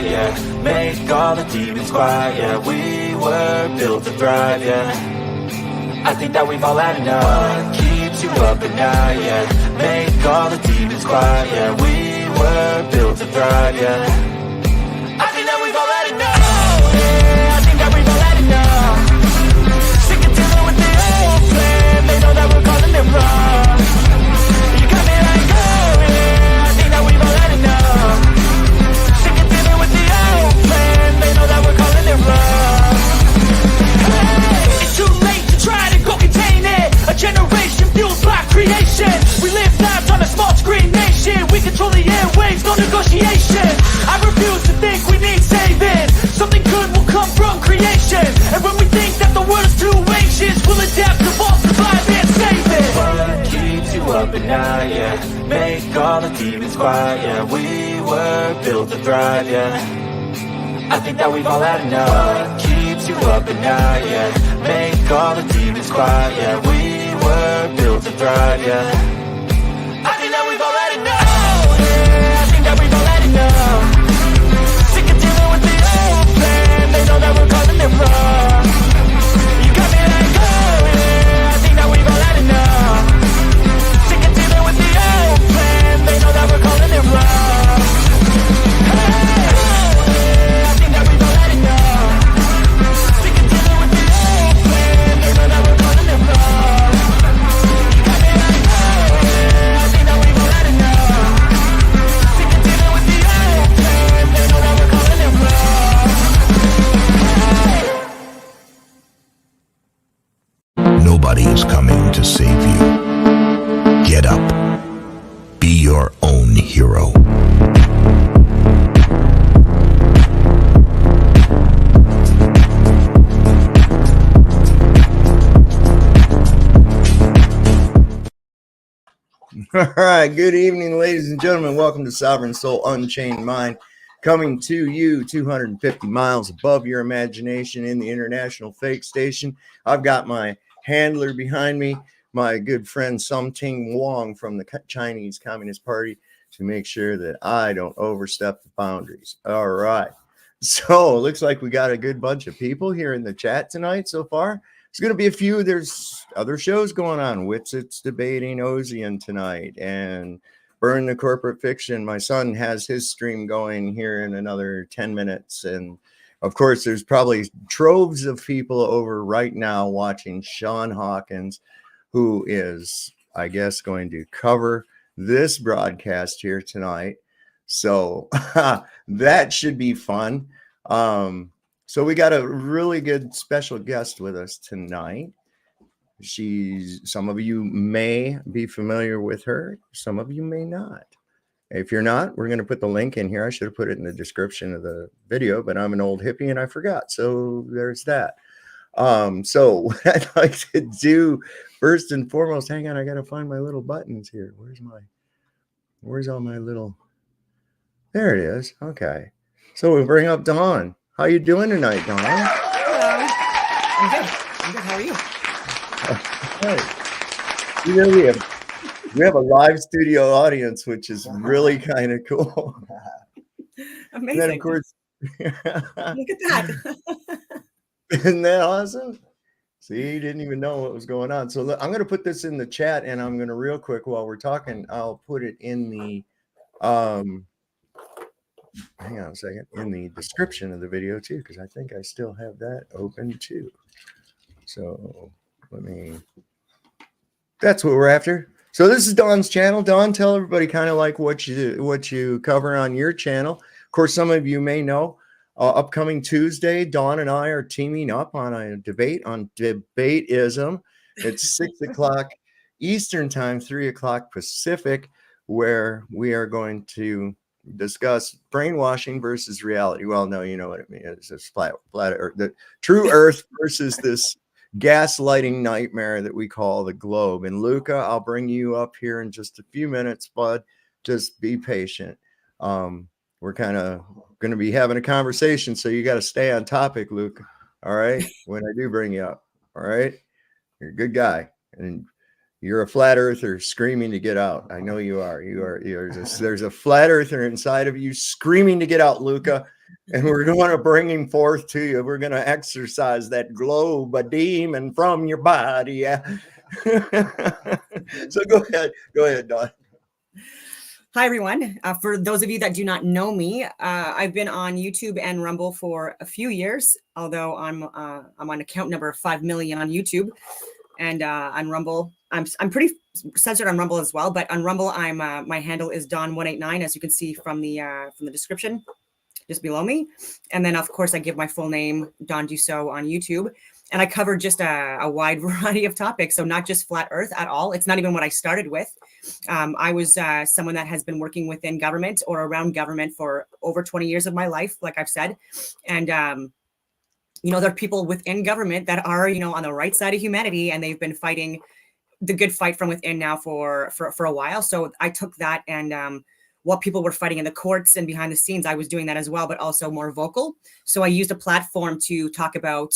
Yeah, make all the demons quiet. Yeah, we were built to thrive. Yeah, I think that we've all had enough. What keeps you up at night? Yeah, make all the demons quiet. Yeah, we were built to thrive. Yeah, I think that we've all had enough. Yeah, I think that we've all had enough. Sick of dealing with the old plan. They know that we're calling it wrong. You got me like, oh yeah, I think that we've all had enough. They know that we're calling it wrong. Hey, it's too late to try to go contain it. A generation fueled by creation. We live lives on a small screen nation. We control the airwaves, no negotiation. I refuse to think we need saving. Something good will come from creation. And when we think that the world is too anxious, we'll adapt, evolve, survive, and save it. What keeps you up at night? Yeah, make all the demons quiet. Yeah, we were built to thrive. Yeah, I think that we've all had enough. What keeps you up at night? Yeah, make all the demons quiet. Yeah, we were built to thrive. Yeah, I think that we've all had enough. Yeah, I think that we've all had enough. Sick of dealing with the old plan. They know that we're calling it wrong. You got me like, oh yeah, I think that we've all had enough. Sick of dealing with the old plan. They know that we're calling it wrong. Nobody is coming to save you. Get up. Be your own hero. All right, good evening, ladies and gentlemen. Welcome to Sovereign Soul Unchained Mind, coming to you 250 miles above your imagination in the International Fake Station. I've got my handler behind me, my good friend Something Wong from the Chinese Communist Party, to make sure that I don't overstep the boundaries. All right, so it looks like we got a good bunch of people here in the chat tonight so far. It's going to be a few. There's other shows going on. Witsit's debating Ozian tonight and Burn the Corporate Fiction. My son has his stream going here in another 10 minutes. And of course, there's probably troves of people over right now watching Sean Hawkins, who is, I guess, going to cover this broadcast here tonight. So that should be fun. So we got a really good special guest with us tonight. Some of you may be familiar with her. Some of you may not. If you're not, we're going to put the link in here. I should have put it in the description of the video, but I'm an old hippie and I forgot. So there's that. So what I'd like to do first and foremost, hang on, I got to find my little buttons here. Where's all my little, there it is. Okay. So we'll bring up Dawn. How you doing tonight, Dawn? Hello. I'm good. How are you? Right. You know, we have a live studio audience, which is really kind of cool. Amazing. And then, of course, look at that. Isn't that awesome? See, you didn't even know what was going on. So I'm going to put this in the chat, and I'm going to real quick while we're talking, I'll put it in the hang on a second, in the description of the video too, because I think I still have that open too. So that's what we're after. So this is Dawn's channel. Dawn, tell everybody kind of like what you cover on your channel. Of course, some of you may know, upcoming Tuesday, Dawn and I are teaming up on a debate on debateism. It's 6 o'clock Eastern time, 3 o'clock Pacific, where we are going to discuss brainwashing versus reality. Well, no, you know what it means. It's flat Earth, the true Earth versus this gaslighting nightmare that we call the globe. And Luca, I'll bring you up here in just a few minutes, bud. Just be patient. We're kind of going to be having a conversation, so you got to stay on topic, Luca. All right, when I do bring you up. All right, you're a good guy, and you're a flat earther screaming to get out. I know you are. There's a flat earther inside of you screaming to get out, Luca. And we're going to bring him forth to you. We're going to exercise that globe, a demon from your body. Yeah. So go ahead, Dawn. Hi, everyone. For those of you that do not know me, I've been on YouTube and Rumble for a few years, although I'm on account number 5 million on YouTube. And on Rumble, I'm pretty censored on Rumble as well. But on Rumble, I'm my handle is Dawn189, as you can see from the description just below me. And then, of course, I give my full name, Dawn Dussault, on YouTube. And I cover just a wide variety of topics. So not just flat Earth at all. It's not even what I started with. I was someone that has been working within government or around government for over 20 years of my life, like I've said. And, there are people within government that are, on the right side of humanity, and they've been fighting the good fight from within now for a while. So I took that and what people were fighting in the courts and behind the scenes, I was doing that as well, but also more vocal. So I used a platform to talk about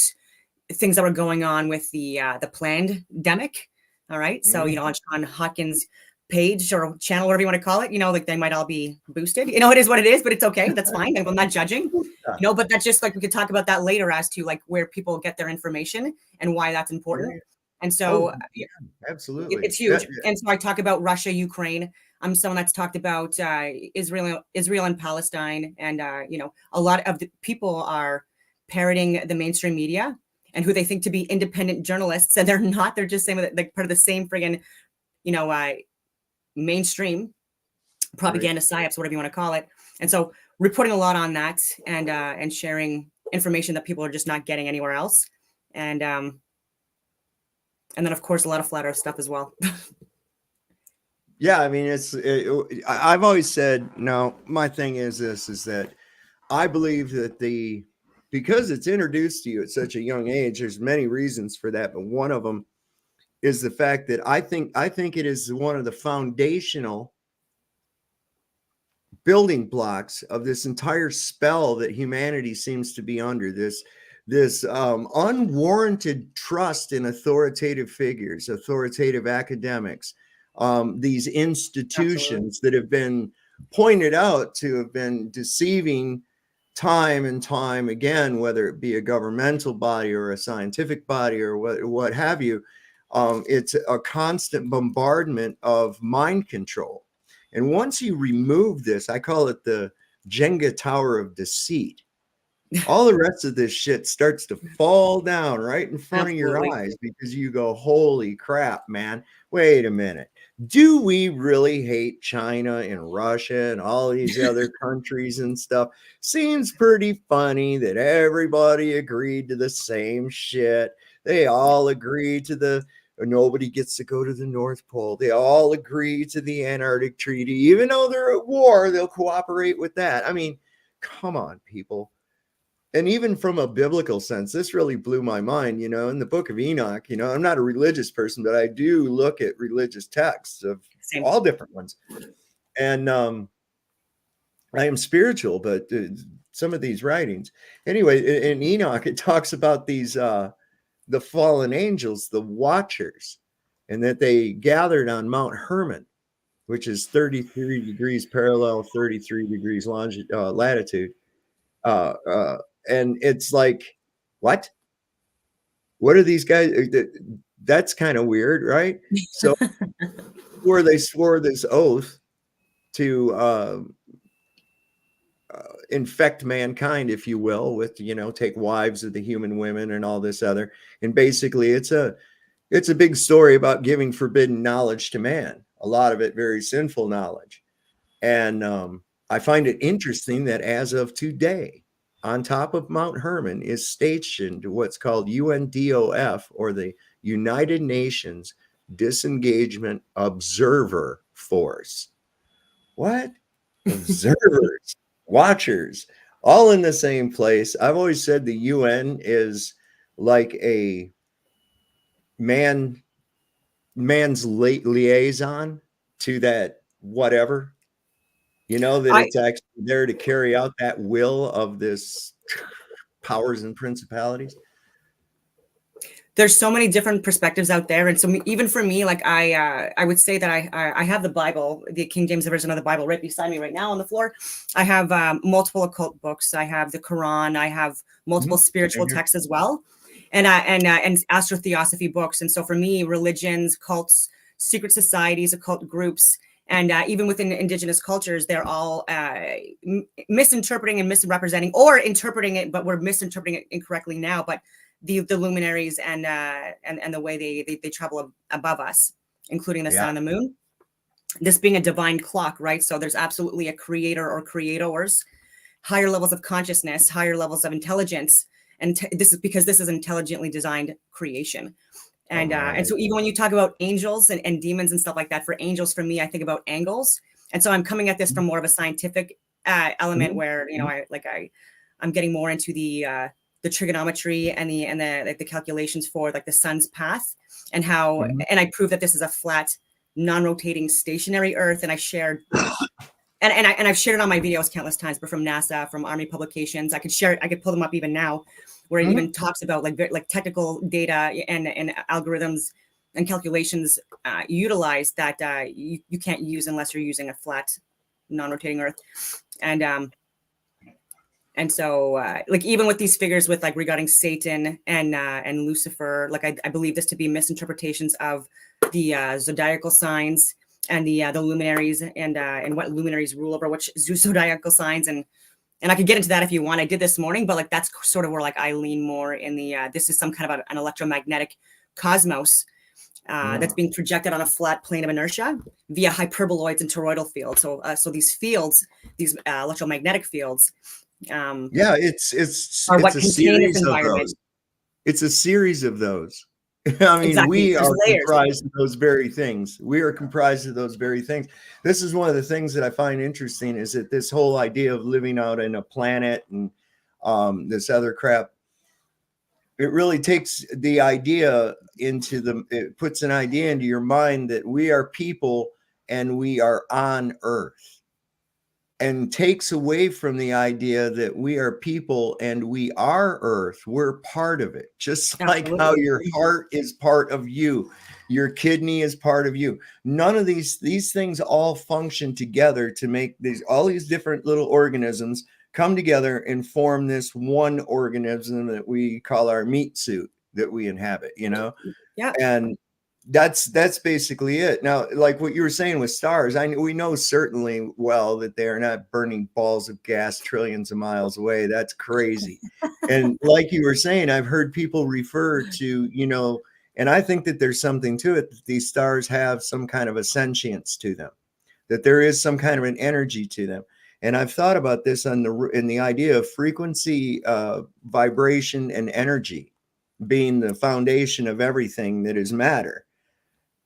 things that were going on with the plandemic. All right. So, on Sean Hawkins' page or channel, whatever you want to call it, like they might all be boosted. It is what it is, but it's okay. That's fine. I'm not judging. But that's just like we could talk about that later as to like where people get their information and why that's important. And so absolutely, it's huge. And so I talk about Russia, Ukraine. I'm someone that's talked about Israel and Palestine. And, a lot of the people are parroting the mainstream media and who they think to be independent journalists. And they're not. They're just saying that they're part of the same friggin', mainstream propaganda psyops, whatever you want to call it. And so reporting a lot on that and sharing information that people are just not getting anywhere else. And then, of course, a lot of flat Earth stuff as well. Yeah, I mean, I've always said, no, my thing is that I believe that because it's introduced to you at such a young age, there's many reasons for that. But one of them is the fact that I think it is one of the foundational building blocks of this entire spell that humanity seems to be under, this unwarranted trust in authoritative figures, authoritative academics, these institutions that have been pointed out to have been deceiving time and time again, whether it be a governmental body or a scientific body or what have you. It's a constant bombardment of mind control. And once you remove this, I call it the Jenga tower of deceit. All the rest of this shit starts to fall down right in front of your eyes because you go, holy crap, man. Wait a minute. Do we really hate China and Russia and all these other countries and stuff? Seems pretty funny that everybody agreed to the same shit. They all agreed to nobody gets to go to the North Pole. They all agree to the Antarctic Treaty. Even though they're at war, they'll cooperate with that. I mean, come on, people. And even from a biblical sense, this really blew my mind, in the book of Enoch, I'm not a religious person, but I do look at religious texts of all different ones. And I am spiritual, but some of these writings, anyway, in Enoch, it talks about these, the fallen angels, the watchers, and that they gathered on Mount Hermon, which is 33 degrees parallel, 33 degrees latitude. And it's like, what are these guys? That's kind of weird, right? So where they swore this oath to infect mankind, if you will, with, take wives of the human women and all this other. And basically it's a big story about giving forbidden knowledge to man, a lot of it very sinful knowledge. And I find it interesting that as of today, on top of Mount Hermon is stationed what's called UNDOF, or the United Nations Disengagement Observer Force. What? Observers, watchers, all in the same place. I've always said the UN is like a man's liaison to that whatever, that I it's actually there to carry out that will of this powers and principalities. There's so many different perspectives out there, and so even for me, like I would say that I have the Bible, the King James version of the Bible, right beside me right now on the floor. I have multiple occult books. I have the Quran. I have multiple spiritual texts as well, and astrotheosophy books. And so for me, religions, cults, secret societies, occult groups, and even within indigenous cultures, they're all misinterpreting and misrepresenting, or interpreting it, but we're misinterpreting it incorrectly now. But the luminaries and the way they travel above us, including the sun and the moon, this being a divine clock, right? So there's absolutely a creator or creators, higher levels of consciousness, higher levels of intelligence, and this is because this is intelligently designed creation. And so even when you talk about angels and demons and stuff like that, for angels, for me, I think about angles, and so I'm coming at this from more of a scientific element where I'm getting more into the trigonometry and the calculations for like the sun's path and how, and I prove that this is a flat, non-rotating, stationary Earth. And I shared, and I've shared it on my videos countless times, but from NASA, from Army publications, I could share it. I could pull them up even now, where it even talks about like technical data and algorithms and calculations utilized that you can't use unless you're using a flat, non-rotating Earth. And so, like, even with these figures with like regarding Satan and Lucifer, like I believe this to be misinterpretations of the zodiacal signs and the luminaries and what luminaries rule over which zodiacal signs. And I could get into that if you want. I did this morning, but like that's sort of where like I lean more in the this is some kind of an electromagnetic cosmos that's being projected on a flat plane of inertia via hyperboloids and toroidal fields. So these fields, these electromagnetic fields. It's what a contain series this of environment. those. It's a series of those. I mean, Exactly. we There's are layers. comprised of those very things. We are comprised of those very things. This is one of the things that I find interesting, is that this whole idea of living out in a planet and this other crap, it really takes the idea it puts an idea into your mind that we are people and we are on Earth, and takes away from the idea that we are people and we are Earth. We're part of it. Just like how your heart is part of you, your kidney is part of you. None of these things all function together to make all these different little organisms come together and form this one organism that we call our meat suit that we inhabit, Yeah. And that's basically it. Now, like what you were saying with stars, we know certainly well that they are not burning balls of gas trillions of miles away. That's crazy. And like you were saying, I've heard people refer to, and I think that there's something to it, that these stars have some kind of a sentience to them, that there is some kind of an energy to them. And I've thought about this in the idea of frequency, vibration, and energy being the foundation of everything that is matter.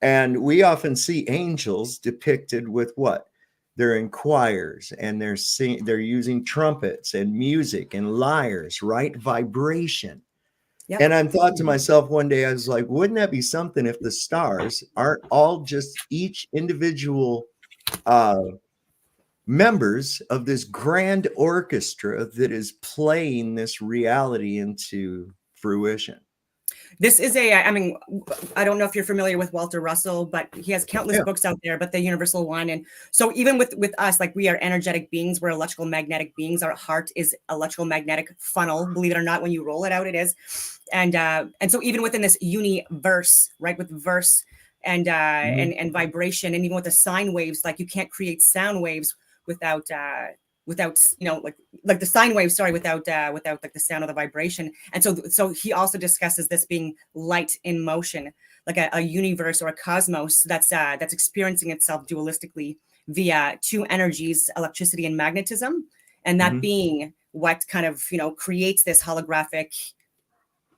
And we often see angels depicted with what? They're in choirs, and they're using trumpets and music and lyres, right? Vibration. Yep. And I thought to myself one day, I was like, wouldn't that be something if the stars aren't all just each individual members of this grand orchestra that is playing this reality into fruition? This is I mean, I don't know if you're familiar with Walter Russell, but he has countless books out there, but the universal one. And so even with us, like, we are energetic beings, we're electrical magnetic beings. Our heart is electrical magnetic funnel. Believe it or not, when you roll it out, it is. And so even within this universe, right, with verse and vibration, and even with the sine waves, like, you can't create sound waves without like the sine wave, without like the sound of the vibration. And so he also discusses this being light in motion, like a universe or a cosmos that's experiencing itself dualistically via two energies, electricity and magnetism, and that being what kind of creates this holographic,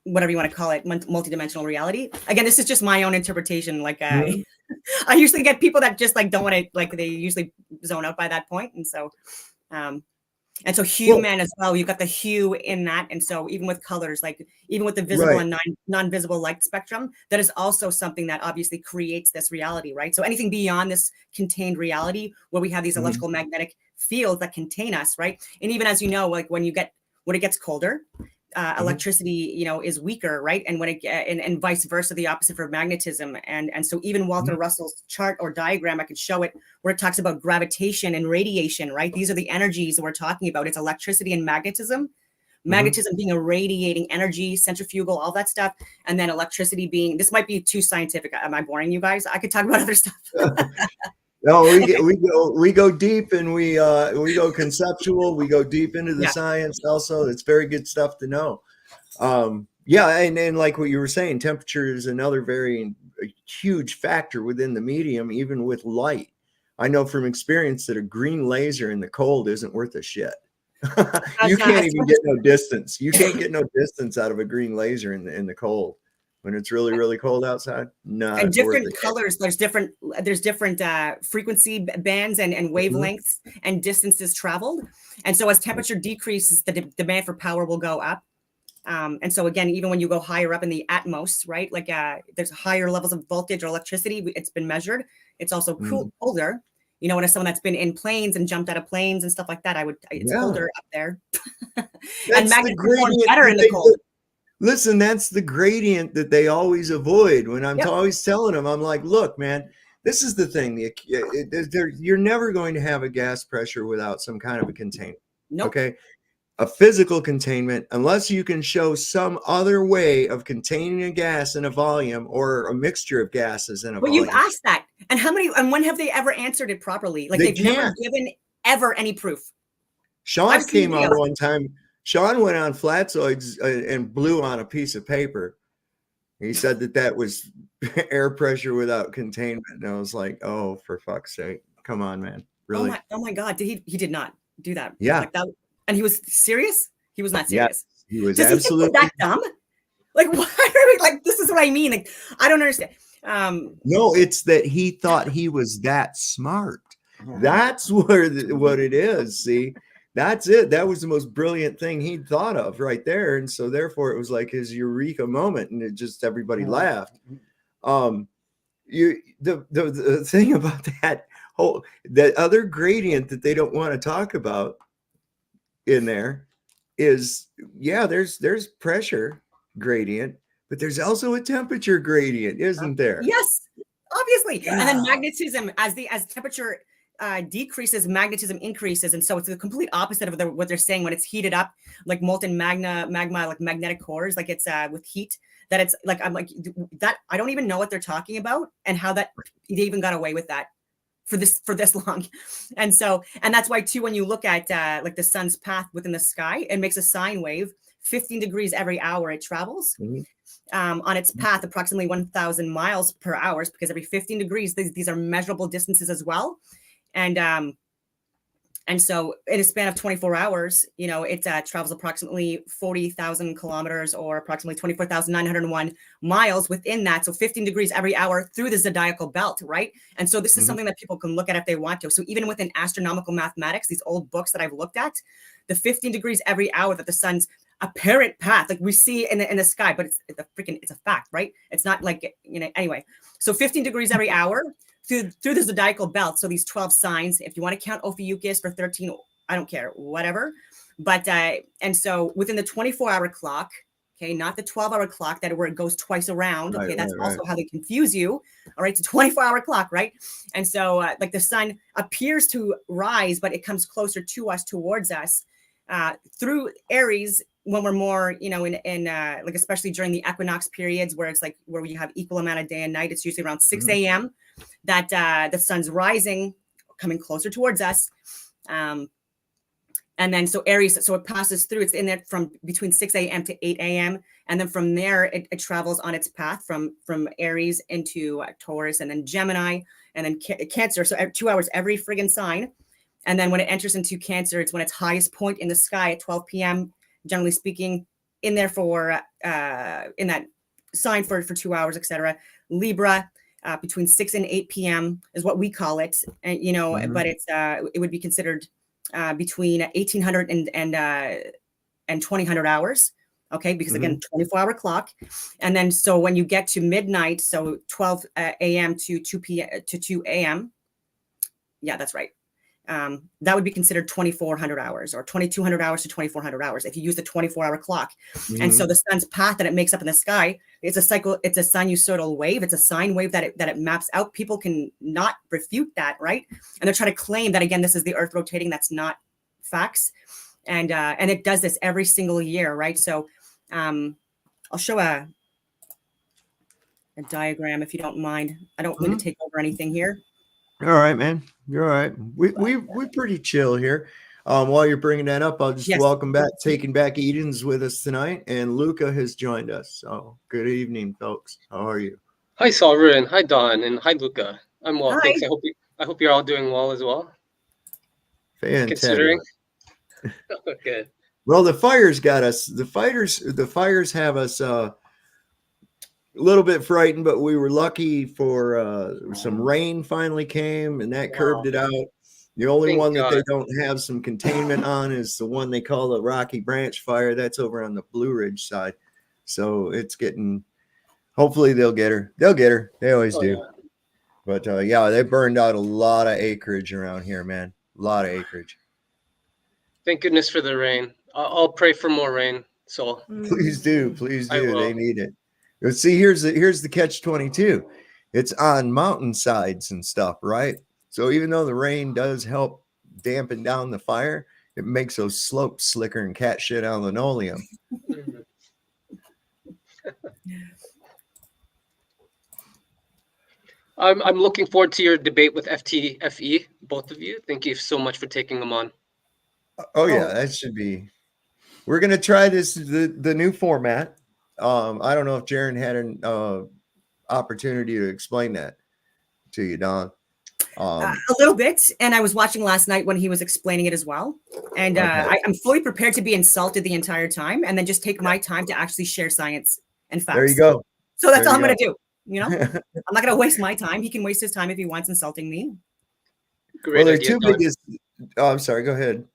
whatever you want to call it, multidimensional reality. Again, this is just my own interpretation. Like I usually get people that just like don't want to, like they usually zone out by that point. And so hue, Well, man, as well. You've got the hue in that. And so even with colors, like even with the visible right. and non-visible light spectrum, that is also something that obviously creates this reality, right? So anything beyond this contained reality where we have these Mhm. electrical magnetic fields that contain us, right? And even as you know, like when it gets colder, electricity, is weaker, right? And when and vice versa, the opposite for magnetism. And so even Walter Russell's chart or diagram, I could show it where it talks about gravitation and radiation, right? These are the energies that we're talking about. It's electricity and magnetism. Magnetism being a radiating energy, centrifugal, all that stuff, and then electricity being. This might be too scientific. Am I boring you guys? I could talk about other stuff. No, we go deep, and we go conceptual. We go deep into the Yeah. science. Also, it's very good stuff to know. Yeah, and like what you were saying, temperature is another very huge factor within the medium, even with light. I know from experience that a green laser in the cold isn't worth a shit. You can't even get no distance. You can't get no distance out of a green laser in the cold. When it's really, really cold outside, no. And different colors, there's different frequency bands and wavelengths and distances traveled. And so as temperature decreases, the demand for power will go up. And so again, even when you go higher up in the atmos, right? Like there's higher levels of voltage or electricity. It's been measured. It's also colder. When as someone that's been in planes and jumped out of planes and stuff like that, it's colder up there. And magnets perform better in the cold. Listen, that's the gradient that they always avoid. When I'm always telling them, I'm like, look, man, this is the thing. You're never going to have a gas pressure without some kind of a containment. Nope. Okay. A physical containment, unless you can show some other way of containing a gas in a volume or a mixture of gases in a volume. Well, you've asked that. And when have they ever answered it properly? Like they've never given ever any proof. Sean came on one time. Sean went on Flatzoids and blew on a piece of paper. He said that was air pressure without containment. And I was like, oh, for fuck's sake. Come on, man. Really? Oh my God. He did not do that. Yeah. Like that. And he was serious? He was not serious. Yeah, he was absolutely. He think that dumb? Like, why are we like, this is what I mean. Like, I don't understand. No, it's that he thought he was that smart. That's what it is. See? That's it. That was the most brilliant thing he'd thought of right there. And so therefore it was like his eureka moment, and it just everybody laughed. The thing about that other gradient that they don't want to talk about in there is, there's pressure gradient, but there's also a temperature gradient, isn't there? Yes, obviously. And then magnetism, as temperature decreases, magnetism increases. And so it's the complete opposite of what they're saying when it's heated up, like molten magma, like magnetic cores, like it's with heat, that it's like, I'm like that. I don't even know what they're talking about and how that they even got away with that for this long. And that's why too, when you look at like the sun's path within the sky, it makes a sine wave 15 degrees every hour it travels. On its path, approximately 1,000 miles per hour, because every 15 degrees, these are measurable distances as well. And so in a span of 24 hours, it travels approximately 40,000 kilometers or approximately 24,901 miles within that. So 15 degrees every hour through the zodiacal belt, right? And so this is something that people can look at if they want to. So even within astronomical mathematics, these old books that I've looked at, the 15 degrees every hour that the sun's apparent path, like we see in the sky, but it's a fact, right? It's not like, anyway. So 15 degrees every hour through the zodiacal belt. So these 12 signs, if you want to count Ophiuchus for 13, I don't care, whatever. But, and so within the 24-hour clock, okay, not the 12-hour clock where it goes twice around. Okay, that's also how they confuse you. All right, it's a 24-hour clock, right? And so like the sun appears to rise, but it comes closer to us, towards us through Aries when we're more, in like, especially during the equinox periods where it's like where we have equal amount of day and night. It's usually around 6 a.m. that the sun's rising, coming closer towards us. And then so Aries, so it passes through, it's in there from between 6 a.m. to 8 a.m. And then from there, it travels on its path from Aries into Taurus, and then Gemini, and then Cancer. So 2 hours every friggin' sign. And then when it enters into Cancer, it's when its highest point in the sky at 12 p.m., generally speaking, in there for in that sign for 2 hours, etc. Libra, between 6 and 8 p.m. is what we call it, and but it would be considered between 1800 and 2000 hours. Okay, because again, 24-hour clock, and then so when you get to midnight, so 12 a.m. to 2 p.m. to 2 a.m. Yeah, that's right. That would be considered 2400 hours or 2200 hours to 2400 hours if you use the 24-hour clock. And so the sun's path that it makes up in the sky, it's a sinusoidal wave. It's a sine wave that it maps out. People can not refute that, right? And they're trying to claim that, again, this is the Earth rotating. That's not facts. And it does this every single year, right? So I'll show a diagram if you don't mind. I don't want to take over anything here. All right, man. You're all right. We're pretty chill here. While you're bringing that up, I'll just welcome back, Taking Back Edens with us tonight, and Luca has joined us. So good evening, folks. How are you? Hi, Sovereign. Hi, Don, and hi, Luca. I'm well. Hi. Thanks. I hope you're all doing well as well. Fantastic. Considering. Good. Well, the fires got us. The fires have us a little bit frightened, but we were lucky for some rain finally came, and that curbed it out. The only Thank one God. that they don't have some containment on is the one they call the Rocky Branch fire. That's over on the Blue Ridge side. So it's getting. Hopefully they'll get her. They'll get her. They always do. Yeah. But yeah, they burned out a lot of acreage around here, man. A lot of acreage. Thank goodness for the rain. I'll pray for more rain. So Please do. Please I do. will. They need it. But see, here's the catch-22. It's on mountainsides and stuff, right? So even though the rain does help dampen down the fire, it makes those slopes slicker and cat shit on linoleum. I'm looking forward to your debate with FTFE, both of you. Thank you so much for taking them on. Oh yeah, that should be. We're gonna try the new format. I don't know if Jaron had an opportunity to explain that to you, Don. A little bit, and I was watching last night when he was explaining it as well. And I'm fully prepared to be insulted the entire time, and then just take my time to actually share science and facts. There you go. So that's There all I'm you going to do. I'm not going to waste my time. He can waste his time if he wants insulting me. Great Well, there are idea, two Don. biggest. Oh, I'm sorry. Go ahead.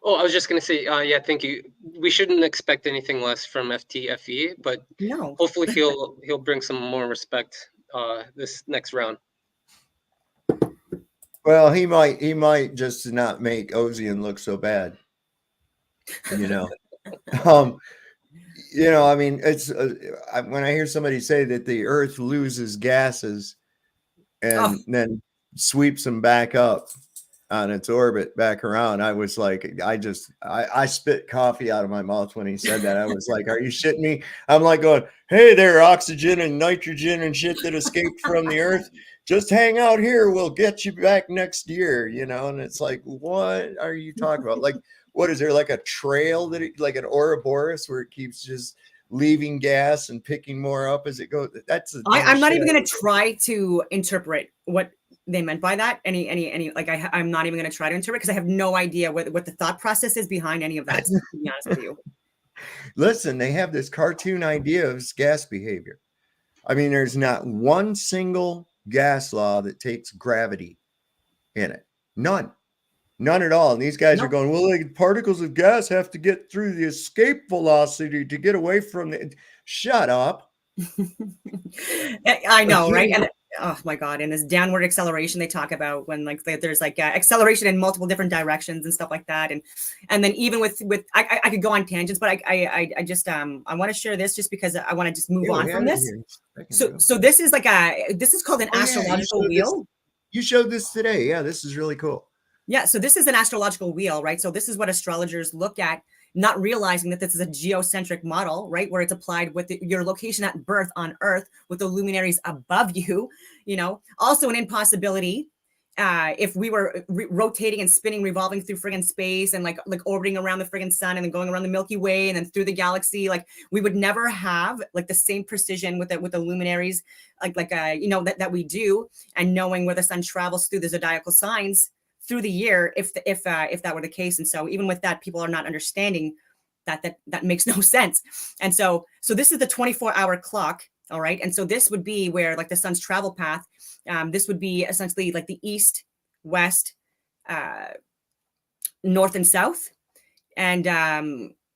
Oh, I was just going to say, yeah, thank you. We shouldn't expect anything less from FTFE, but No. hopefully he'll bring some more respect this next round. Well, he might just not make Ozian look so bad. I mean, it's when I hear somebody say that the Earth loses gases and then sweeps them back up on its orbit back around, I was like, I spit coffee out of my mouth when he said that. I was like, are you shitting me? I'm like going, hey there, oxygen and nitrogen and shit that escaped from the Earth. Just hang out here. We'll get you back next year, And it's like, what are you talking about? Like, what is there, like a trail like an Ouroboros where it keeps just leaving gas and picking more up as it goes? That's I'm not even going to try to interpret what they meant by that. I'm not even going to try to interpret because I have no idea what the thought process is behind any of that. To be honest with you. Listen, they have this cartoon idea of gas behavior. I mean, there's not one single gas law that takes gravity in it. None at all. And these guys are going, well, like particles of gas have to get through the escape velocity to get away from the. Shut up. I know, right? And oh my God, and this downward acceleration they talk about when there's acceleration in multiple different directions and stuff like that, and then even with I could go on tangents, but I just I want to share this just because I want to just move on from this. So this is this is called an astrological wheel. You showed this today. Yeah, this is really cool. Yeah, so this is an astrological wheel, right? So this is what astrologers look at, not realizing that this is a geocentric model, right? Where it's applied with your location at birth on Earth with the luminaries above you, Also an impossibility if we were rotating and spinning, revolving through friggin' space and like orbiting around the friggin' sun and then going around the Milky Way and then through the galaxy, we would never have the same precision with the luminaries, that we do, and knowing where the sun travels through the zodiacal signs through the year, if that were the case. And so even with that, people are not understanding that makes no sense. And so this is the 24-hour clock All right. And so this would be where like the sun's travel path, this would be essentially like the east, west, north and south. And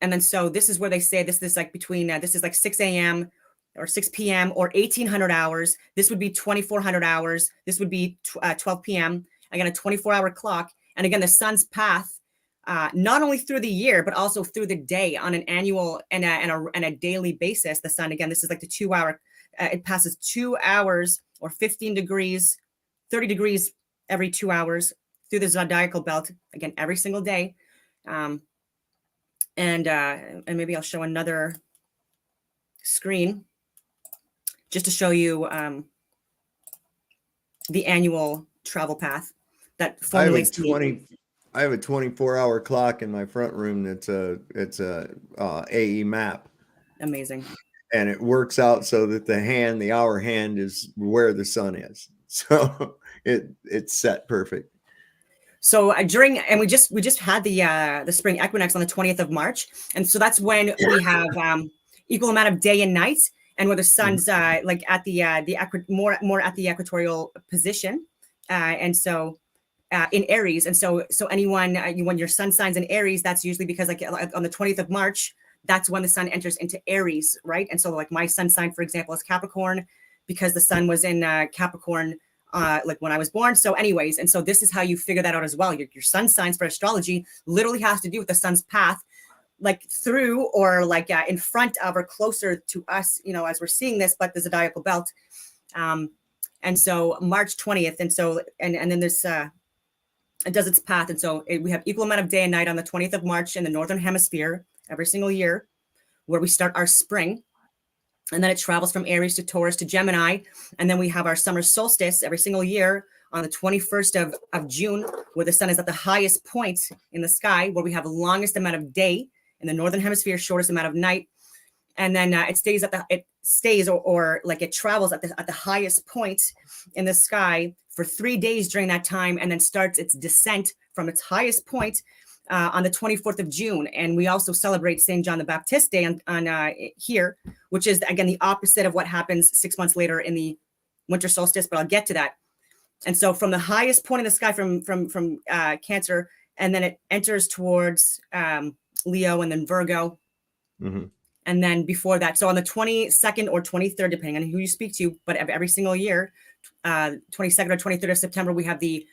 then so this is where they say this is like between, this is like 6 a.m. or 6 p.m. or 1800 hours. This would be 2400 hours. This would be 12 p.m. Again, a 24-hour clock. And again, the sun's path, not only through the year, but also through the day on an annual and a daily basis. The sun, again, this is like the 2-hour, it passes 2 hours or 15 degrees, 30 degrees every 2 hours through the zodiacal belt, again, every single day. And maybe I'll show another screen just to show you the annual travel path that formulates I have a 24-hour clock in my front room that's a AE map. Amazing. And it works out so that the hour hand is where the sun is. So it's set perfect. So we just had the spring equinox on the 20th of March. And so that's when we have equal amount of day and night, and where the sun's like at more at the equatorial position. And so in Aries. And so anyone, when your sun signs in Aries, that's usually because like on the 20th of March, that's when the sun enters into Aries, right? And so like my sun sign, for example, is Capricorn, because the sun was in Capricorn like when I was born. So anyways, and so this is how you figure that out as well. Your sun signs for astrology literally has to do with the sun's path, like through or like in front of or closer to us, as we're seeing this, but the zodiacal belt. And so March 20th. And so, and then there's, it does its path. And so we have equal amount of day and night on the 20th of March in the Northern Hemisphere every single year, where we start our spring. And then it travels from Aries to Taurus to Gemini. And then we have our summer solstice every single year on the 21st of June, where the sun is at the highest point in the sky, where we have the longest amount of day in the Northern Hemisphere, shortest amount of night. And then it travels at the highest point in the sky for 3 days during that time, and then starts its descent from its highest point on the 24th of June. And we also celebrate St. John the Baptist Day on here, which is, again, the opposite of what happens 6 months later in the winter solstice, but I'll get to that. And so from the highest point in the sky from Cancer, and then it enters towards Leo and then Virgo. Mm-hmm. And then before that, so on the 22nd or 23rd, depending on who you speak to, but every single year, 22nd or 23rd of September, we have the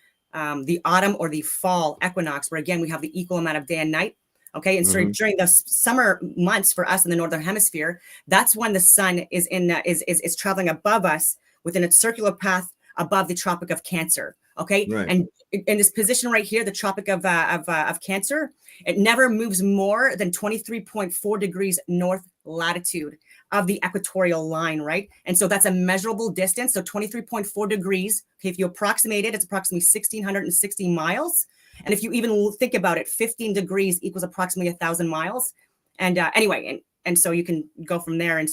autumn or the fall equinox, where again, we have the equal amount of day and night. Okay. And so during the summer months for us in the Northern Hemisphere, that's when the sun is is traveling above us within its circular path above the Tropic of Cancer. Okay. Right. And in this position right here, the Tropic of Cancer, it never moves more than 23.4 degrees north latitude of the equatorial line, right? And so that's a measurable distance. So 23.4 degrees. Okay, if you approximate it, it's approximately 1,660 miles. And if you even think about it, 15 degrees equals approximately 1,000 miles. And anyway, and so you can go from there. And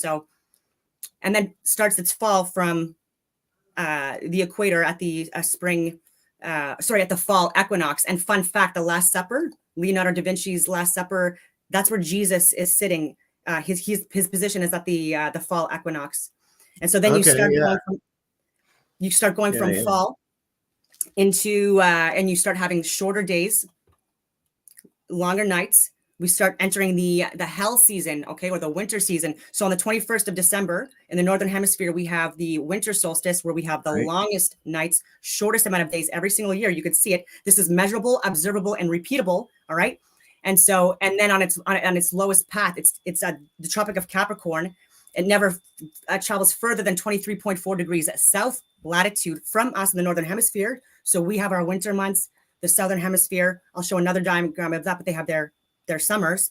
then starts its fall from the equator at the at the fall equinox. And fun fact, the Last Supper, Leonardo da Vinci's Last Supper, that's where Jesus is sitting. His position is at the fall equinox. And so then you start going from fall into and you start having shorter days, longer nights. We start entering the hell season, okay, or the winter season. So on the 21st of December in the Northern Hemisphere, we have the winter solstice, where we have the longest nights, shortest amount of days every single year. You can see it. This is measurable, observable, and repeatable. All right. And so, and then on its lowest path, it's the Tropic of Capricorn. It never travels further than 23.4 degrees south latitude from us in the Northern Hemisphere. So we have our winter months. The Southern Hemisphere, I'll show another diagram of that, but they have their summers.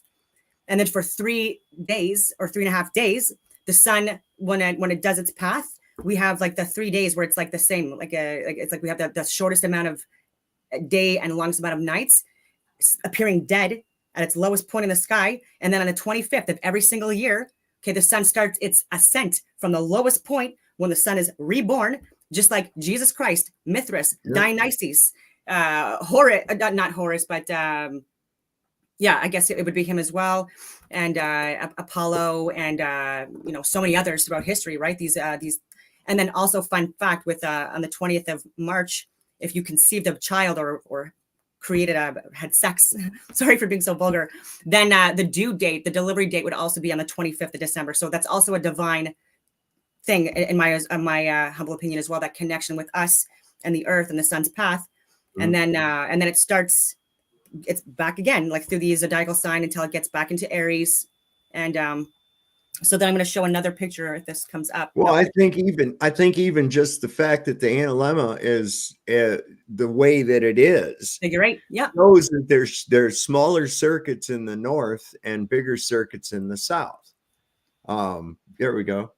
And then for 3 days or 3.5 days, the sun, when it does its path, we have like the 3 days where it's like the same, it's like we have the shortest amount of day and longest amount of nights, appearing dead at its lowest point in the sky. And then on the 25th of every single year, okay, the sun starts its ascent from the lowest point when the sun is reborn, just like Jesus Christ, Mithras, Dionysus, not Horus, but yeah, I guess it would be him as well, and Apollo, and so many others throughout history, right? These, and then also fun fact with on the 20th of March, if you conceived a child or had sex, sorry for being so vulgar, then the due date, the delivery date would also be on the 25th of December. So that's also a divine thing in my humble opinion as well. That connection with us and the earth and the sun's path, and then it starts. It's back again, like through the zodiacal sign until it gets back into Aries. And so then I'm going to show another picture if this comes up. Well, I think even just the fact that the analemma is the way that it is, Figure 8. Yeah. shows that there's smaller circuits in the north and bigger circuits in the south. There we go.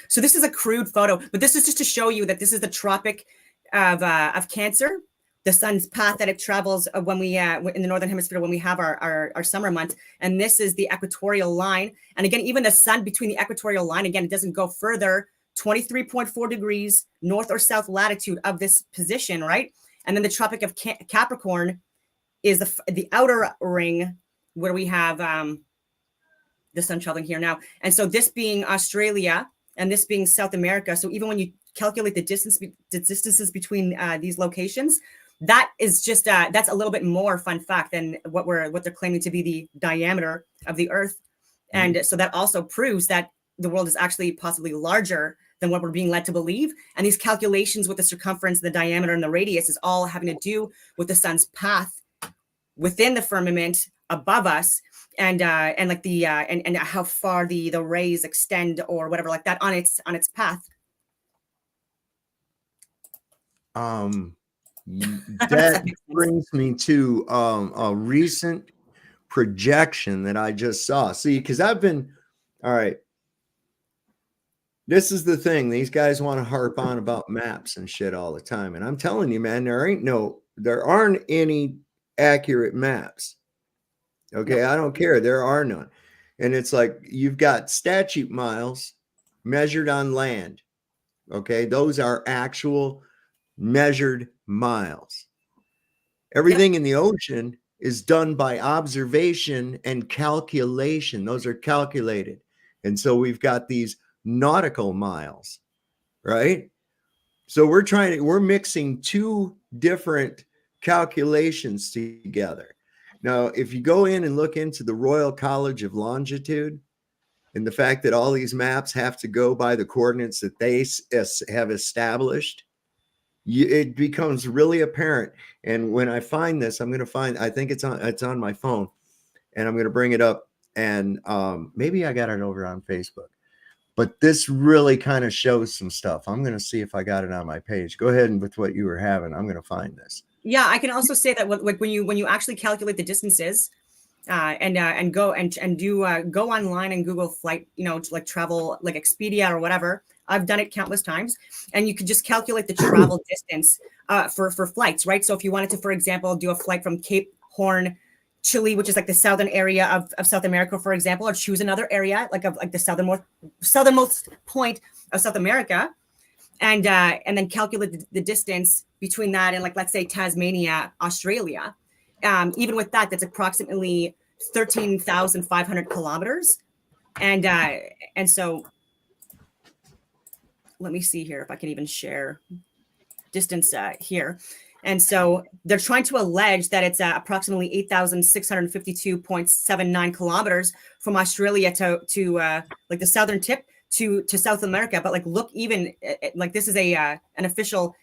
So this is a crude photo, but this is just to show you that this is the Tropic of Cancer, the sun's path that it travels when we in the northern hemisphere when we have our summer months. And this is the equatorial line. And again, even the sun between the equatorial line, again, it doesn't go further, 23.4 degrees north or south latitude of this position, right? And then the Tropic of Capricorn is the outer ring where we have the sun traveling here now. And so this being Australia and this being South America. So even when you calculate the distances between these locations, that is just that's a little bit more fun fact than what they're claiming to be the diameter of the Earth. And so that also proves that the world is actually possibly larger than what we're being led to believe. And these calculations with the circumference, the diameter, and the radius is all having to do with the sun's path within the firmament above us, and like the and how far the rays extend or whatever like that on its path. That brings me to a recent projection that I just saw. See, because I've been, all right, this is the thing. These guys want to harp on about maps and shit all the time. And I'm telling you, man, there aren't any accurate maps. Okay, I don't care. There are none. And it's like you've got statute miles measured on land. Okay, those are actual measured miles. Everything in the ocean is done by observation and calculation. Those are calculated. And so we've got these nautical miles, right? So we're mixing two different calculations together. Now, if you go in and look into the Royal College of Longitude and the fact that all these maps have to go by the coordinates that they have established, it becomes really apparent. And when I find this, I think it's on my phone, and I'm going to bring it up, and maybe I got it over on Facebook, but this really kind of shows some stuff. I'm going to see if I got it on my page. Go ahead and with what you were having, I'm going to find this. Yeah, I can also say that when you actually calculate the distances, and go online and Google flight, like travel, like Expedia or whatever. I've done it countless times, and you could just calculate the travel distance for flights, right? So if you wanted to, for example, do a flight from Cape Horn, Chile, which is like the southern area of South America, for example, or choose another area like the southernmost point of South America, and then calculate the distance between that and, like, let's say Tasmania, Australia. Even with that, that's approximately 13,500 kilometers, and so let me see here if I can even share distance here. And so they're trying to allege that it's approximately 8,652.79 kilometers from Australia to like the southern tip to South America. But like, look, even like this is an official,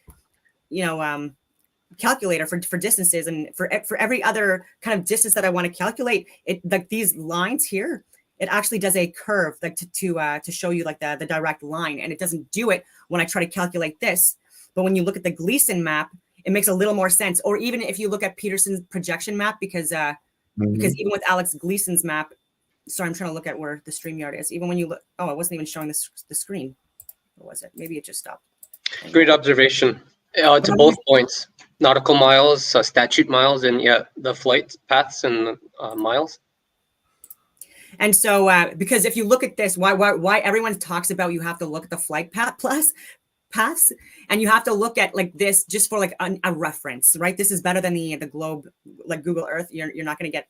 calculator for distances, and for every other kind of distance that I want to calculate, it like these lines here, it actually does a curve like to show you like the direct line, and it doesn't do it when I try to calculate this. But when you look at the Gleason map, it makes a little more sense. Or even if you look at Peterson's projection map, because even with Alex Gleason's map, sorry, I'm trying to look at where the StreamYard is. Even when you look, I wasn't even showing the screen. What was it? Maybe it just stopped. Great observation. To both points, nautical miles, statute miles, and the flight paths and miles. And so, because if you look at this, why everyone talks about you have to look at the flight paths, and you have to look at like this just for like a reference, right? This is better than the globe, like Google Earth. You're not going to get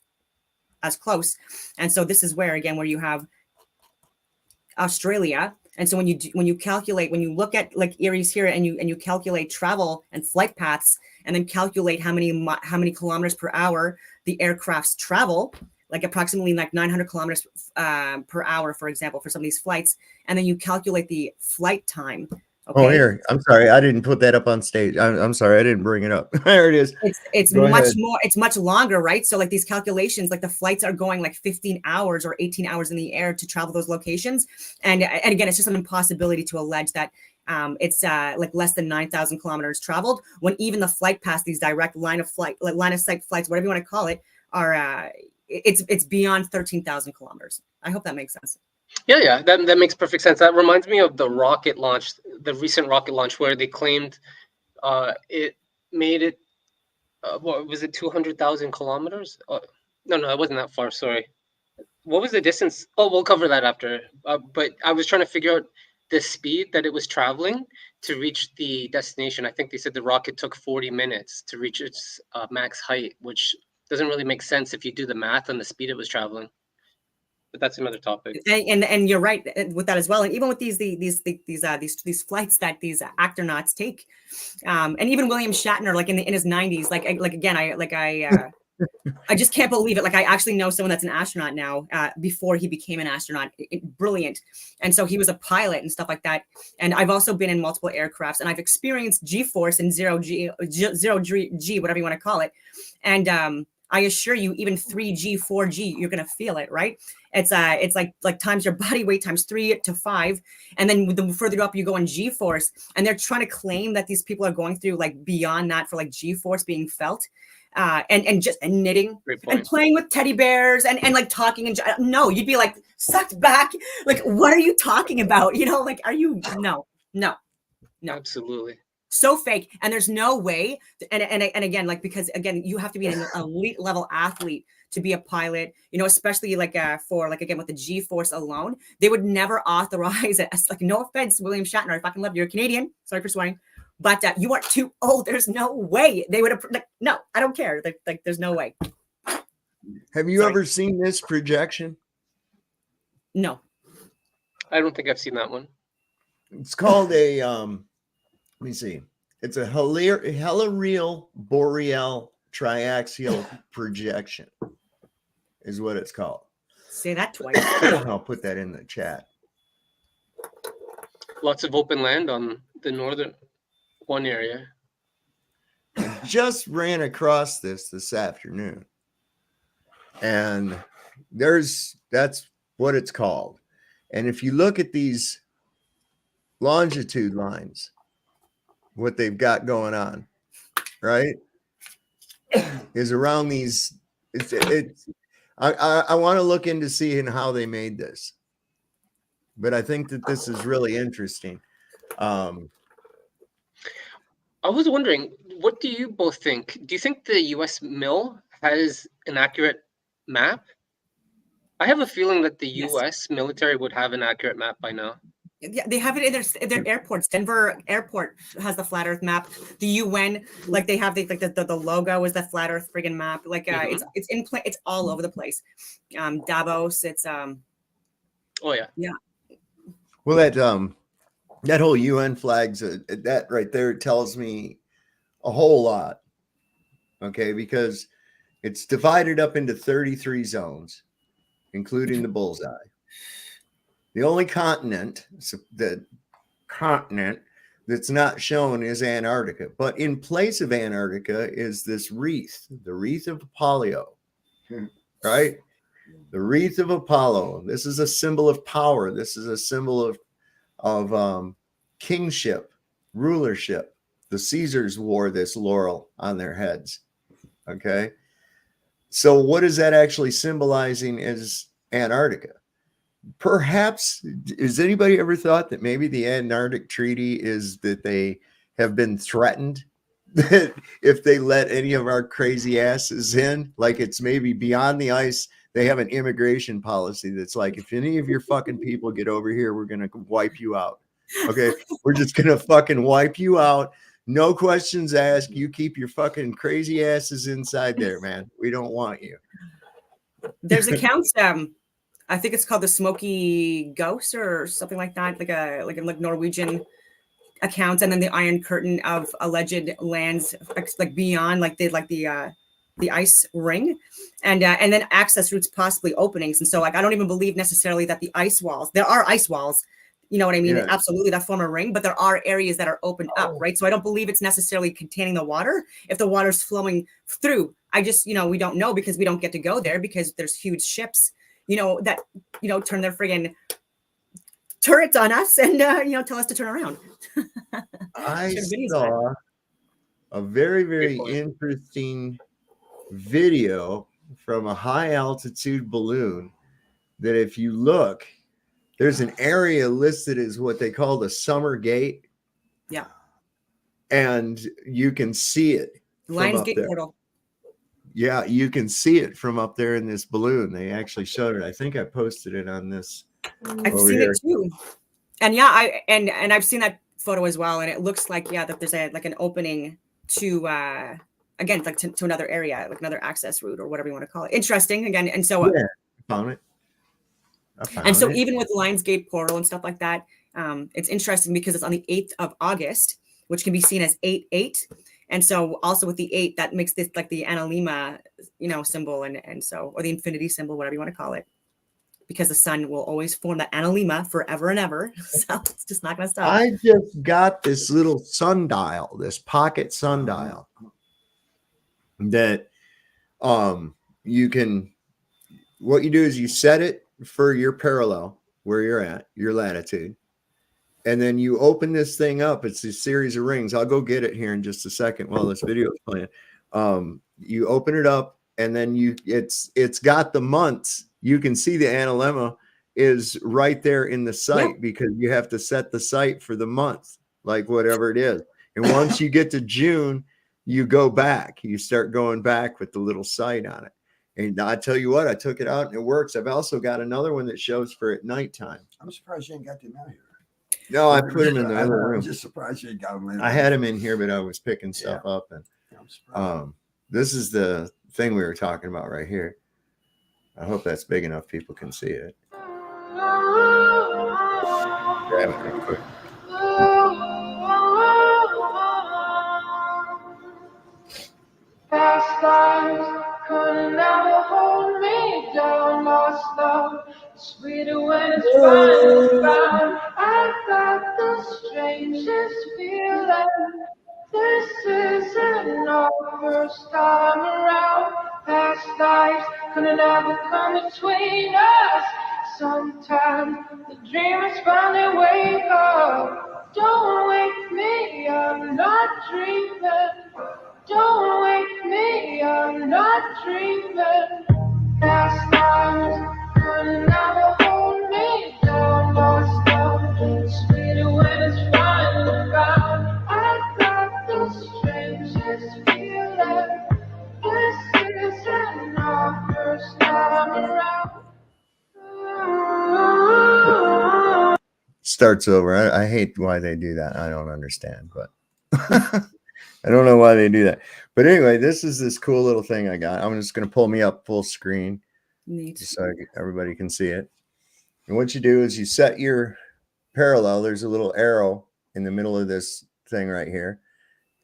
as close. And so this is where, again, where you have Australia. And so when you calculate, when you look at like Erie's here and you calculate travel and flight paths, and then calculate how many kilometers per hour the aircrafts travel, like approximately like 900 kilometers per hour, for example, for some of these flights, and then you calculate the flight time. Okay? Oh, here. I'm sorry. I didn't put that up on stage. I'm sorry. I didn't bring it up. There it is. It's Go much ahead. more, it's much longer, right? So like these calculations, like the flights are going like 15 hours or 18 hours in the air to travel those locations. And again, it's just an impossibility to allege that it's like less than 9,000 kilometers traveled, when even the flight paths, these direct line of sight flights, whatever you want to call it, are it's beyond 13,000 kilometers. I hope that makes sense. Yeah, that makes perfect sense. That reminds me of the rocket launch, the recent rocket launch, where they claimed it made it, what was it, 200,000 kilometers? No, it wasn't that far. Sorry. What was the distance? Oh, we'll cover that after. But I was trying to figure out the speed that it was traveling to reach the destination. I think they said the rocket took 40 minutes to reach its max height, which doesn't really make sense if you do the math on the speed it was traveling. But that's another topic. And you're right with that as well. And even with these flights that these astronauts take, and even William Shatner, like in his 90s, I just can't believe it. Like I actually know someone that's an astronaut now. Before he became an astronaut, brilliant. And so he was a pilot and stuff like that. And I've also been in multiple aircrafts, and I've experienced G-force and zero G, whatever you want to call it. And I assure you, even 3G, 4G, you're gonna feel it, right? It's like times your body weight times 3 to 5, and then the further up you go in G-force, and they're trying to claim that these people are going through like beyond that for like G-force being felt, and knitting and playing with teddy bears and like talking and no, you'd be like sucked back, like what are you talking about? You know, like are you no. Absolutely. So fake, and there's no way. And again, like because again, you have to be an elite level athlete to be a pilot. You know, especially like for like again with the G-force alone, they would never authorize it. Like no offense, William Shatner, I fucking love you. You're Canadian. Sorry for swearing, but you are too old. There's no way they would have. Like, no, I don't care. Like there's no way. Have you ever seen this projection? No, I don't think I've seen that one. It's called a let me see. It's a helioreal boreal triaxial projection is what it's called. say that twice. I'll put that in the chat. Lots of open land on the northern one area. Just ran across this afternoon, and that's what it's called. And if you look at these longitude lines, what they've got going on, right, is around these. I want to look into seeing how they made this, but I think that this is really interesting. I was wondering, what do you both think? Do you think the U.S. mill has an accurate map? I have a feeling that the U.S. military would have an accurate map by now. Yeah, they have it in their airports. Denver Airport has the flat Earth map. The UN, like they have the logo is the flat Earth friggin' map. Like it's in place. It's all over the place. Davos. It's Oh yeah. Yeah. Well, that whole UN flags, that right there tells me a whole lot. Okay, because it's divided up into 33 zones, including the bullseye. The only continent that's not shown is Antarctica, but in place of Antarctica is this wreath, the wreath of Apollo, right? The wreath of Apollo. This is a symbol of power. This is a symbol of kingship, rulership. The Caesars wore this laurel on their heads. Okay. So what is that actually symbolizing is Antarctica? Perhaps, has anybody ever thought that maybe the Antarctic Treaty is that they have been threatened that if they let any of our crazy asses in, like it's maybe beyond the ice, they have an immigration policy that's like, if any of your fucking people get over here, we're going to wipe you out. Okay. We're just going to fucking wipe you out. No questions asked. You keep your fucking crazy asses inside there, man. We don't want you. There's accounts. I think it's called the Smoky Ghost or something like that, like Norwegian accounts, and then the Iron Curtain of alleged lands like beyond, like the ice ring, and then access routes, possibly openings. And so, like, I don't even believe necessarily that the ice walls. There are ice walls. You know what I mean? Yeah. Absolutely, that form a ring, but there are areas that are opened up, right? So I don't believe it's necessarily containing the water. If the water's flowing through, I just, we don't know, because we don't get to go there, because there's huge ships, that, turn their friggin' turrets on us and, tell us to turn around. I Should have been saw a very, very point. interesting video from a high altitude balloon that, if you look, there's an area listed as what they call the summer gate. Yeah. And you can see it from Lions up Gate there. portal. Yeah, you can see it from up there in this balloon. They actually showed it. I think I posted it on this. I've over seen here. it too. And yeah, and I've seen that photo as well. And it looks like, that there's like an opening to, again, like to another area, like another access route or whatever you want to call it. Interesting again. And so, Yeah, I found it. and so it. even with Lions Gate portal and stuff like that, it's interesting because it's on the 8th of August, which can be seen as 8/8. And so also with the 8, that makes this like the Analema, symbol, and so, or the infinity symbol, whatever you want to call it, because the sun will always form the Analema forever and ever. So it's just not going to stop. I just got this little sundial, this pocket sundial that you can, what you do is you set it for your parallel where you're at, your latitude. And then you open this thing up. It's a series of rings. I'll go get it here in just a second while this video is playing. You open it up, and then it's got the months. You can see the Analema is right there in the site, because you have to set the site for the month, like whatever it is. And once you get to June, you go back. You start going back with the little site on it. And I tell you what, I took it out and it works. I've also got another one that shows for at nighttime. I'm surprised you ain't got them out here. No, I put them in the other I'm room. just surprised you ain't got them in. I had them in here, but I was picking stuff up. And I'm surprised. this is the thing we were talking about right here. I hope that's big enough people can see it. Grab it real quick. Past lives could never hold me down. Lost love, sweeter when it's finally found. I got the strangest feeling. This isn't our first time around. Past lives could never come between us. Sometimes the dreamers finally wake up. Don't wake me, I'm not dreaming. Don't wake me, I'm not dreaming. Past lives could never hold me down. Lost love, sweeter when it's finally found. I got the strangest feeling. This isn't our first time around. Starts over. I hate why they do that. I don't understand, but I don't know why they do that. But anyway, this is this cool little thing I got. I'm just going to pull me up full screen Neat. so everybody can see it. And what you do is you set your parallel. There's a little arrow in the middle of this thing right here.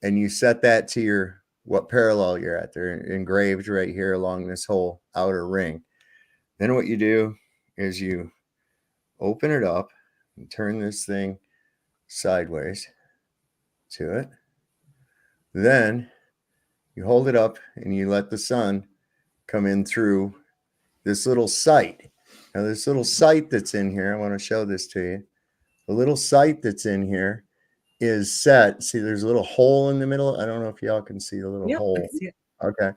And you set that to your, what parallel you're at. They're engraved right here along this whole outer ring. Then what you do is you open it up and turn this thing sideways to it. Then you hold it up and you let the sun come in through this little sight. Now, this little sight that's in here, I want to show this to you. The little sight that's in here is set. See, there's a little hole in the middle. I don't know if y'all can see the little Yep, I hole. can see it. Okay.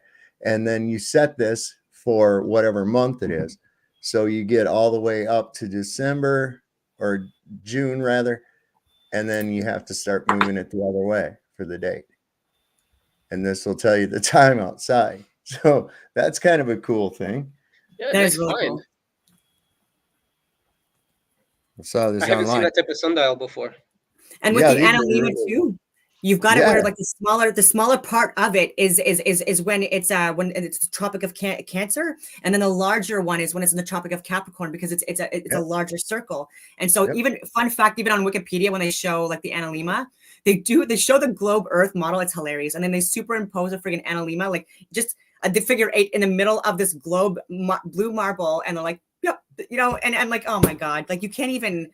And then you set this for whatever month it is. So you get all the way up to December or June rather. And then you have to start moving it the other way for the date. And this will tell you the time outside. So that's kind of a cool thing. Yeah, That nice is really find. cool. I saw this I haven't seen online. that type of sundial before. And with Yeah, the these are Analema really too, You've got it Yeah. where like the smaller part of it is when it's the Tropic of Cancer, and then the larger one is when it's in the Tropic of Capricorn, because it's a Yep. larger circle. And so Yep. even fun fact, even on Wikipedia, when they show like the analemma, they show the globe Earth model. It's hilarious, and then they superimpose a friggin' analemma, like just the figure 8 in the middle of this globe blue marble, and they're like, yep, you know, and I'm like, oh my god, like you can't even.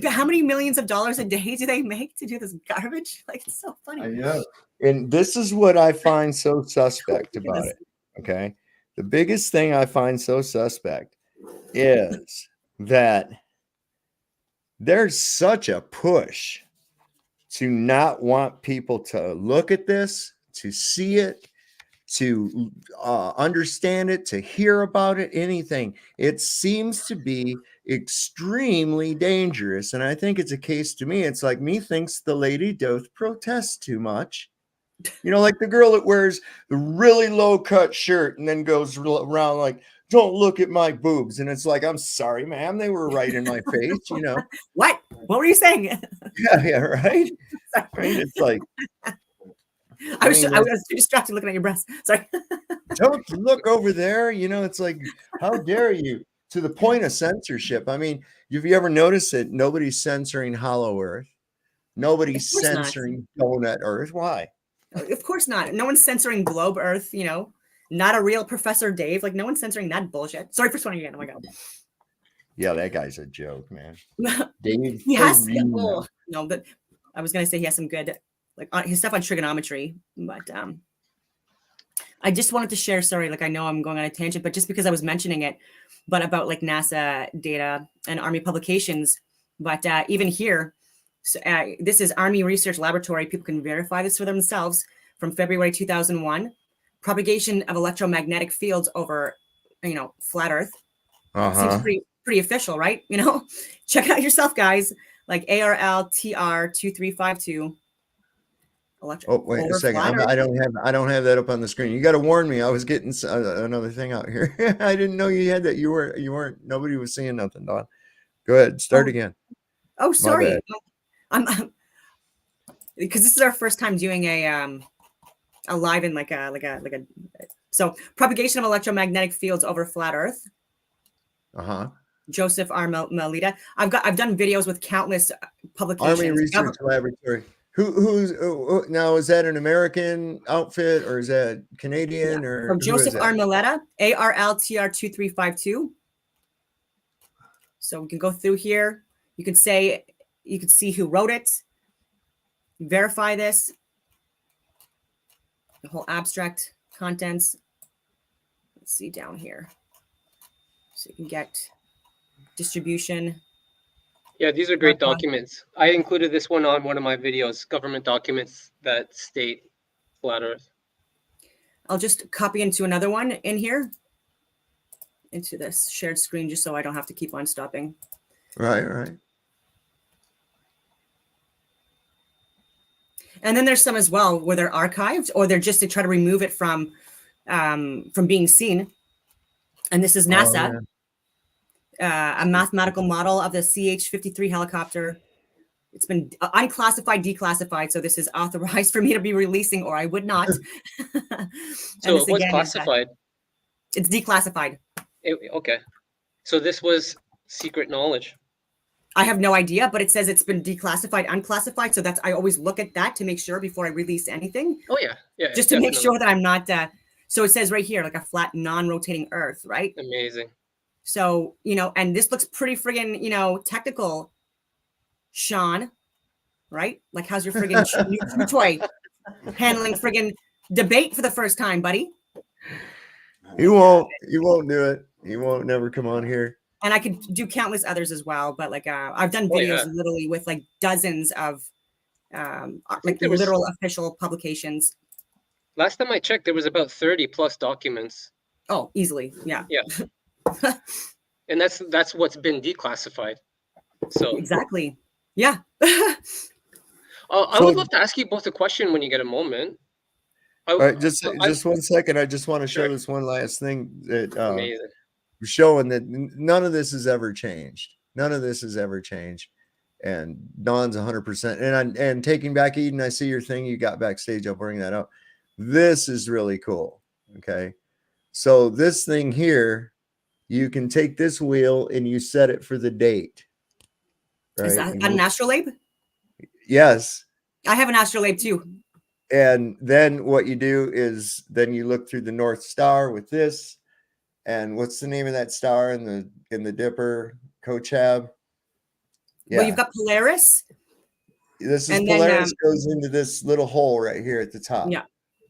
How many millions of dollars a day do they make to do this garbage? Like, it's so funny. I know. And this is what I find so suspect about Goodness. it. Okay. The biggest thing I find so suspect is that there's such a push to not want people to look at this, to see it, to understand it, to hear about it, anything. It seems to be extremely dangerous. And I think it's a case to me. It's like me thinks the lady doth protest too much. You know, like the girl that wears the really low cut shirt and then goes around like, don't look at my boobs. And it's like, I'm sorry, ma'am. They were right in my face, you know. What were you saying? Yeah, right. Right. It's like, I was mean, too distracted looking at your breasts. Sorry. don't look over there. You know, it's like, how dare you? To the point of censorship. I mean, have you ever noticed that nobody's censoring Hollow Earth? Nobody's Of course not. censoring Donut Earth. Why? Of course not. No one's censoring Globe Earth, you know, not a real Professor Dave. Like, no one's censoring that bullshit. Sorry for swearing again. Oh my God. Yeah, that guy's a joke, man. Dave. He has, Arena. oh, no, but I was going to say he has some good, like his stuff on trigonometry, but I just wanted to share, sorry, like I know I'm going on a tangent, but just because I was mentioning it, but about like NASA data and Army publications, but even here, so, this is Army Research Laboratory. People can verify this for themselves from February 2001. Propagation of electromagnetic fields over, you know, flat Earth. Seems pretty official, right? You know, check it out yourself, guys. Like ARL-TR 2352. Oh, wait a second. I don't have that up on the screen. You got to warn me. I was getting another thing out here. I didn't know you had that. You weren't. Nobody was seeing nothing, Don. Go ahead. Start again. Oh, sorry. bad. I'm because this is our first time doing a live in like a so propagation of electromagnetic fields over flat Earth. Joseph R. Melita. I've done videos with countless publications. Army Research Laboratory. Who's now? Is that an American outfit or is that Canadian? Yeah. Or From Joseph R. Melita, ARL-TR 2352. So we can go through here. You can see who wrote it. Verify this. The whole abstract contents. Let's see down here. So you can get distribution. Yeah, these are great documents. I included this one on one of my videos, government documents that state flat Earth. I'll just copy into another one in here, into this shared screen, just so I don't have to keep on stopping. Right. And then there's some as well where they're archived or they're just to try to remove it from being seen. And this is NASA. Oh, A mathematical model of the CH-53 helicopter. It's been unclassified, declassified, so this is authorized for me to be releasing, or I would not. So it was classified. It's declassified. Okay. So this was secret knowledge. I have no idea, but it says it's been declassified, unclassified. So I always look at that to make sure before I release anything. Oh yeah, yeah. Just to make sure that I'm not. So it says right here, like a flat, non-rotating Earth, right? Amazing. So, you know, and this looks pretty friggin', you know, technical, Sean, right? Like, how's your friggin' new toy handling friggin' debate for the first time, buddy? You won't do it. You won't never come on here. And I could do countless others as well, but like I've done videos literally with like dozens of like literal official publications. Last time I checked, there was about 30 plus documents. Oh, easily, yeah. Yeah. And that's what's been declassified. So exactly. Yeah. I would love to ask you both a question when you get a moment. All right, just 1 second. I just want to show this one last thing that amazing. Showing that none of this has ever changed. None of this has ever changed. And Don's 100%. And Taking Back Eden, I see your thing you got backstage. I'll bring that up. This is really cool. Okay. So this thing here, you can take this wheel and you set it for the date. Right. Is that an astrolabe? Yes. I have an astrolabe too. And then what you do is then you look through the North Star with this. And what's the name of that star in the Dipper, Kochab? Yeah. Well, you've got Polaris. This is and Polaris then, goes into this little hole right here at the top. Yeah.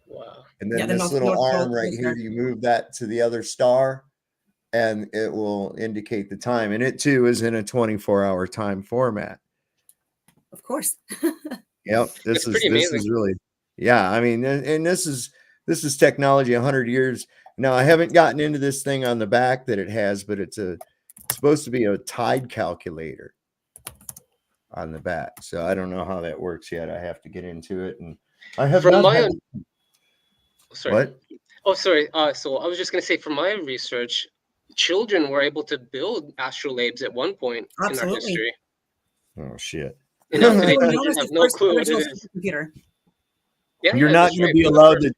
Wow. And then Yeah, the this North little arm Pole right is here, there. you move that to the other star and it will indicate the time. And it too is in a 24-hour time format. Of course. Yep. It's This pretty is amazing. really, yeah. I mean, and this is technology 100 years. Now I haven't gotten into this thing on the back that it has, but it's supposed to be a tide calculator on the back. So I don't know how that works yet. I have to get into it. And I have From not my had- own, sorry. What? Oh, sorry. So I was just going to say, from my research, children were able to build astrolabes at one point in our Absolutely. history. Oh shit. And now today, Well, children notice have the no first clue what it original is. supercomputer. Yeah, You're yeah, not that's going right. to be We're the allowed first. to.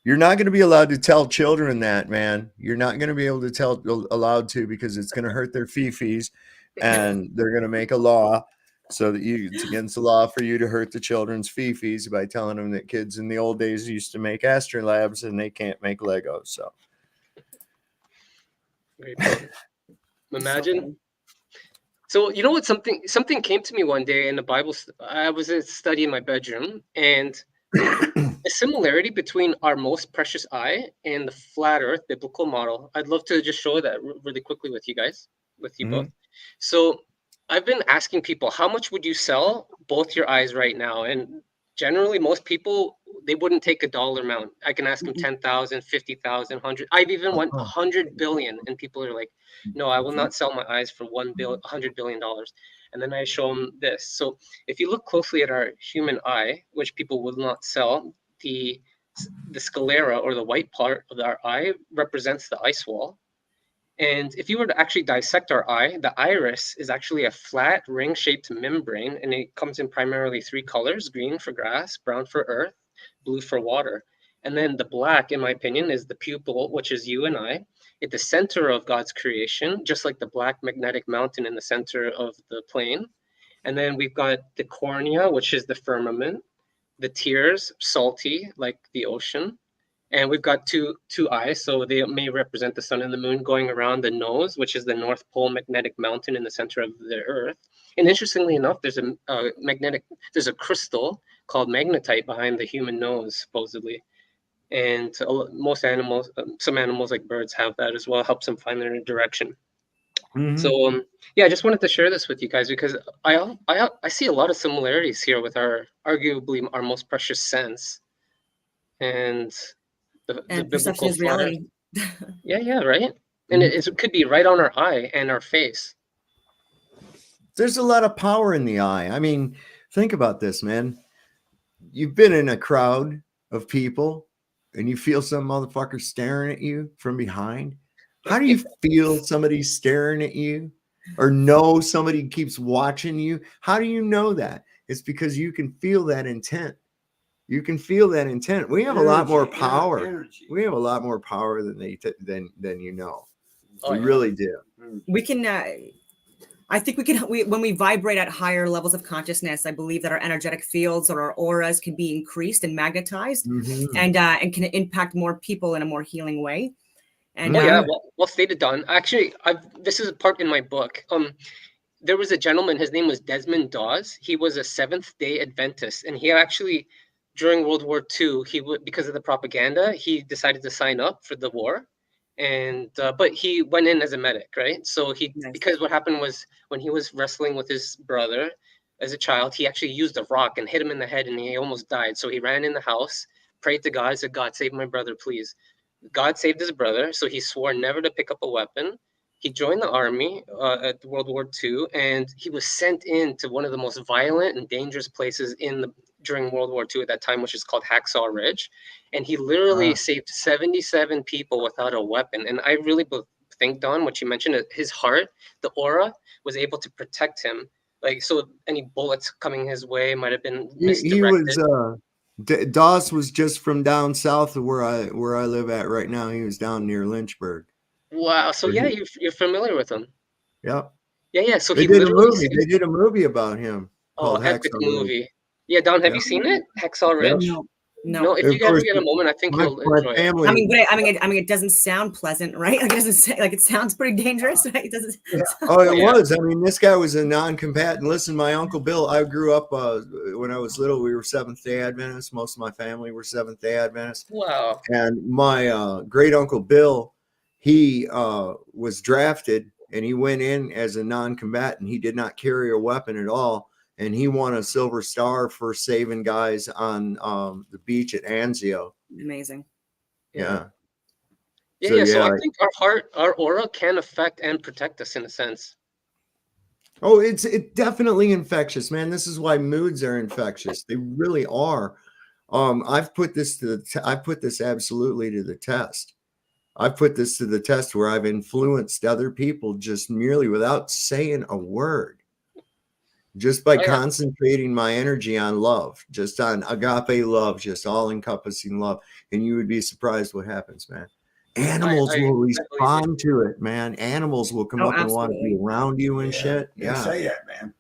You're not going to be allowed to tell children that, man. You're not going to be able to allowed to, because it's going to hurt their fifis, and they're going to make a law so that it's against the law for you to hurt the children's fifis by telling them that kids in the old days used to make astrolabes and they can't make Legos. So Very cool. Imagine. So you know what? Something came to me one day in the Bible. I was studying in my bedroom, and a similarity between our most precious eye and the flat Earth biblical model. I'd love to just show that really quickly with you guys, with you both. So I've been asking people, how much would you sell both your eyes right now? And generally, most people, they wouldn't take a dollar amount. I can ask them 10,000, 50,000, 100. I've even went 100 billion, and people are like, no, I will not sell my eyes for $100 billion. And then I show them this. So if you look closely at our human eye, which people will not sell, the sclera, or the white part of our eye, represents the ice wall. And if you were to actually dissect our eye, the iris is actually a flat ring-shaped membrane, and it comes in primarily 3 colors: green for grass, brown for earth, blue for water. And then the black, in my opinion, is the pupil, which is you and I, at the center of God's creation, just like the black magnetic mountain in the center of the plane. And then we've got the cornea, which is the firmament, the tears, salty, like the ocean. And we've got two eyes, so they may represent the sun and the moon, going around the nose, which is the North Pole magnetic mountain in the center of the Earth. And interestingly enough, there's a crystal called magnetite behind the human nose, supposedly. And most animals, some animals like birds, have that as well. Helps them find their direction. So yeah, I just wanted to share this with you guys, because I see a lot of similarities here with arguably our most precious sense, and the perception biblical is reality. Yeah, right. And it could be right on our eye and our face. there's a lot of power in the eye. I mean, think about this, man. You've been in a crowd of people and you feel some motherfucker staring at you from behind. How do you feel somebody staring at you, or know somebody keeps watching you? How do you know that? It's because you can feel that intent. You can feel that intent. We have a lot more power. Energy. We have a lot more power than than you know. Oh, We yeah. really do. We can I think when we vibrate at higher levels of consciousness, I believe that our energetic fields or our auras can be increased and magnetized, and can impact more people in a more healing way. And Oh yeah, well stated, Don. Actually, this is a part in my book. There was a gentleman. His name was Desmond Dawes. He was a Seventh-day Adventist, and he actually, during World War II, because of the propaganda, he decided to sign up for the war, and but he went in as a medic, right? So because what happened was, when he was wrestling with his brother as a child, he actually used a rock and hit him in the head, and he almost died. So he ran in the house, prayed to God, said, "God, save my brother, please." God saved his brother, so he swore never to pick up a weapon. He joined the army at World War II, and he was sent into one of the most violent and dangerous places during World War II at that time, which is called Hacksaw Ridge. And he literally saved 77 people without a weapon. And I really think, Don, what you mentioned, his heart, the aura, was able to protect him Like, so any bullets coming his way might have been He misdirected. was Doss was just from down south of where I live at right now. He was down near Lynchburg. Wow. So yeah, you're familiar with him. Yep. Yeah. So They he did a literally movie. saved- They did a movie about him Oh, called epic Hacksaw Ridge. movie. Yeah, Don, have Yeah. you seen it? Hacksaw Yep. Ridge? No, No, no. if Of you ever course, get a moment, I think my you'll enjoy it. family. I mean, it doesn't sound pleasant, right? Like it doesn't say, like it sounds pretty dangerous, right? It doesn't. Oh, it Yeah. was. I mean, this guy was a non-combatant. Listen, my Uncle Bill, I grew up when I was little, we were Seventh-day Adventists. Most of my family were Seventh-day Adventists. Wow. And my great Uncle Bill, he was drafted and he went in as a non-combatant. He did not carry a weapon at all. And he won a Silver Star for saving guys on the beach at Anzio. Amazing. Yeah. Yeah. So yeah. I think our aura can affect and protect us in a sense. Oh, it's definitely infectious, man. This is why moods are infectious. They really are. I've put this I put this absolutely to the test. I've put this to the test where I've influenced other people just merely without saying a word. Just by Oh, yeah. concentrating my energy on love, just on agape love, just all encompassing love. And you would be surprised what happens, man. Animals I will believe it. respond to it, man. Animals will come Oh, up and want to be absolutely. around you and Yeah, shit. They Yeah. say that, man.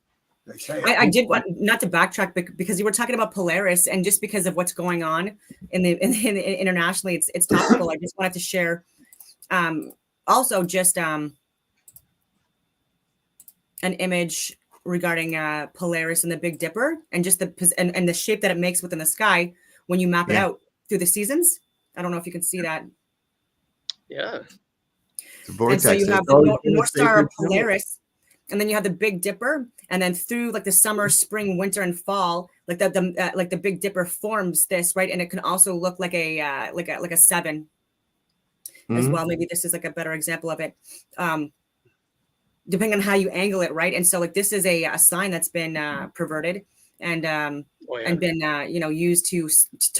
They say it. I did want not to backtrack because you were talking about Polaris, and just because of what's going on in the internationally, it's topical. I just wanted to share, also just an image regarding Polaris and the Big Dipper, and just and the shape that it makes within the sky when you map it Yeah. out through the seasons. I don't know if you can see that. Yeah. It's a And vortex. so you have It's the always been a North Star of sacred symbol. Polaris, and then you have the Big Dipper, and then through like the summer, spring, winter, and fall, like the Big Dipper forms this, right? And it can also look like a seven as Mhm. well. Maybe this is like a better example of it, depending on how you angle it, right? And so like this is a sign that's been perverted and Oh, yeah. and been used to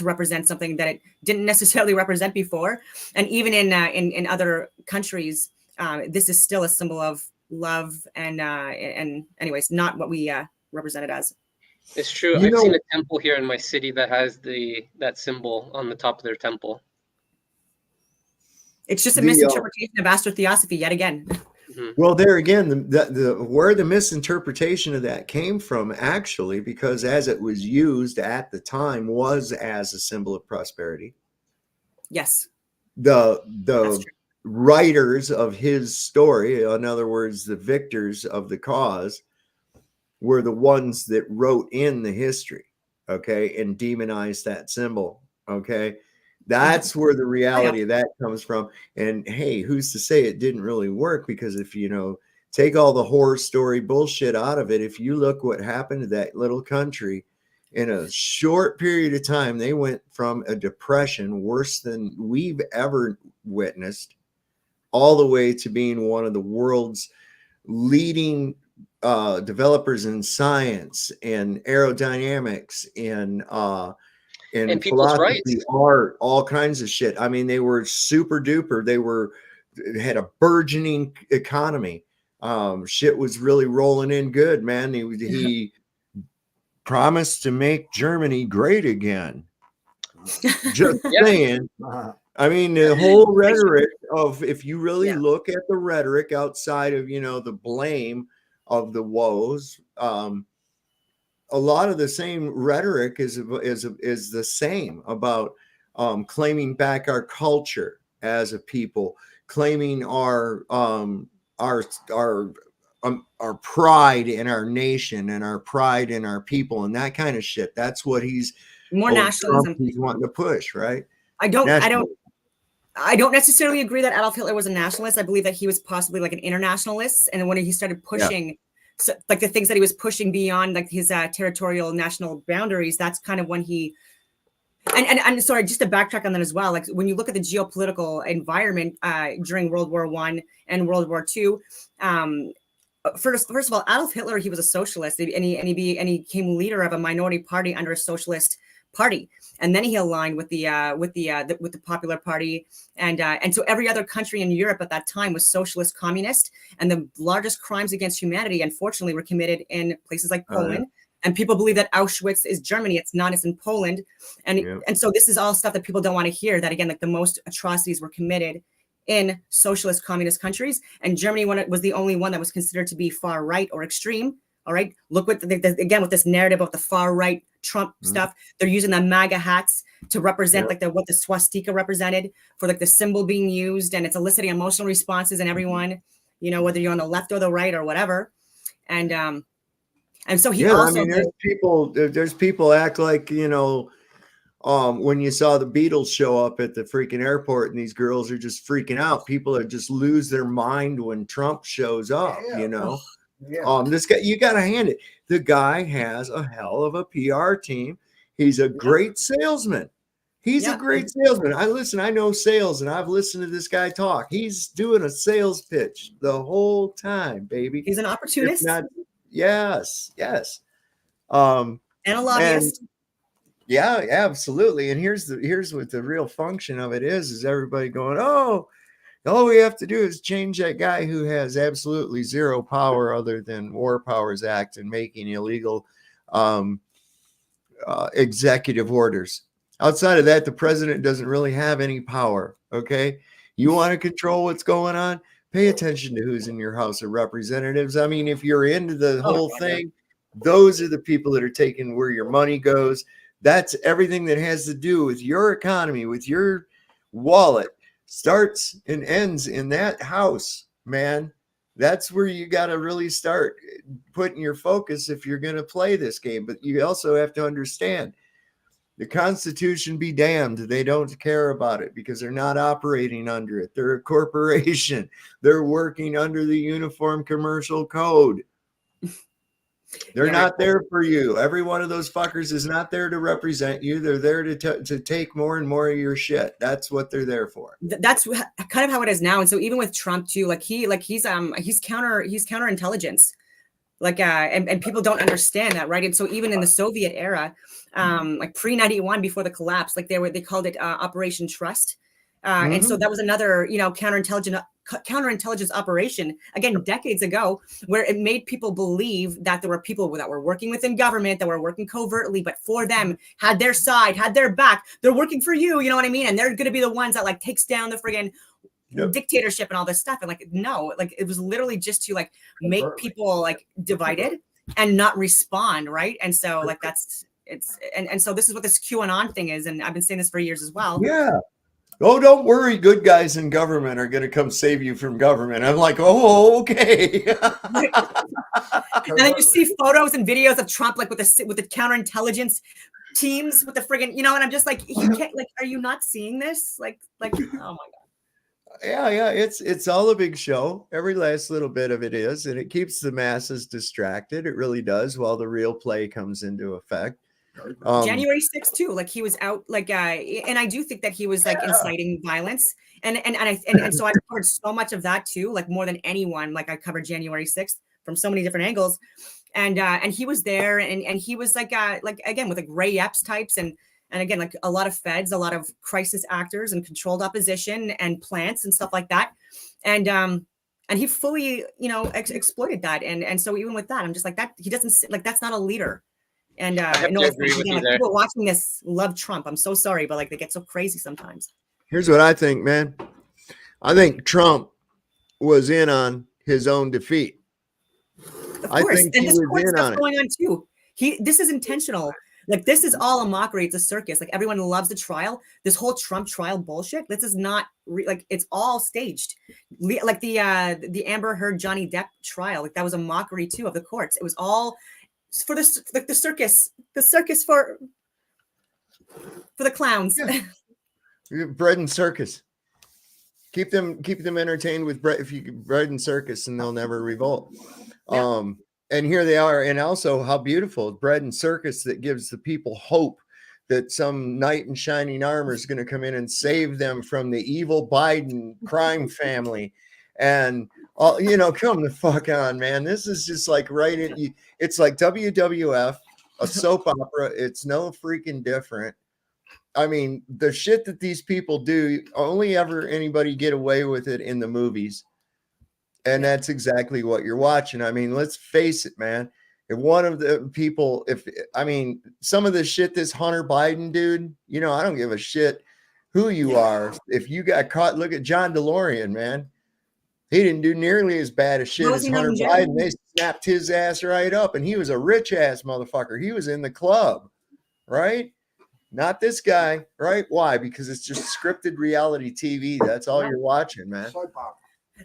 represent something that it didn't necessarily represent before. And even in other countries, this is still a symbol of love and anyways, not what we represent it as. It's true. You I've know- seen a temple here in my city that has that symbol on the top of their temple. It's just a The, misinterpretation of astrotheosophy yet again. Well, there again, the where the misinterpretation of that came from, actually, because as it was used at the time, was as a symbol of prosperity. Yes, The that's true. writers of his story, in other words, the victors of the cause, were the ones that wrote in the history, okay, and demonized that symbol, okay. That's where the reality of that comes from. And hey, who's to say it didn't really work? Because if take all the horror story bullshit out of it, if you look what happened to that little country in a short period of time, they went from a depression worse than we've ever witnessed, all the way to being one of the world's leading developers in science and aerodynamics and people's philosophy, rights. art, all kinds of shit. I mean, they were super duper. They had a burgeoning economy. Shit was really rolling in good, man. He promised to make Germany great again. Just Yeah. saying. Uh-huh. I mean, the whole rhetoric of, if you really Yeah. look at the rhetoric outside of, the blame of the woes, a lot of the same rhetoric is the same about claiming back our culture as a people, claiming our pride in our nation and our pride in our people and that kind of shit. That's what he's Nationalism. He's wanting to push, right? I don't necessarily agree that Adolf Hitler was a nationalist. I believe that he was possibly like an internationalist, and when he started pushing like the things that he was pushing beyond like his territorial national boundaries, that's kind of when he and sorry, just to backtrack on that as well, like when you look at the geopolitical environment during World War I and World War II, first of all, Adolf Hitler, he was a socialist, and he became leader of a minority party under a socialist party. And then he aligned with the Popular Party, and so every other country in Europe at that time was socialist, communist, and the largest crimes against humanity, unfortunately, were committed in places like Poland. And people believe that Auschwitz is Germany. It's not. It's in Poland, and so this is all stuff that people don't want to hear. That again, like the most atrocities were committed in socialist, communist countries, and Germany was the only one that was considered to be far right or extreme. All right, look what again with this narrative of the far right Trump stuff. They're using the MAGA hats to represent like what the swastika represented for like the symbol being used, and it's eliciting emotional responses in everyone. You know, whether you're on the left or the right or whatever, and so he also. I mean, there's people act like, you know, when you saw the Beatles show up at the freaking airport and these girls are just freaking out. People are just lose their mind when Trump shows up. You know. This guy, you gotta hand it. The guy has a hell of a PR team. He's a great salesman. He's a great salesman. I know sales, and I've listened to this guy talk. He's doing a sales pitch the whole time, baby. He's an opportunist. Yes. And a lobbyist. Yeah, absolutely. And here's what the real function of it is everybody going, all we have to do is change that guy who has absolutely zero power other than War Powers Act and making illegal executive orders. Outside of that, the president doesn't really have any power. Okay. You want to control what's going on? Pay attention to who's in your House of Representatives. I mean, if you're into the whole thing, those are the people that are taking where your money goes. That's everything that has to do with your economy, with your wallet. Starts and ends in that house, man. That's where you got to really start putting your focus if you're going to play this game. But you also have to understand the Constitution be damned. They don't care about it because they're not operating under it. They're a corporation. They're working under the Uniform Commercial Code. They're not there for you. Every one of those fuckers is not there to represent you. They're there to take more and more of your shit. That's what they're there for. That's kind of how it is now. And so even with Trump too, he's counterintelligence. And people don't understand that, right? And so even in the Soviet era, like pre-91, before the collapse, like they called it Operation Trust. And so that was another, counterintelligence operation, again, decades ago, where it made people believe that there were people that were working within government, that were working covertly, but for them, had their side, had their back. They're working for you, you know what I mean? And they're going to be the ones that takes down the friggin' dictatorship and all this stuff. And no, it was literally just to make people divided and not respond, right? And so so this is what this QAnon thing is. And I've been saying this for years as well. Yeah. Oh, don't worry. Good guys in government are going to come save you from government. I'm like, oh, okay. And then you see photos and videos of Trump, with the counterintelligence teams with the friggin', and I'm just like, you can't, are you not seeing this? Oh my God. Yeah. It's all a big show. Every last little bit of it is, and it keeps the masses distracted. It really does, while the real play comes into effect. January 6th too, he was out, and I do think that he was inciting violence, and so I've covered so much of that too, more than anyone. I covered January 6th from so many different angles, and he was there, and he was again with Ray Epps types, and again a lot of feds, a lot of crisis actors, and controlled opposition, and plants and stuff like that, and he fully exploited that, and so even with that, I'm just that he doesn't that's not a leader. And people watching this love Trump. I'm so sorry, but they get so crazy sometimes. Here's what I think, man. I think Trump was in on his own defeat. Of course, and this court stuff going on too. This is intentional. This is all a mockery. It's a circus. Everyone loves the trial. This whole Trump trial bullshit. This is not it's all staged. The Amber Heard Johnny Depp trial. That was a mockery too of the courts. It was all for the circus for the clowns. Bread and circus. Keep them entertained with bread and circus, and they'll never revolt. Yeah. And here they are, and also how beautiful bread and circus that gives the people hope that some knight in shining armor is going to come in and save them from the evil Biden crime family. And come the fuck on, man. This is just right in. It's like WWF a soap opera. It's no freaking different. I mean, the shit that these people do, only ever anybody get away with it in the movies. And that's exactly what you're watching. I mean, let's face it, man. If one of the people, some of the shit, this Hunter Biden dude, you know, I don't give a shit who you are. If you got caught, look at John DeLorean, man. He didn't do nearly as bad a shit as Hunter Biden. They snapped his ass right up, and he was a rich ass motherfucker. He was in the club, right? Not this guy, right? Why? Because it's just scripted reality TV. That's all you're watching, man. Soap opera.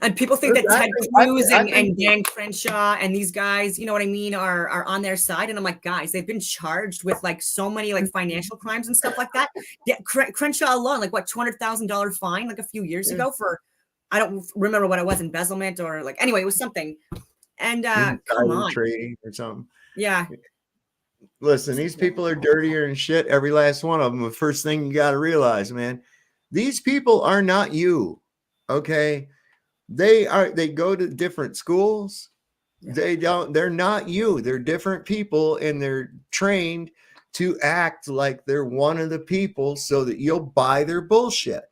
And people think that Ted Cruz and Dan Crenshaw and these guys, you know what I mean, are on their side. And I'm like, guys, they've been charged with like so many like financial crimes and stuff like that. Yeah, Crenshaw alone, like what, $200,000 fine like a few years ago for, I don't remember what it was, embezzlement or like, anyway, it was something. And come on, trading or something. Yeah. Listen, these people are dirtier and shit. Every last one of them. The first thing you got to realize, man, these people are not you. Okay. They go to different schools. They're not you. They're different people, and they're trained to act like they're one of the people so that you'll buy their bullshit.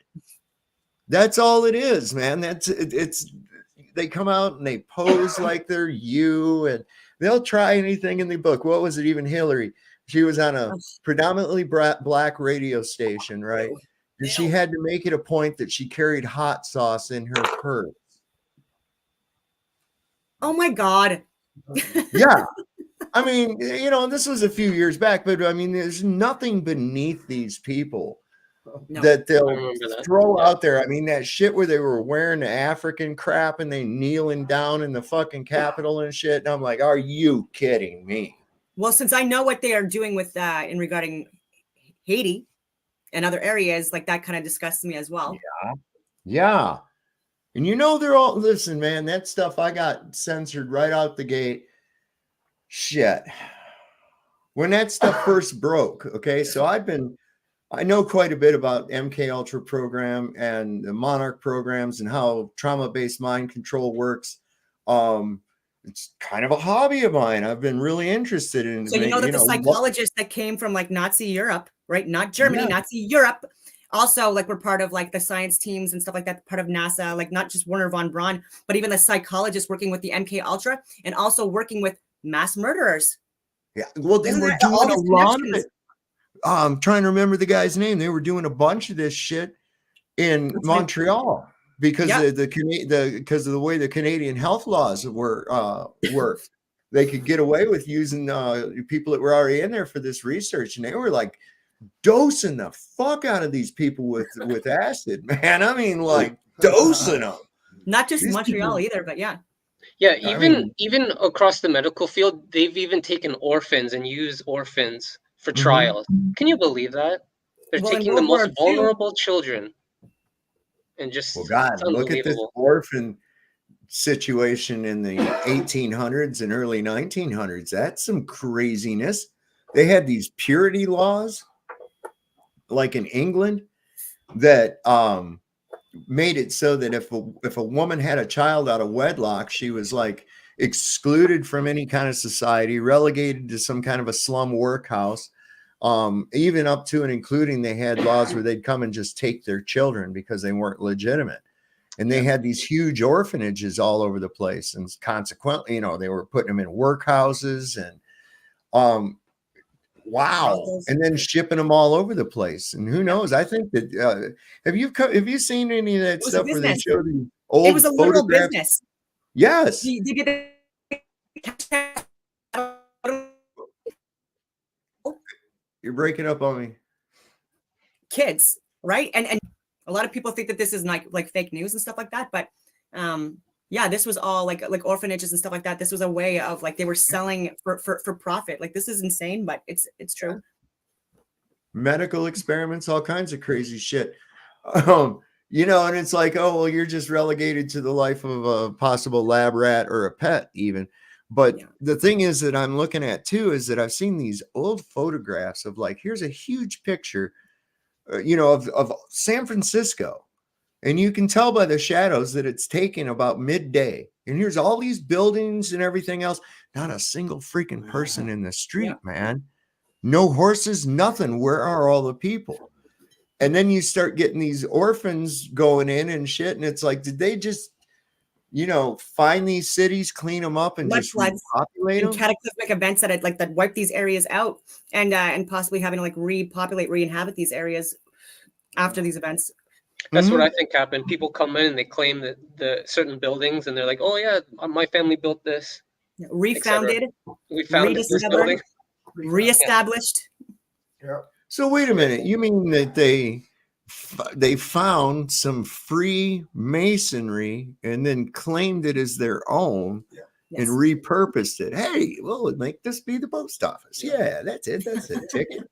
That's all it is, man. They come out and they pose like they're you, and they'll try anything in the book. What was it? Even Hillary, she was on a predominantly black radio station, right? And she had to make it a point that she carried hot sauce in her purse. Oh my God. Yeah. I mean, you know, this was a few years back, but I mean, there's nothing beneath these people that they'll throw out there. I mean, that shit where they were wearing the African crap and they kneeling down in the fucking Capitol and shit. And I'm like, are you kidding me? Well, since I know what they are doing with in regarding Haiti and other areas, like that kind of disgusts me as well. Yeah. And you know, they're all, listen, man, that stuff I got censored right out the gate. Shit. When that stuff first broke, okay, so I know quite a bit about MK Ultra program and the Monarch programs and how trauma-based mind control works. It's kind of a hobby of mine. I've been really interested in. So you know that the psychologists that came from like Nazi Europe, right? Not Germany, Nazi Europe. Also, like we're part of like the science teams and stuff like that, part of NASA, like not just Werner von Braun, but even the psychologists working with the MK Ultra and also working with mass murderers. Yeah, well, they were doing a lot of it. I'm trying to remember the guy's name. They were doing a bunch of this shit in Montreal because of because of the way the Canadian health laws were worked. They could get away with using people that were already in there for this research, and they were like dosing the fuck out of these people with acid, man. I mean, like dosing them. Not just Montreal either, but yeah. Yeah, even across the medical field, they've even taken orphans and used orphans for trials. Can you believe that? They're taking the most vulnerable children and just look at this orphan situation in the 1800s and early 1900s. That's some craziness. They had these purity laws like in England that made it so that if a woman had a child out of wedlock, she was like excluded from any kind of society, relegated to some kind of a slum workhouse, even up to and including they had laws where they'd come and just take their children because they weren't legitimate. And they had these huge orphanages all over the place. And consequently, you know, they were putting them in workhouses and wow, and then shipping them all over the place. And who knows? I think that have you seen any of that stuff where they show the old? It was a literal business. Yes. They did You're breaking up on me. Kids, right? And a lot of people think that this is like fake news and stuff like that, but yeah, this was all like orphanages and stuff like that. This was a way of like they were selling for profit. Like this is insane, but it's true. Medical experiments, all kinds of crazy shit. You know, and it's like, oh, well, you're just relegated to the life of a possible lab rat or a pet even. But the thing is that I'm looking at too is that I've seen these old photographs of like, here's a huge picture, you know, of San Francisco. And you can tell by the shadows that it's taken about midday. And here's all these buildings and everything else. Not a single freaking person in the street, man. No horses, nothing. Where are all the people? And then you start getting these orphans going in and shit. And it's like, did they just, find these cities, clean them up, and just repopulate and them? cataclysmic events that wipe these areas out, and possibly having to like re-inhabit these areas after these events. That's what I think happened. People come in and they claim that the certain buildings, and they're like, "Oh yeah, my family built this." Refounded, We founded this building. reestablished. Yeah. So wait a minute. You mean that they found some free masonry and then claimed it as their own and repurposed it? Hey, well, make this be the post office. Yeah, that's it. That's it. Ticket.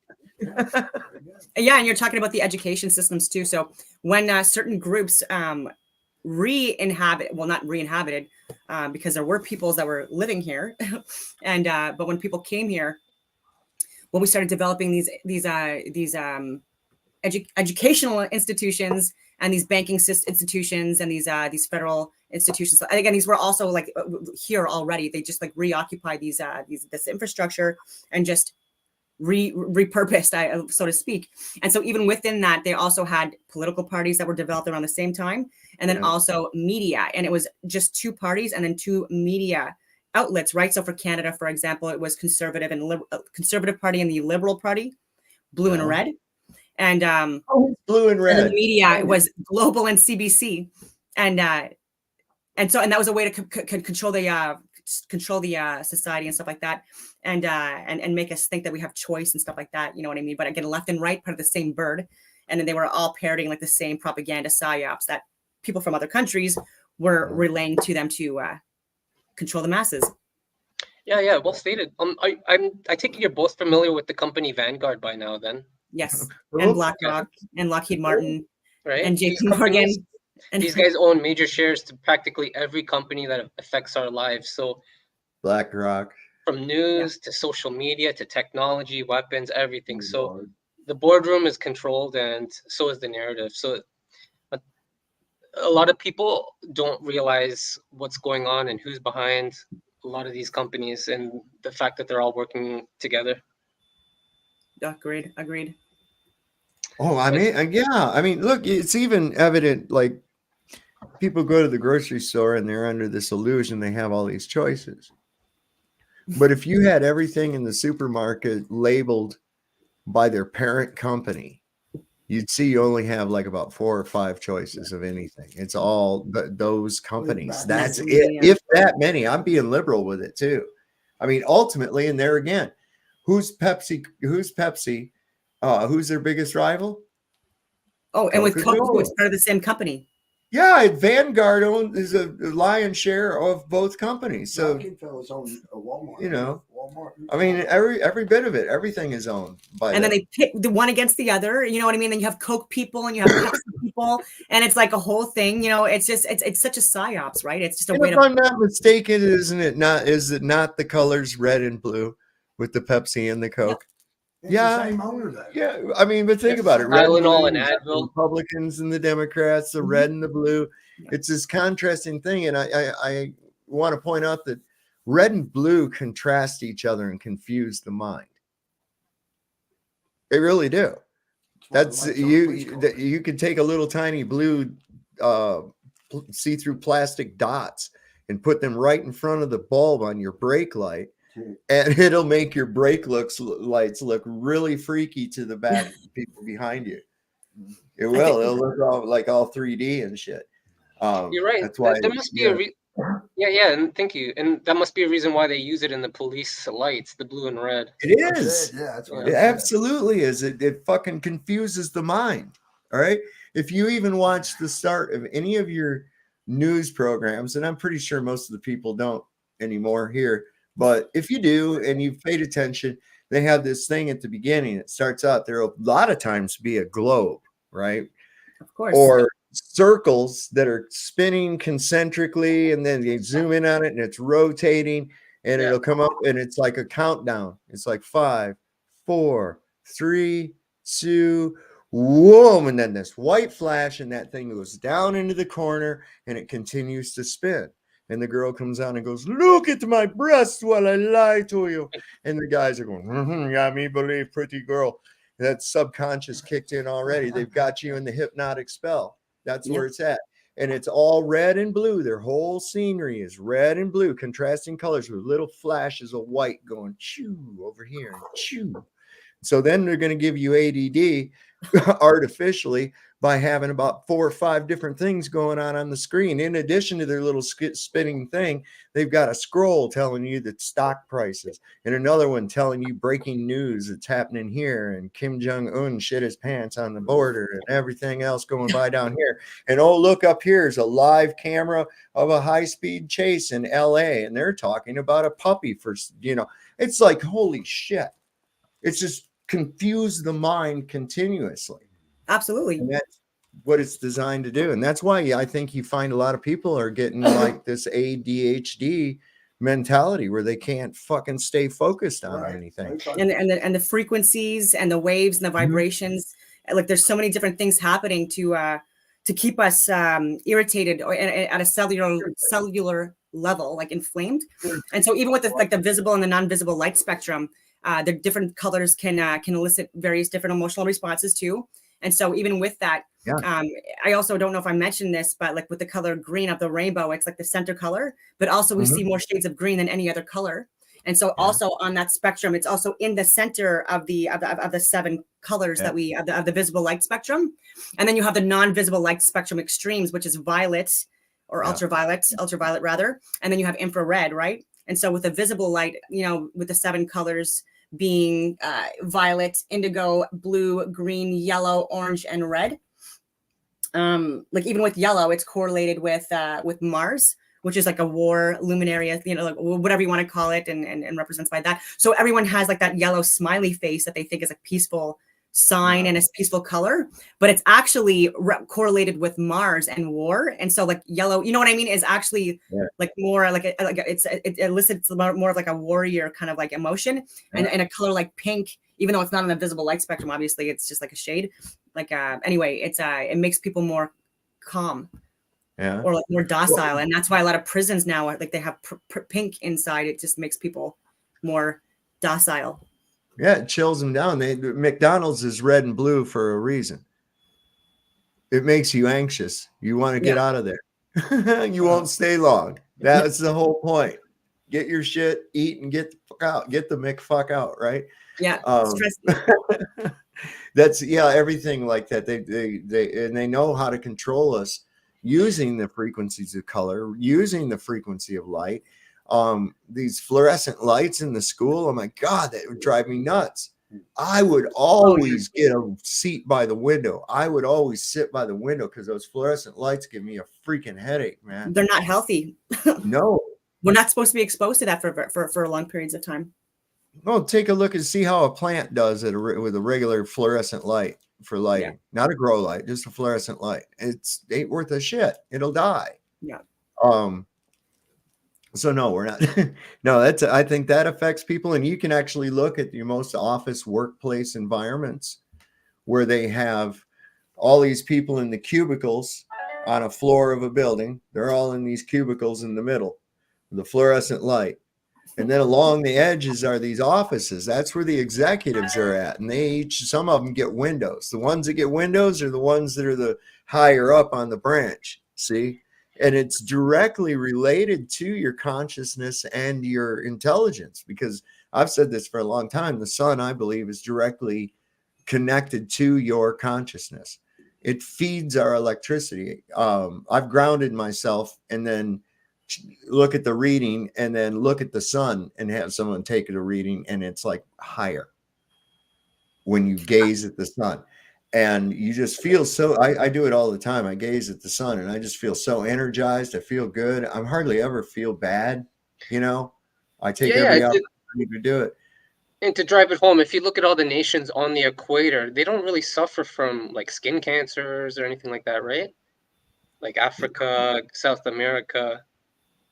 Yeah, and you're talking about the education systems too. So when certain groups not re-inhabited, because there were peoples that were living here, and but when people came here, when we started developing these educational institutions and these banking institutions and these federal institutions, again, these were also like here already. They just like reoccupied this infrastructure and just repurposed, so to speak. And so even within that, they also had political parties that were developed around the same time, and then also media. And it was just two parties and then two media outlets, right? So for Canada, for example, it was conservative and Conservative Party and the Liberal Party, blue and red. And blue and red. And the media, it was Global and CBC, and that was a way to control the society and stuff like that, and make us think that we have choice and stuff like that. You know what I mean? But again, left and right, part of the same bird, and then they were all parroting like the same propaganda psyops that people from other countries were relaying to them to control the masses. Yeah, well stated. I take it you're both familiar with the company Vanguard by now, then. Yes, and BlackRock and Lockheed Martin, right? And JP Morgan. And these guys own major shares to practically every company that affects our lives. So BlackRock, from news to social media to technology, weapons, everything. So the boardroom is controlled, and so is the narrative. So a lot of people don't realize what's going on and who's behind a lot of these companies, and the fact that they're all working together. Agreed. Oh, I mean, look, it's even evident, like, people go to the grocery store and they're under this illusion they have all these choices. But if you had everything in the supermarket labeled by their parent company, you'd see you only have like about 4 or 5 choices of anything. It's all those companies. That's it. If that many. I'm being liberal with it too. I mean, ultimately, and there again, who's Pepsi? Who's their biggest rival? Oh, and with Coke, it's part of the same company. Yeah, Vanguard is a lion's share of both companies. So Walmart. I mean, every bit of it, everything is owned by. And then they pit the one against the other. You know what I mean? Then you have Coke people and you have Pepsi people, and it's like a whole thing. You know, it's just it's such a psyops, right? It's just a way. If I'm not mistaken, is it not the colors red and blue with the Pepsi and the Coke? The same owner though. Yeah, I mean, but think about it. Tylenol and Advil. Republicans and the Democrats, the red and the blue. It's this contrasting thing, and I want to point out that red and blue contrast each other and confuse the mind. They really do. That's you can take a little tiny blue see-through plastic dots and put them right in front of the bulb on your brake light. And it'll make your brake lights look really freaky to the back people behind you. It will. It'll look all 3D and shit. You're right. That's why there must be and thank you. And that must be a reason why they use it in the police lights, the blue and red. It is. That's it absolutely is. It fucking confuses the mind. All right. If you even watch the start of any of your news programs, and I'm pretty sure most of the people don't anymore here. But if you do and you've paid attention, they have this thing at the beginning. It starts out, there will a lot of times be a globe, right? Of course. Or circles that are spinning concentrically, and then they zoom in on it and it's rotating, and it'll come up and it's like a countdown. It's like 5, 4, 3, 2, whoom, and then this white flash, and that thing goes down into the corner and it continues to spin. And the girl comes out and goes, look at my breasts while I lie to you. And the guys are going, yeah, me believe, pretty girl. That subconscious kicked in already. They've got you in the hypnotic spell. That's where it's at. And it's all red and blue. Their whole scenery is red and blue, contrasting colors with little flashes of white going chew over here and chew. So then they're going to give you ADD artificially by having about 4 or 5 different things going on the screen. In addition to their little spinning thing, they've got a scroll telling you the stock prices and another one telling you breaking news that's happening here and Kim Jong-un shit his pants on the border and everything else going by down here. And oh, look up here is a live camera of a high-speed chase in LA, and they're talking about a puppy for, it's like, holy shit. It's just confused the mind continuously. Absolutely. And that's what it's designed to do. And that's why I think you find a lot of people are getting like this ADHD mentality where they can't fucking stay focused on anything. And the frequencies and the waves and the vibrations, like there's so many different things happening to keep us irritated or at a cellular level, like inflamed. And so even with the visible and the non-visible light spectrum, the different colors can elicit various different emotional responses too. And so even with that, I also don't know if I mentioned this, but like with the color green of the rainbow, it's like the center color, but also we see more shades of green than any other color. And so also on that spectrum, it's also in the center of the 7 colors that we of the visible light spectrum. And then you have the non-visible light spectrum extremes, which is violet or ultraviolet rather. And then you have infrared, right? And so with the visible light, with the 7 colors being violet, indigo, blue, green, yellow, orange, and red. Like even with yellow, it's correlated with Mars, which is like a war luminary, like whatever you want to call it, and represents by that. So everyone has like that yellow smiley face that they think is a peaceful sign and a peaceful color, but it's actually correlated with Mars and war. And so like yellow, you know what I mean, is actually like more like it elicits more of like a warrior kind of like emotion. And a color like pink, even though it's not in the visible light spectrum, obviously it's just like a shade. Like anyway, it makes people more calm. Or like more docile. And that's why a lot of prisons now like they have pink inside. It just makes people more docile. Yeah, it chills them down. McDonald's is red and blue for a reason. It makes you anxious. You want to get out of there. You won't stay long. That's the whole point. Get your shit, eat, and get the fuck out. Get the McFuck out, right? Yeah. That's everything like that. They know how to control us using the frequencies of color, using the frequency of light. These fluorescent lights in the school, oh my God, that would drive me nuts. I would always get a seat by the window. I would always sit by the window because those fluorescent lights give me a freaking headache, man. They're not healthy. No. We're not supposed to be exposed to that for long periods of time. Well, take a look and see how a plant does it with a regular fluorescent light for lighting, not a grow light, just a fluorescent light. It ain't worth a shit. It'll die. Yeah. So no, we're not. No, I think that affects people. And you can actually look at most office workplace environments where they have all these people in the cubicles on a floor of a building. They're all in these cubicles in the middle, the fluorescent light. And then along the edges are these offices. That's where the executives are at. And some of them get windows. The ones that get windows are the ones that are the higher up on the branch. See? And it's directly related to your consciousness and your intelligence, because I've said this for a long time. The sun, I believe, is directly connected to your consciousness. It feeds our electricity. I've grounded myself and then look at the reading and then look at the sun and have someone take a reading, and it's like higher when you gaze at the sun. And you just feel so, I do it all the time. I gaze at the sun and I just feel so energized. I feel good. I hardly ever feel bad. I take every opportunity to do it. And to drive it home, if you look at all the nations on the equator, they don't really suffer from like skin cancers or anything like that, right? Like Africa, South America.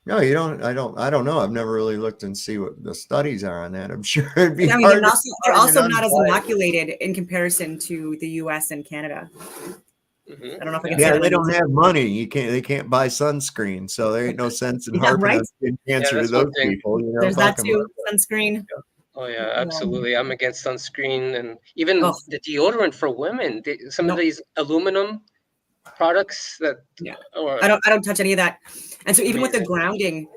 No, you don't. I don't know. I've never really looked and see what the studies are on that. I'm sure it'd be hard. They're also not as inoculated in comparison to the US and Canada. Mhm. I don't know if I can Yeah, say that. they on don't YouTube. have money. They can't buy sunscreen, so there ain't no sense in Yeah, harping right? on skin cancer to that's one those thing. people. You know, There's that fuck 'em too. up. Sunscreen. Oh yeah, Um, absolutely. I'm against sunscreen and even Oh, the deodorant for women. Some of no. these aluminum products that, Yeah. or I don't touch any of that. And so even with the amazing. grounding,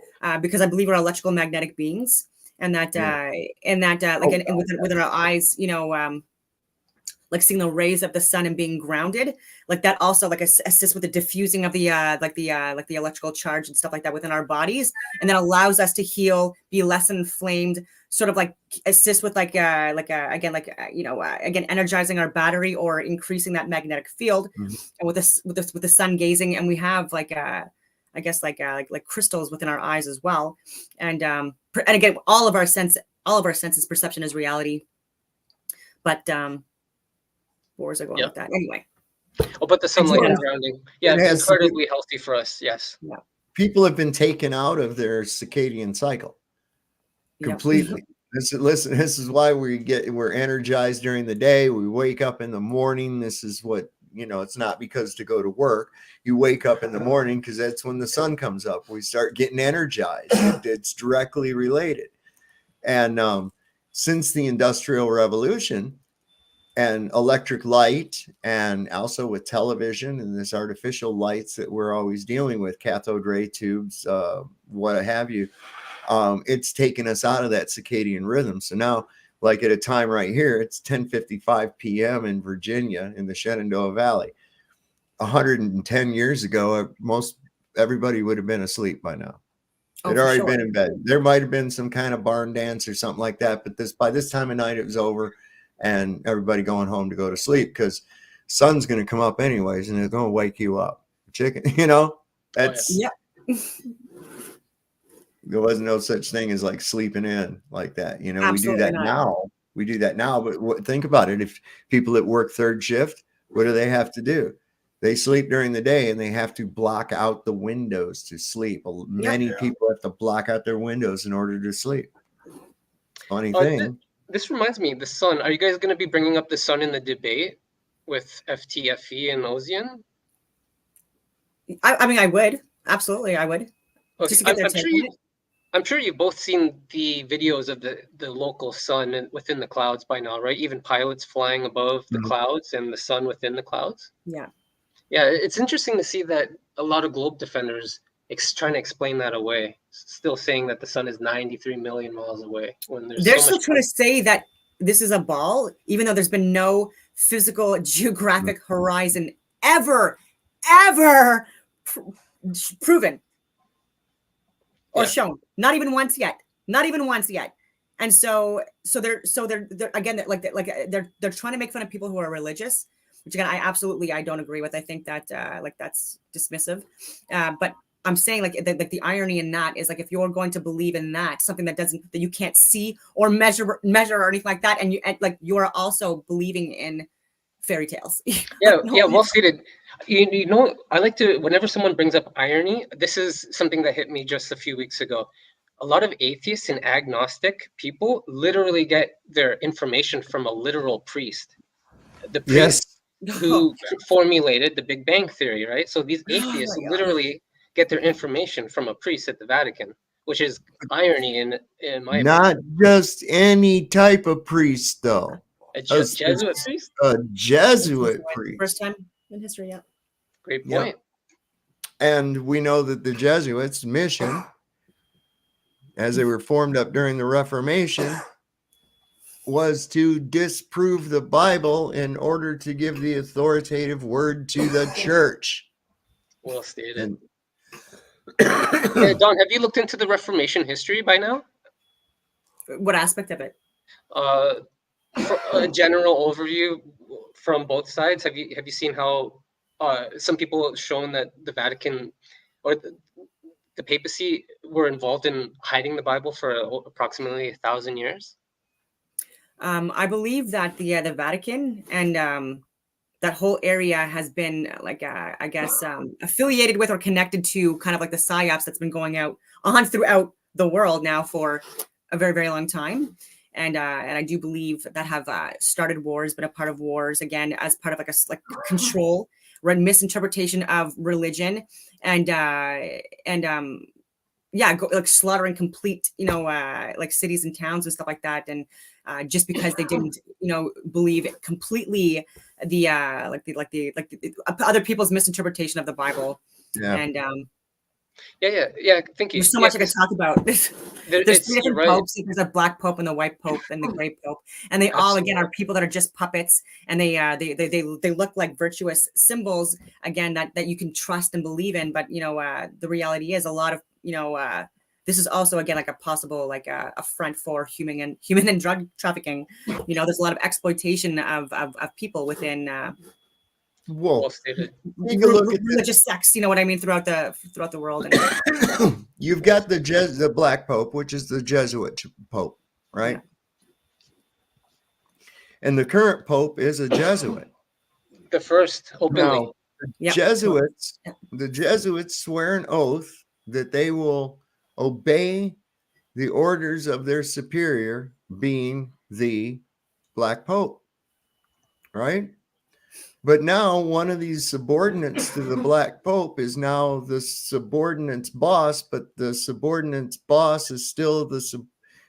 because I believe we're electrical magnetic beings, and that Yeah. like Oh, within our eyes, like seeing the rays of the sun and being grounded, like that also like assists with the diffusing of the like the electrical charge and stuff like that within our bodies, and then allows us to heal, be less inflamed, sort of like assist with again energizing our battery or increasing that magnetic field. Mhm. And with the sun gazing, and we have I guess like crystals within our eyes as well, and again all of our senses, perception is reality, but where was I going Yeah. with that? Anyway, Oh, but the sunlight wanna- and grounding. Yeah, It has to be- incredibly healthy for us. Yes. people have been taken out of their circadian cycle Yep. completely. This is why we're energized during the day. We wake up in the morning. This is what, it's not because to go to work. You wake up in the morning because that's when the sun comes up. We start getting energized. It's directly related. And since the Industrial Revolution and electric light, and also with television and this artificial lights that we're always dealing with, cathode ray tubes, what have you, it's taken us out of that circadian rhythm. So now, like at a time right here, it's 10:55 p.m. in Virginia in the Shenandoah Valley. 110 years ago, everybody would have been asleep by now. Oh, They'd for already sure. been in bed. There might have been some kind of barn dance or something like that, but by this time of night, it was over, and everybody going home to go to sleep because sun's going to come up anyways, and it's going to wake you up. Chicken, that's Yeah. there wasn't no such thing as like sleeping in like that. We do Absolutely that not. now. We do that now, but think about it. If people that work third shift, what do they have to do? They sleep during the day and they have to block out the windows to sleep. Many people have to block out their windows in order to sleep. Funny thing. This reminds me, the sun. Are you guys going to be bringing up the sun in the debate with FTFE and Ozian? I mean, I would absolutely, I would. Okay, Just to get their take on it. I'm sure you've both seen the videos of the local sun within the clouds by now, right? Even pilots flying above the Mhm. clouds and the sun within the clouds. Yeah. Yeah, it's interesting to see that a lot of globe defenders trying to explain that away, still saying that the sun is 93 million miles away when there's They're so still much. trying to say that this is a ball, even though there's been no physical geographic horizon ever proven or Yeah. shown. Not even once yet. And so they're again they're trying to make fun of people who are religious, which again I don't agree with. I think that that's dismissive. But I'm saying like the irony in that is like if you're going to believe in that, something that you can't see or measure or anything like that, and you are also believing in fairy tales. Yeah, well stated. I like to, whenever someone brings up irony, this is something that hit me just a few weeks ago. A lot of atheists and agnostic people literally get their information from a literal priest. The priest who formulated the Big Bang Theory, right? So these atheists my God. literally get their information from a priest at the Vatican, which is irony in my Not just any type of priest, though. opinion. Jesuit priest? A Jesuit priest. First time in history, yeah. Great Yeah. point. And we know that the Jesuits' mission, as they were formed up during the Reformation, was to disprove the Bible in order to give the authoritative word to the church. Well stated. And Yeah, Don, have you looked into the Reformation history by now? What aspect of it? For a general overview from both sides. Have you seen how some people have shown that the Vatican or the papacy were involved in hiding the Bible for approximately 1,000 years? I believe that the Vatican and that whole area has been I guess affiliated with or connected to kind of like the psyops that's been going on throughout the world now for a very, very long time. And I do believe that have started wars, been a part of wars again as part of like control, misinterpretation of religion, and like slaughtering complete, like cities and towns and stuff like that, and just because they didn't, believe completely the other people's misinterpretation of the Bible. Yeah. And Yeah. Thank you. there's so Yeah, much I could 'cause talk about. There's it's, three you're different right. popes. There's a black pope and the white pope and the gray pope, and they all again are people that are just puppets, and they look like virtuous symbols again that you can trust and believe in. But the reality is a lot of this is also again like a possible like a front for human and drug trafficking. There's a lot of exploitation of people within Whoa. Well stated. Take a look at religious sects. You know what I mean throughout the world. And, You've got the Black Pope, which is the Jesuit Pope, right? And the current Pope is a Jesuit. The first openly. Now, Yep. the Jesuits swear an oath that they will obey the orders of their superior, being the Black Pope, right? But now one of these subordinates to the Black Pope is now the subordinate's boss, but the subordinate's boss is still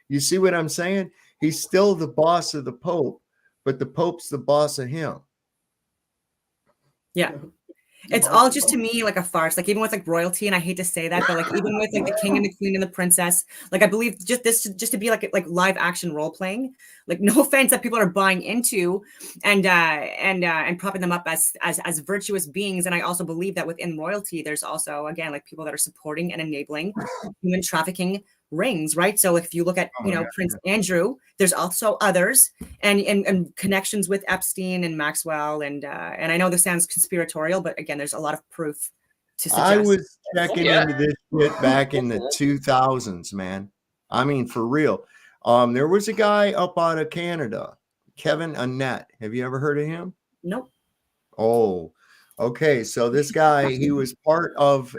you see what I'm saying? He's still the boss of the Pope, but the Pope's the boss of him. Yeah. It's all just to me like a farce, like even with like royalty, and I hate to say that, but like even with like the king and the queen and the princess, like I believe just to be like live action role playing, like no offense that people are buying into and propping them up as virtuous beings. And I also believe that within royalty, there's also again like people that are supporting and enabling human trafficking rings, right? So if you look at Prince Andrew, there's also others and connections with Epstein and Maxwell and I know this sounds conspiratorial, but again there's a lot of proof to suggest. I was checking into this shit back in the 2000s, man. I mean, for real. There was a guy up out of Canada, Kevin Annett. Have you ever heard of him? Nope. Oh, okay. So this guy, he was part of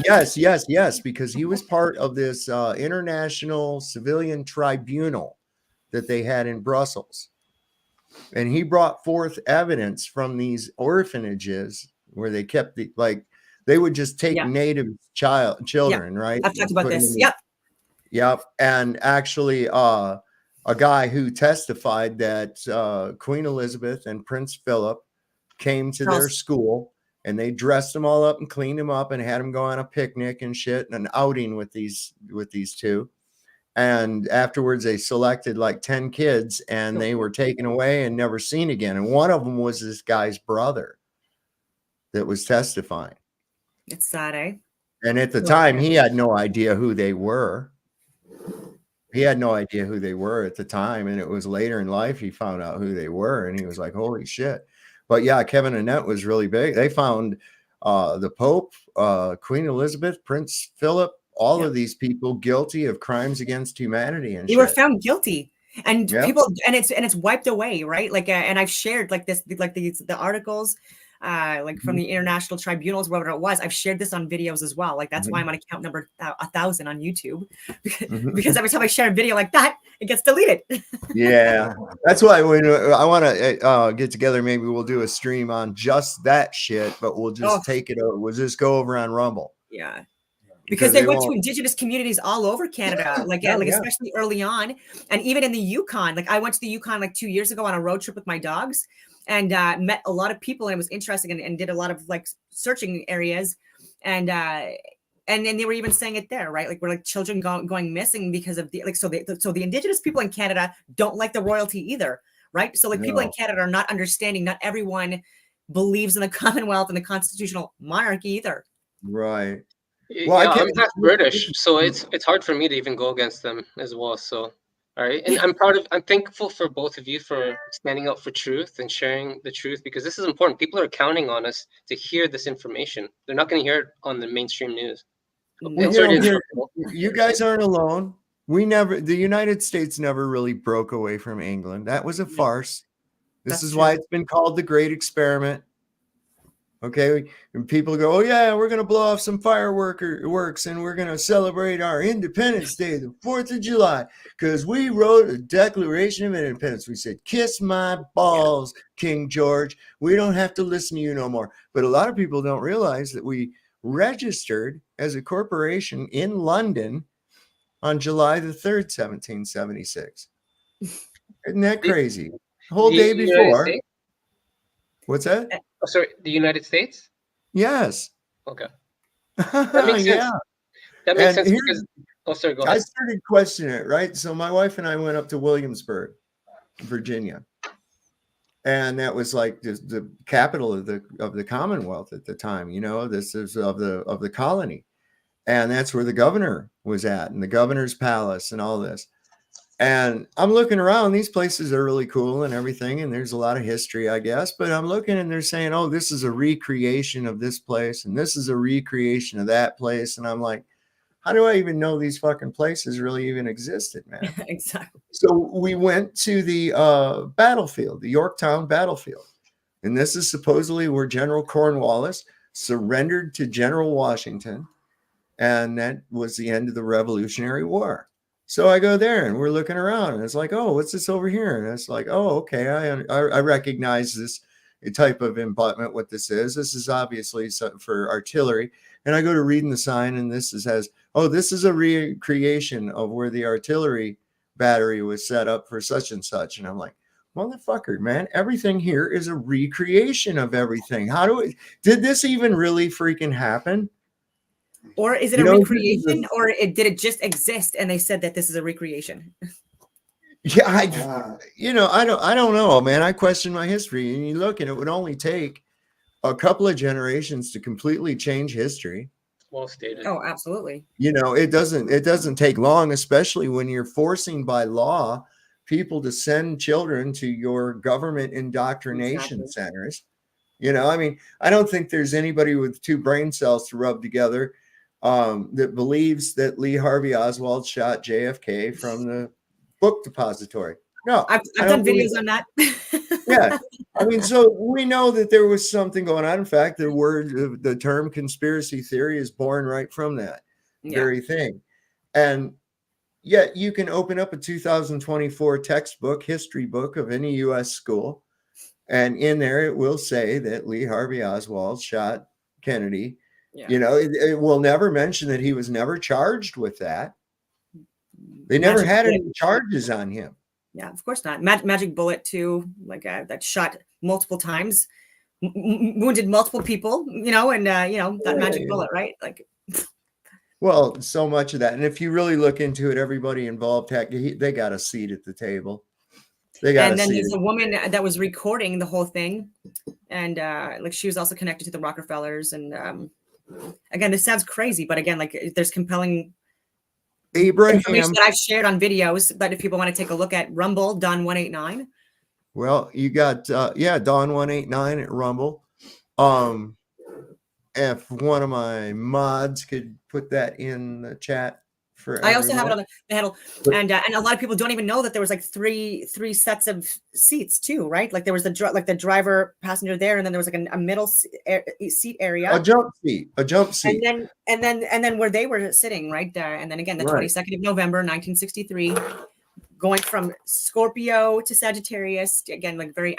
yes, because he was part of this international civilian tribunal that they had in Brussels. And he brought forth evidence from these orphanages where they kept they would just take native children, right? I've talked about this. Yep. And actually a guy who testified that Queen Elizabeth and Prince Philip came to their school and they dressed them all up and cleaned them up and had them go on a picnic and shit and an outing with these two. And afterwards they selected like 10 kids and they were taken away and never seen again. And one of them was this guy's brother that was testifying. It's sad, eh? And at the time he had no idea who they were. He had no idea who they were at the time. And it was later in life he found out who they were and he was like, holy shit. But yeah, Kevin Annett was really big. They found the Pope, Queen Elizabeth, Prince Philip, all of these people guilty of crimes against humanity, and they were found guilty, and people, and it's wiped away, right? Like, and I've shared like the articles, like from the international tribunals, whatever it was. I've shared this on videos as well. Like that's why I'm on account number 1,000 on YouTube, because every time I share a video like that, it gets deleted. Yeah, that's why when I want to get together, maybe we'll do a stream on just that shit, but we'll just take it over. We'll just go over on Rumble. Yeah. Because they went to indigenous communities all over Canada, especially early on, and even in the Yukon. Like I went to the Yukon like 2 years ago on a road trip with my dogs, and met a lot of people, and it was interesting, and did a lot of like searching areas, and then they were even saying it there, right? Like we're like children going missing because of so the indigenous people in Canada don't like the royalty either, right? So like people in Canada are not understanding. Not everyone believes in the Commonwealth and the constitutional monarchy either. Right. Well, I'm half British, so it's hard for me to even go against them as well. So, all right, and I'm thankful for both of you for standing up for truth and sharing the truth, because this is important. People are counting on us to hear this information. They're not going to hear it on the mainstream news. You guys aren't alone. The United States never really broke away from England. That was a farce. This is why it's been called the Great Experiment. Okay, and people go, "Oh yeah, we're gonna blow off some fireworks and we're gonna celebrate our Independence Day, the 4th of July, because we wrote a Declaration of Independence. We said, kiss my balls, King George. We don't have to listen to you no more." But a lot of people don't realize that we registered as a corporation in London on July the 3rd, 1776. Isn't that crazy? The whole day United before. States? What's that? Oh, sorry, the United States? Yes. Okay. That makes sense. Yeah. That makes And sense here's- because, oh, sorry, go I ahead. started questioning it, right? So my wife and I went up to Williamsburg, Virginia, and that was like the capital of the Commonwealth at the time. You know, this is of the colony, and that's where the governor was at, and the governor's palace, and all this. And I'm looking around; these places are really cool and everything, and there's a lot of history, I guess. But I'm looking, and they're saying, "Oh, this is a recreation of this place, and this is a recreation of that place," and I'm like, how do I even know these fucking places really even existed, man? Exactly. So we went to the battlefield, the Yorktown battlefield. And this is supposedly where General Cornwallis surrendered to General Washington. And that was the end of the Revolutionary War. So I go there and we're looking around and it's like, oh, what's this over here? And it's like, oh, okay. I recognize this type of embodiment, what this is. This is obviously for artillery. And I go to reading the sign and this says, oh, this is a recreation of where the artillery battery was set up for such and such. And I'm like, motherfucker, man, everything here is a recreation of everything. Did this even really freaking happen? Or is it You a know, recreation, or did it just exist and they said that this is a recreation? Yeah, I don't know, man. I question my history, and you look, and it would only take a couple of generations to completely change history. Well stated. Oh, absolutely. You know, it doesn't take long, especially when you're forcing by law people to send children to your government indoctrination Exactly. centers. You know, I mean, I don't think there's anybody with two brain cells to rub together that believes that Lee Harvey Oswald shot JFK from the book depository. No, I've I done don't believe videos on that. yeah, I mean, so we know that there was something going on. In fact, the term conspiracy theory is born right from that very thing. And yet you can open up a 2024 textbook, history book of any U.S. school, and in there it will say that Lee Harvey Oswald shot Kennedy. Yeah. You know, it will never mention that he was never charged with that. They never Magic had bullet. any charges on him. Yeah, of course not. Magic bullet too, like that shot multiple times, wounded multiple people. You know, and that magic bullet, right? Like, Well, so much of that. And if you really look into it, everybody involved, they got a seat at the table. They got and a then seat. there's a woman that was recording the whole thing, and like she was also connected to the Rockefellers. And again, this sounds crazy, but again, like there's compelling Abraham. information that I've shared on videos. But if people want to take a look at Rumble, Don 189. Well, you got Don 189 at Rumble. If one of my mods could put that in the chat for I also have it everyone. on the handle, and a lot of people don't even know that there was like three sets of seats too, right? Like there was the driver passenger there, and then there was like a middle seat area, A jump seat. and then where they were sitting right there, and then again the Right. 22nd of November 1963, going from Scorpio to Sagittarius, again like very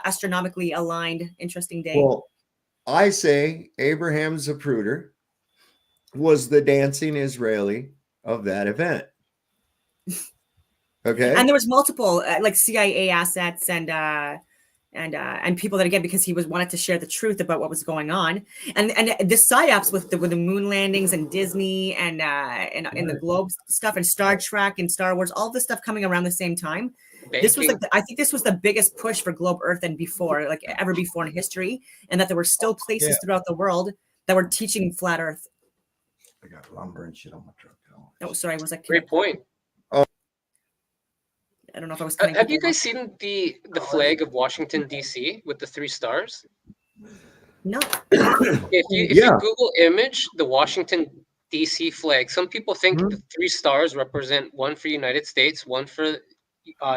astronomically aligned, interesting day. Well, I say Abraham Zapruder was the dancing Israeli of that event. Okay. And there was multiple like CIA assets and people that, again, because he wanted to share the truth about what was going on, and the psyops with the moon landings and Disney and the globe stuff and Star Trek and Star Wars, all this stuff coming around the same time. This was like I think this was the biggest push for Globe Earth and before, like ever before in history, and that there were still places throughout the world that were teaching flat Earth. I got lumber and shit on my truck. Oh, sorry, was that Great point. I don't know if I was. Have you guys seen the flag of Washington D.C. with the 3 stars? No. If you Google image the Washington D.C. flag, some people think the 3 stars represent one for United States, one for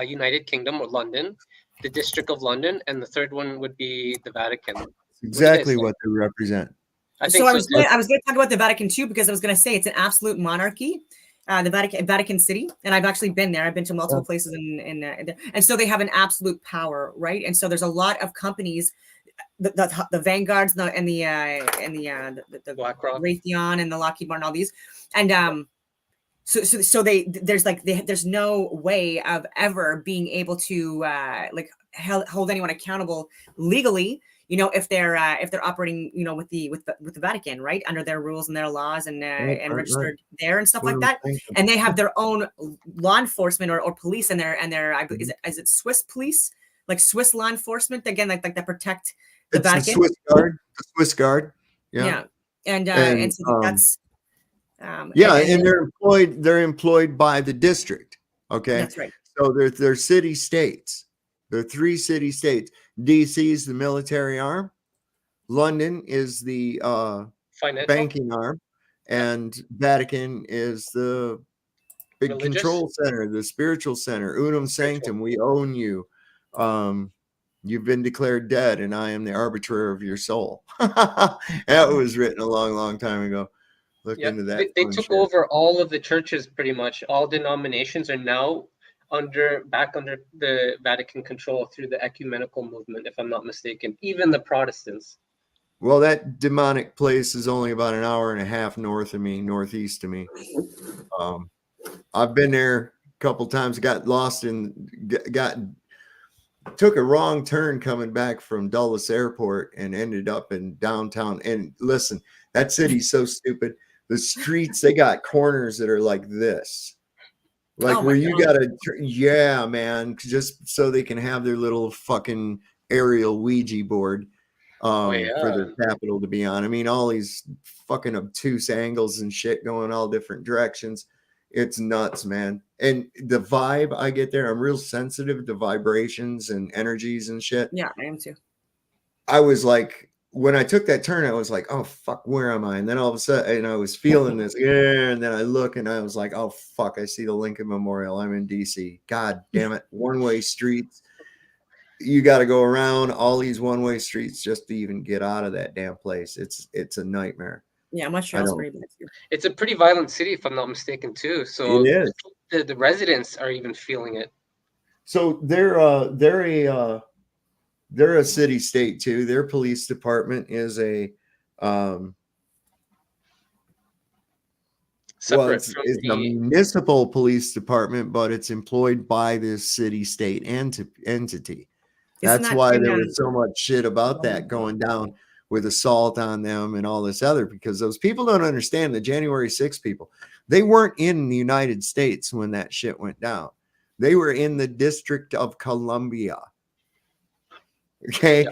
United Kingdom or London, the District of London, and the third one would be the Vatican. exactly think? what they represent. I think So I so was too. I was going to talk about the Vatican too, because I was going to say it's an absolute monarchy, the Vatican City, and I've actually been there. I've been to multiple places and so they have an absolute power, right? And so there's a lot of companies, the Vanguards and the BlackRock. Raytheon and the Lockheed Martin, all these, and so there's no way of ever being able to like hold anyone accountable legally, if they're operating, with the Vatican, right, under their rules and their laws and Right. registered there and stuff like that. And they have their own law enforcement or police, and their is it Swiss police, like Swiss law enforcement again, like that protect the It's Vatican. The Swiss Guard. Yeah. And so that's and they're employed by the district. Okay. That's right. So they're city states. There are 3 city states. DC is the military arm. London is the Financial. banking arm, and Vatican is the big Religious? control center, the spiritual center. Unum sanctum. We own you. You've been declared dead, and I am the arbiter of your soul. That was written a long, long time ago. Look Yeah, into that. they fun took shit. over all of the churches, pretty much. All denominations are now back under the Vatican control through the ecumenical movement, if I'm not mistaken. Even the Protestants. Well, that demonic place is only about an hour and a half northeast of me. I've been there a couple times, got lost took a wrong turn coming back from Dulles Airport and ended up in downtown. And listen, that city's so stupid. The streets, they got corners that are like this. Like where you gotta, yeah, man, just so they can have their little fucking aerial Ouija board for their capital to be on. I mean, all these fucking obtuse angles and shit going all different directions. It's nuts, man. And the vibe I get there, I'm real sensitive to vibrations and energies and shit. Yeah, I am too. I was like, when I took that turn, I was like, oh, fuck, where am I? And then all of a sudden, I was feeling this, and then I look and I was like, oh, fuck, I see the Lincoln Memorial. I'm in DC. God damn it. One-way streets. You got to go around all these one-way streets just to even get out of that damn place. It's a nightmare. Yeah, Montreal's pretty bad too. It's a pretty violent city, if I'm not mistaken, too. So it is. The residents are even feeling it. So they're a city state too. Their police department is a Separate it's from a municipal police department, but it's employed by this city state entity. That's why there was so much shit about that going down with assault on them and all this other, because those people don't understand the January 6th people. They weren't in the United States when that shit went down. They were in the District of Columbia. Okay,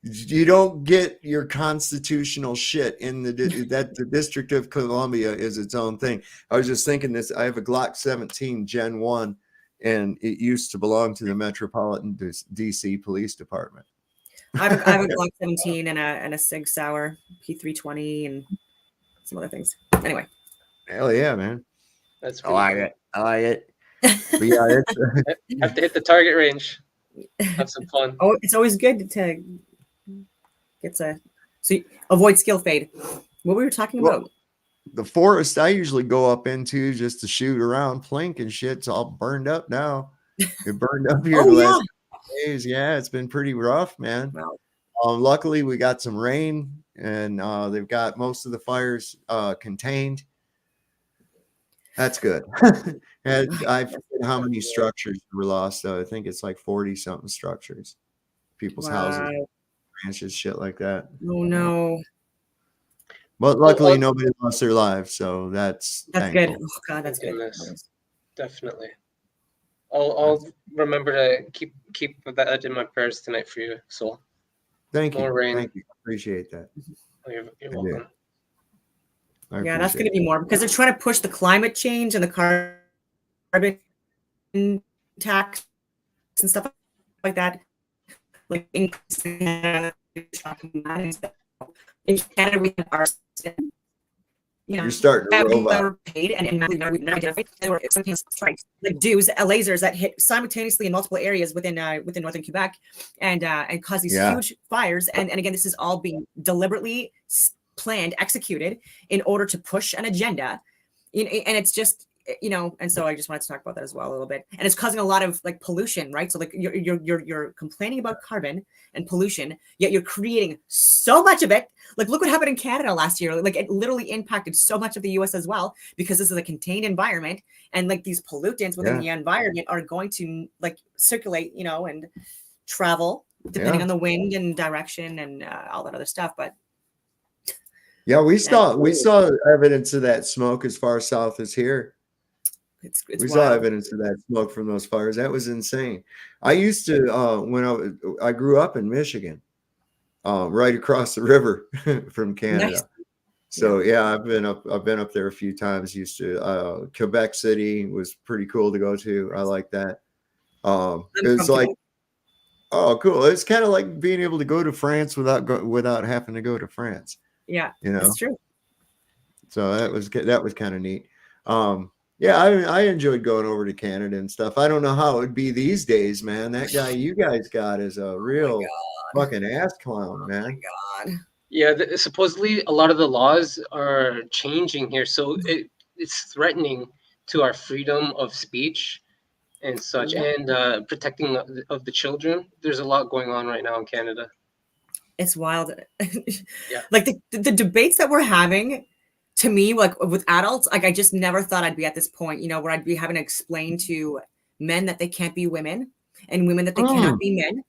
you don't get your constitutional shit in the District of Columbia is its own thing. I was just thinking this. I have a Glock 17 Gen 1, and it used to belong to the Metropolitan DC Police Department. I have a Glock 17 and a Sig Sauer P320 and some other things. Anyway. Hell yeah, man. That's I like it. But yeah, have to hit the target range. Have some fun. Oh, it's always good to avoid skill fade. What were we talking about? The forest I usually go up into just to shoot around plink and shit. It's all burned up now. It burned up here the last days. Yeah, it's been pretty rough, man. Wow. Luckily we got some rain, and they've got most of the fires contained. That's good. And I forget how many structures were lost. I think it's like 40 something structures, people's houses, ranches, shit like that. Oh no. But luckily nobody lost their lives, so that's good. Oh god, that's good. Definitely. I'll remember to keep that in my prayers tonight for you, Soul. Thank you. More rain. Thank you. Appreciate that. You're welcome. Yeah, that's going to be more because they're trying to push the climate change and the carbon tax and stuff like that. Like in Canada, we have arson. you know, You're starting to that roll out. were paid and never identified. There were some strikes, like dews, lasers that hit simultaneously in multiple areas within northern Quebec, and cause these Yeah. huge fires. And again, this is all being deliberately planned, executed in order to push an agenda. And it's just, you know, and so I just wanted to talk about that as well a little bit. And it's causing a lot of like pollution, right? So like you're complaining about carbon and pollution, yet you're creating so much of it. Like look what happened in Canada last year. Like it literally impacted so much of the US as well, because this is a contained environment, and like these pollutants within the environment are going to like circulate, you know, and travel depending on the wind and direction and all that other stuff. But yeah, we saw evidence of that smoke as far south as here. It's We wild. saw evidence of that smoke from those fires. That was insane. I used to when I grew up in Michigan, right across the river from Canada. Nice. So yeah, I've been up there a few times. Used to Quebec City was pretty cool to go to. I like that. It's like, oh, cool. It's kind of like being able to go to France without having to go to France. Yeah, You know, that's true. so that was kind of neat. Yeah, I enjoyed going over to Canada and stuff. I don't know how it would be these days, man. That guy you guys got is a real fucking ass clown, man. God. Yeah, supposedly a lot of the laws are changing here, so it's threatening to our freedom of speech and such, and protecting of the children. There's a lot going on right now in Canada. It's wild. Yeah. Like the debates that we're having, to me, like with adults, like I just never thought I'd be at this point, you know, where I'd be having to explain to men that they can't be women, and women that they cannot be men.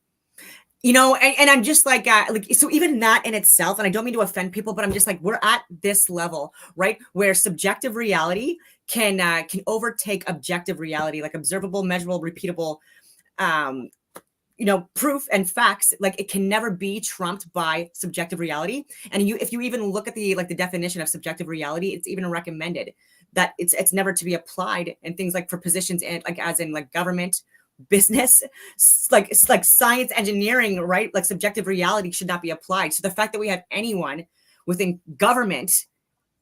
You know, and I'm just like so even that in itself, and I don't mean to offend people, but I'm just like, we're at this level, right, where subjective reality can overtake objective reality, like observable, measurable, repeatable, you know, proof and facts. Like it can never be trumped by subjective reality. And if you even look at the definition of subjective reality, it's even recommended that it's never to be applied in things like for positions and like as in like government, business, like science, engineering, right? Like subjective reality should not be applied. So the fact that we have anyone within government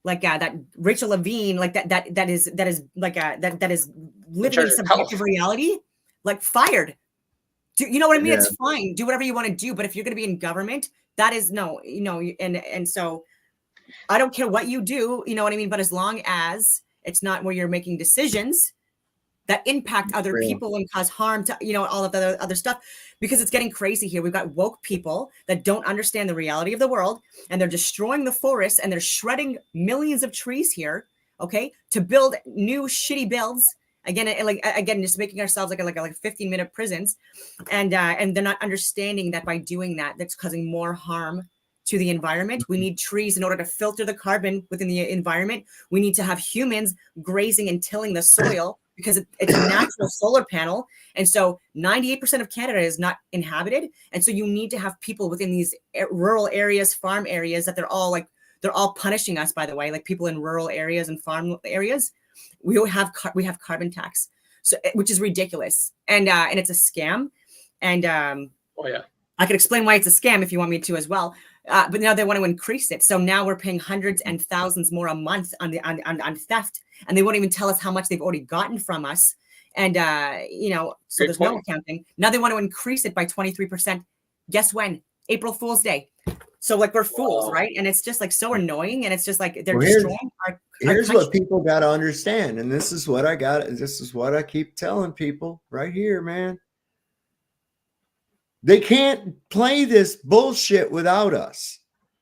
like that Rachel Levine, like that is like that is living in subjective reality, like fired. You know what I mean? Yeah. It's fine. Do whatever you want to do. But if you're going to be in government, that is no, you know, and so I don't care what you do, you know what I mean? But as long as it's not where you're making decisions that impact other people and cause harm to, you know, all of the other stuff, because it's getting crazy here. We've got woke people that don't understand the reality of the world, and they're destroying the forests, and they're shredding millions of trees here, okay, to build new shitty builds. Again, just making ourselves like 15-minute prisons, and they're not understanding that by doing that, that's causing more harm to the environment. We need trees in order to filter the carbon within the environment. We need to have humans grazing and tilling the soil because it's a natural solar panel. And so 98% of Canada is not inhabited. And so you need to have people within these rural areas, farm areas, that they're all punishing us, by the way, like people in rural areas and farm areas. We have carbon tax, so which is ridiculous, and it's a scam, and I could explain why it's a scam if you want me to as well. But now they want to increase it, so now we're paying hundreds and thousands more a month on theft, and they won't even tell us how much they've already gotten from us, and you know, so there's no accounting. Now they want to increase it by 23%. Guess when? April Fool's Day. So like we're fools, right? And it's just like so annoying, and it's just like they're destroying our Here's what people got to understand, and this is what I keep telling people right here, man. They can't play this bullshit without us.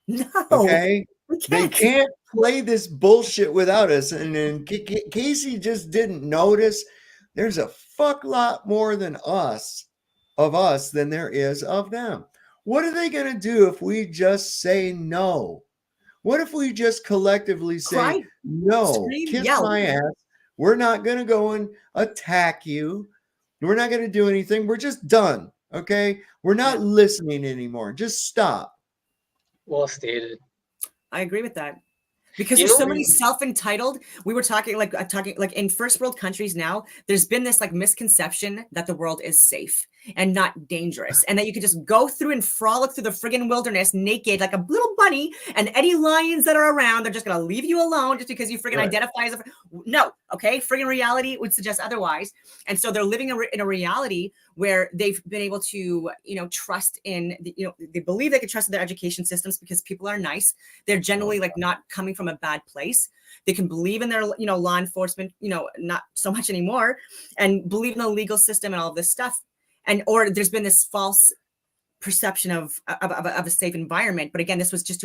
No, okay, they can't play this bullshit without us. And then Casey just didn't notice. There's a fuck lot more than of us than there is of them. What are they going to do if we just say no? What if we just collectively say, cry, no, scream, kiss yell. My ass. We're not going to go and attack you. We're not going to do anything. We're just done. Okay. We're not listening anymore. Just stop. Well stated. I agree with that. Because there's so many self-entitled. We were talking like in first world countries now, there's been this like misconception that the world is safe. and not dangerous, and that you could just go through and frolic through the friggin' wilderness naked like a little bunny, and any lions that are around, they're just gonna leave you alone just because you friggin' Right. identify as a no, okay? Friggin' reality would suggest otherwise. And so they're living in a reality where they've been able to, trust in, they believe they can trust in their education systems because people are nice. They're generally like not coming from a bad place. They can believe in their, law enforcement, not so much anymore, and believe in the legal system and all of this stuff. Or there's been this false perception of a safe environment. But again, this was just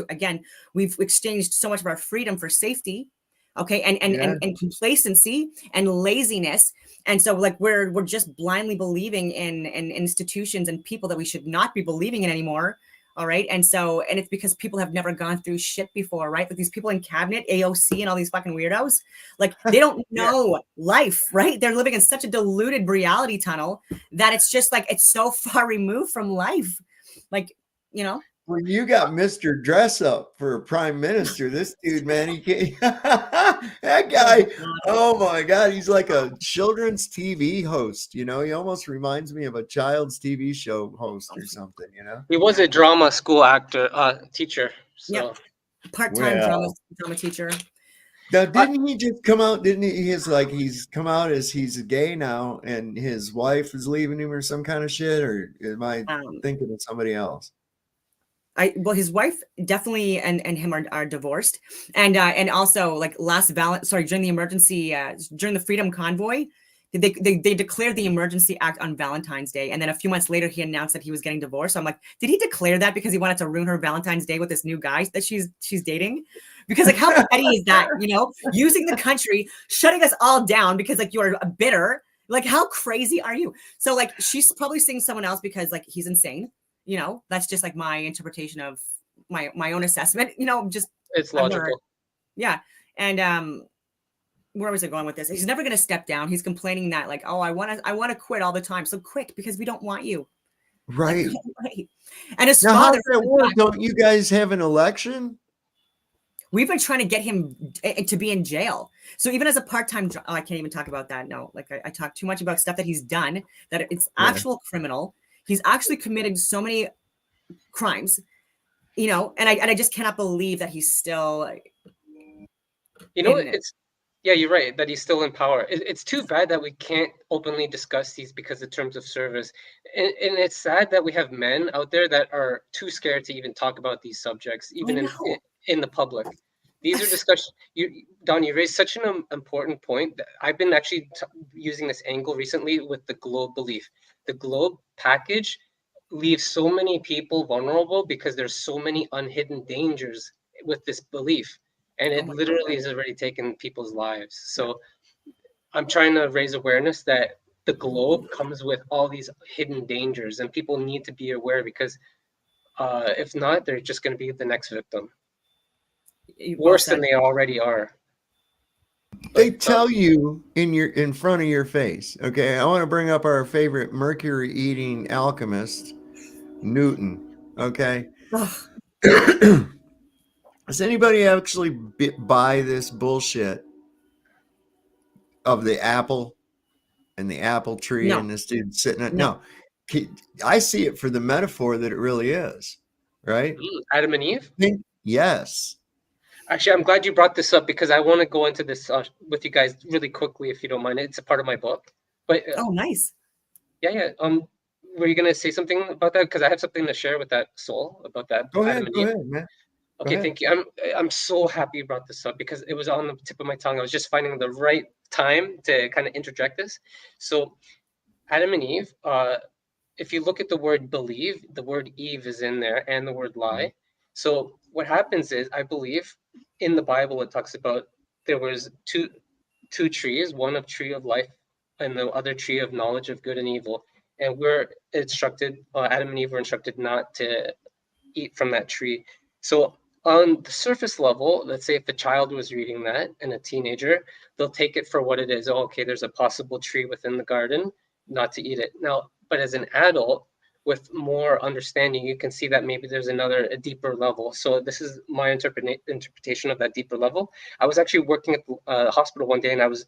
we've exchanged so much of our freedom for safety. Okay. And complacency and laziness. And so like we're just blindly believing in institutions and people that we should not be believing in anymore. All right. And it's because people have never gone through shit before, right? Like these people in cabinet, AOC and all these fucking weirdos, like they don't know life, right? They're living in such a diluted reality tunnel that it's just like, it's so far removed from life. Like, Well, you got Mr. Dress Up for prime minister. This dude, man, he can't. That guy, oh my God, he's like a children's TV host. He almost reminds me of a child's TV show host or something. He was a drama school teacher. So. Yep. Part-time drama teacher. Now, didn't he just come out? Didn't he? He's come out as he's gay now, and his wife is leaving him or some kind of shit. Or am I thinking of somebody else? Well, his wife definitely and him are divorced, and also like during the emergency during the Freedom Convoy, they declared the emergency act on Valentine's Day, and then a few months later he announced that he was getting divorced. So I'm like, did he declare that because he wanted to ruin her Valentine's Day with this new guy that she's dating? Because like how petty is that? Using the country, shutting us all down because like you're bitter. Like how crazy are you? So like she's probably seeing someone else because like he's insane. That's just like my interpretation of my own assessment, just it's logical. Yeah. And where was I going with this? He's never going to step down. He's complaining that like, oh, I want to quit all the time. So quit because we don't want you. Right. Right. And his now, how father, does that work? Don't you guys have an election? We've been trying to get him to be in jail. So even as a part-time, I can't even talk about that. No, like I talk too much about stuff that he's done, that it's actual criminal. He's actually committed so many crimes, and I just cannot believe that he's still. You're right that he's still in power. It's too bad that we can't openly discuss these because of terms of service, and it's sad that we have men out there that are too scared to even talk about these subjects, even in the public. These are discussions. Don, you raised such an important point. That I've been actually using this angle recently with the globe belief. The globe package leaves so many people vulnerable because there's so many unhidden dangers with this belief, and it literally has already taken people's lives. So I'm trying to raise awareness that the globe comes with all these hidden dangers, and people need to be aware because if not, they're just going to be the next victim. Worse than they already are. They tell you in front of your face. Okay, I want to bring up our favorite mercury eating alchemist, Newton. Okay. Does anybody actually buy this bullshit of the apple and the apple tree and this dude sitting at no. I see it for the metaphor that it really is, right? Adam and Eve? Yes. Actually, I'm glad you brought this up because I want to go into this with you guys really quickly, if you don't mind. It's a part of my book. But nice. Yeah. Were you gonna say something about that? Because I have something to share with that soul about that. Go ahead, man. Okay, thank you. I'm so happy you brought this up because it was on the tip of my tongue. I was just finding the right time to kind of interject this. So, Adam and Eve. If you look at the word believe, the word Eve is in there, and the word lie. So what happens is, I believe, in the Bible it talks about there was two trees, one of tree of life and the other tree of knowledge of good and evil. And we're instructed, Adam and Eve were instructed not to eat from that tree. So on the surface level, let's say if a child was reading that and a teenager, they'll take it for what it is. Oh, okay, there's a possible tree within the garden, not to eat it. Now, but as an adult, with more understanding, you can see that maybe there's a deeper level. So this is my interpretation of that deeper level. I was actually working at the hospital one day, and I was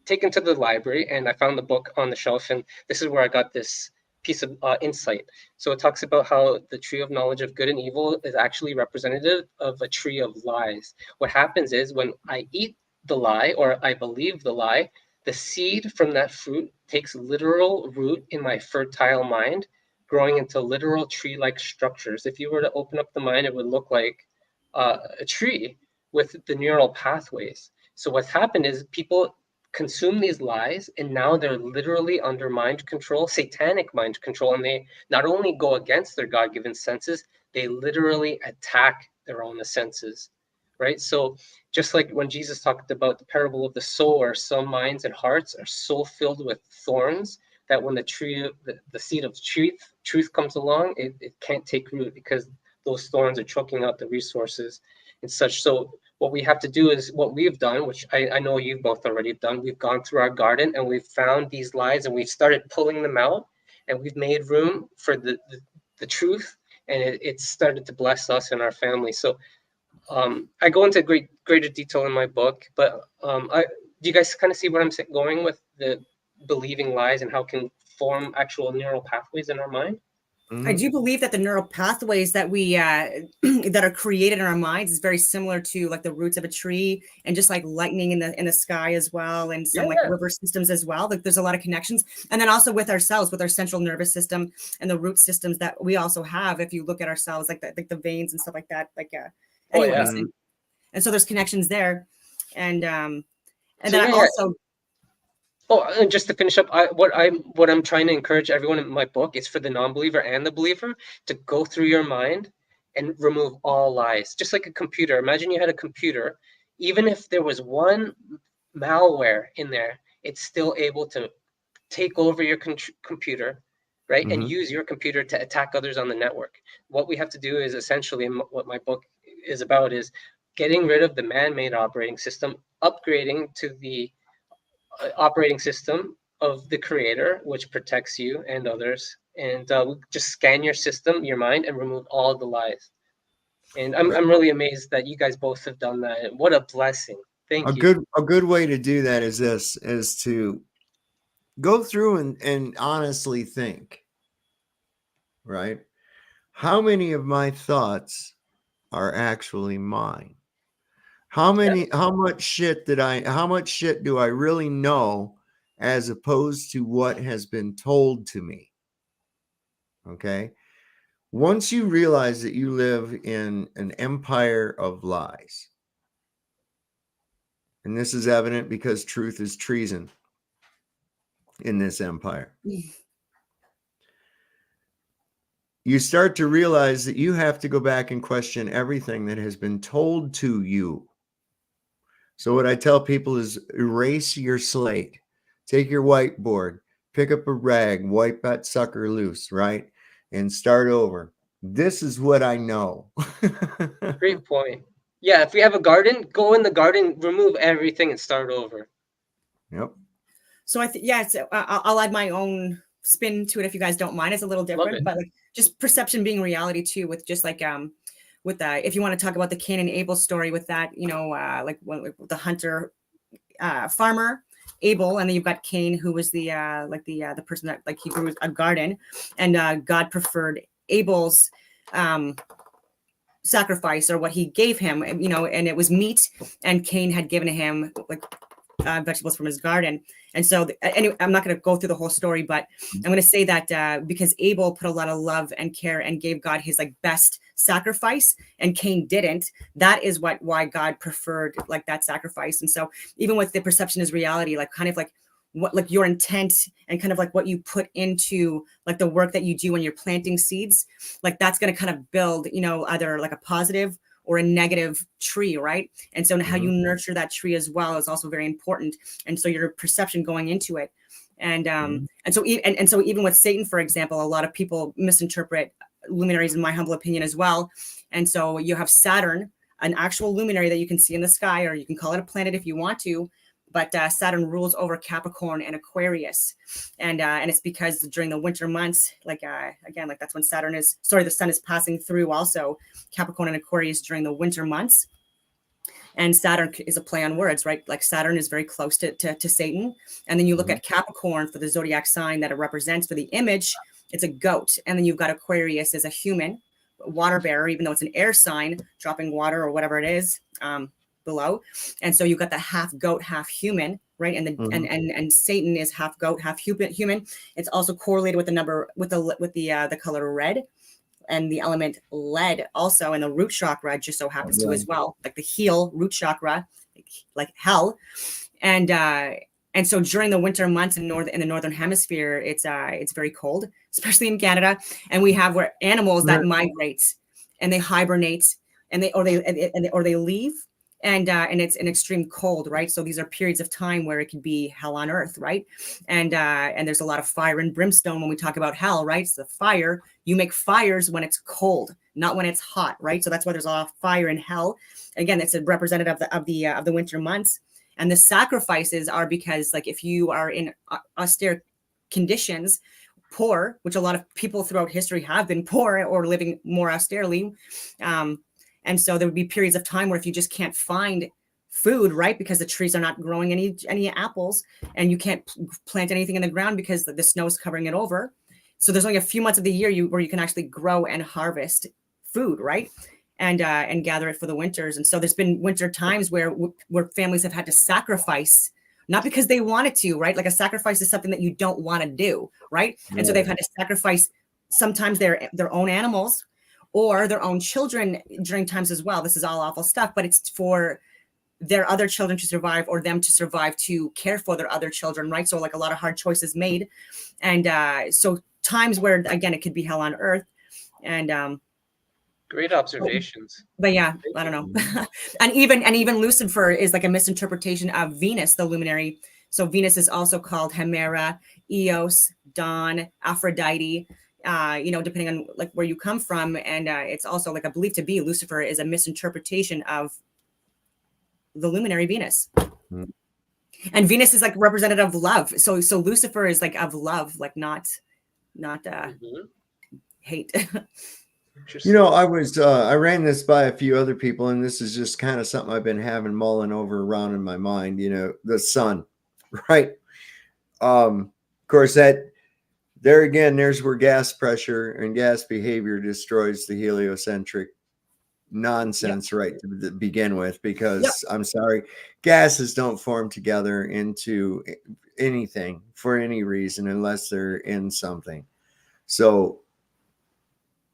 taken to the library, and I found the book on the shelf, and this is where I got this piece of insight. So it talks about how the tree of knowledge of good and evil is actually representative of a tree of lies. What happens is when I eat the lie or I believe the lie, the seed from that fruit takes literal root in my fertile mind, growing into literal tree-like structures. If you were to open up the mind, it would look like a tree with the neural pathways. So what's happened is people consume these lies, and now they're literally under mind control, satanic mind control, and they not only go against their God-given senses, they literally attack their own senses, right? So just like when Jesus talked about the parable of the sower, some minds and hearts are so filled with thorns that when the seed of truth comes along, it can't take root because those thorns are choking out the resources and such. So what we have to do is what we've done, which I know you've both already done. We've gone through our garden and we've found these lies and we've started pulling them out, and we've made room for the truth, and it's started to bless us and our family. So I go into greater detail in my book, but do you guys kind of see where I'm going with the believing lies and how it can form actual neural pathways in our mind? I do believe that the neural pathways that we that are created in our minds is very similar to like the roots of a tree, and just like lightning in the sky as well, and some like river systems as well. Like there's a lot of connections, and then also with ourselves, with our central nervous system and the root systems that we also have. If you look at ourselves, like the veins and stuff like that, anyways, and so there's connections there, and then I also. Oh, and just to finish up, what I'm trying to encourage everyone in my book is for the non-believer and the believer to go through your mind and remove all lies. Just like a computer. Imagine you had a computer. Even if there was one malware in there, it's still able to take over your computer, right? And use your computer to attack others on the network. What we have to do is essentially, what my book is about, is getting rid of the man-made operating system, upgrading to the operating system of the creator, which protects you and others, and just scan your system, your mind, and remove all the lies. And I'm really amazed that you guys both have done that. What a blessing. Thank you. A good way to do that is to go through and honestly think, right? How many of my thoughts are actually mine? How much shit do I really know as opposed to what has been told to me? Okay. Once you realize that you live in an empire of lies, and this is evident because truth is treason in this empire, you start to realize that you have to go back and question everything that has been told to you. So what I tell people is erase your slate, take your whiteboard, pick up a rag, wipe that sucker loose, right? And start over. This is what I know. Great point. Yeah, if we have a garden, go in the garden, remove everything and start over. Yep. So I'll add my own spin to it if you guys don't mind. It's a little different, but like just perception being reality too, with just like with if you want to talk about the Cain and Abel story with that, like the hunter farmer Abel, and then you've got Cain, who was the person that like he grew a garden, and God preferred Abel's sacrifice, or what he gave him, and it was meat, and Cain had given him like vegetables from his garden. And so anyway, I'm not going to go through the whole story, but I'm going to say that because Abel put a lot of love and care and gave God his like best sacrifice, and Cain didn't, that is why God preferred like that sacrifice. And so even with the perception is reality, like kind of like what, like your intent and kind of like what you put into like the work that you do when you're planting seeds, like that's going to kind of build, either like a positive or a negative tree, right? And so how you nurture that tree as well is also very important. And so your perception going into it, and so even with Satan, for example, a lot of people misinterpret luminaries, in my humble opinion, as well. And so you have Saturn, an actual luminary that you can see in the sky, or you can call it a planet if you want to. But Saturn rules over Capricorn and Aquarius, and it's because during the winter months, again, that's when the sun is passing through also Capricorn and Aquarius during the winter months. And Saturn is a play on words, right? Like Saturn is very close to Satan, and then you look at Capricorn for the zodiac sign that it represents, for the image it's a goat. And then you've got Aquarius as a human, water bearer, even though it's an air sign, dropping water or whatever it is below. And so you've got the half goat, half human, right? And the and Satan is half goat, half human. It's also correlated with the number with the color red and the element lead also, and the root chakra just so happens to as well, like the heel root chakra, like hell. And so during the winter months in the northern hemisphere, it's very cold, especially in Canada. And we have where animals that migrate and they hibernate and they leave. And it's an extreme cold, right? So these are periods of time where it can be hell on earth, right? And there's a lot of fire and brimstone when we talk about hell, right? So the fire, you make fires when it's cold, not when it's hot, right? So that's why there's a lot of fire in hell. Again, it's a representative of the winter months. And the sacrifices are because, like, if you are in austere conditions, poor, which a lot of people throughout history have been poor or living more austerely, and so there would be periods of time where if you just can't find food, right, because the trees are not growing any apples, and you can't plant anything in the ground because the snow is covering it over. So there's only a few months of the year where you can actually grow and harvest food, right? And gather it for the winters. And so there's been winter times where families have had to sacrifice, not because they wanted to, right? Like a sacrifice is something that you don't want to do, right? And so they've had to sacrifice sometimes their own animals or their own children during times as well. This is all awful stuff, but it's for their other children to survive or them to survive to care for their other children, right? So like a lot of hard choices made. And so times where, again, it could be hell on earth. And great observations. But yeah, I don't know. and even Lucifer is like a misinterpretation of Venus, the luminary. So Venus is also called Hemera, Eos, Dawn, Aphrodite, depending on like where you come from. And it's also like a belief to be Lucifer is a misinterpretation of the luminary Venus. And Venus is like representative of love. So Lucifer is like of love, like not hate. I ran this by a few other people, and this is just kind of something I've been having mulling over around in my mind, the sun, right? Of course, there's where gas pressure and gas behavior destroys the heliocentric nonsense right to begin with, because I'm sorry, gases don't form together into anything for any reason unless they're in something. So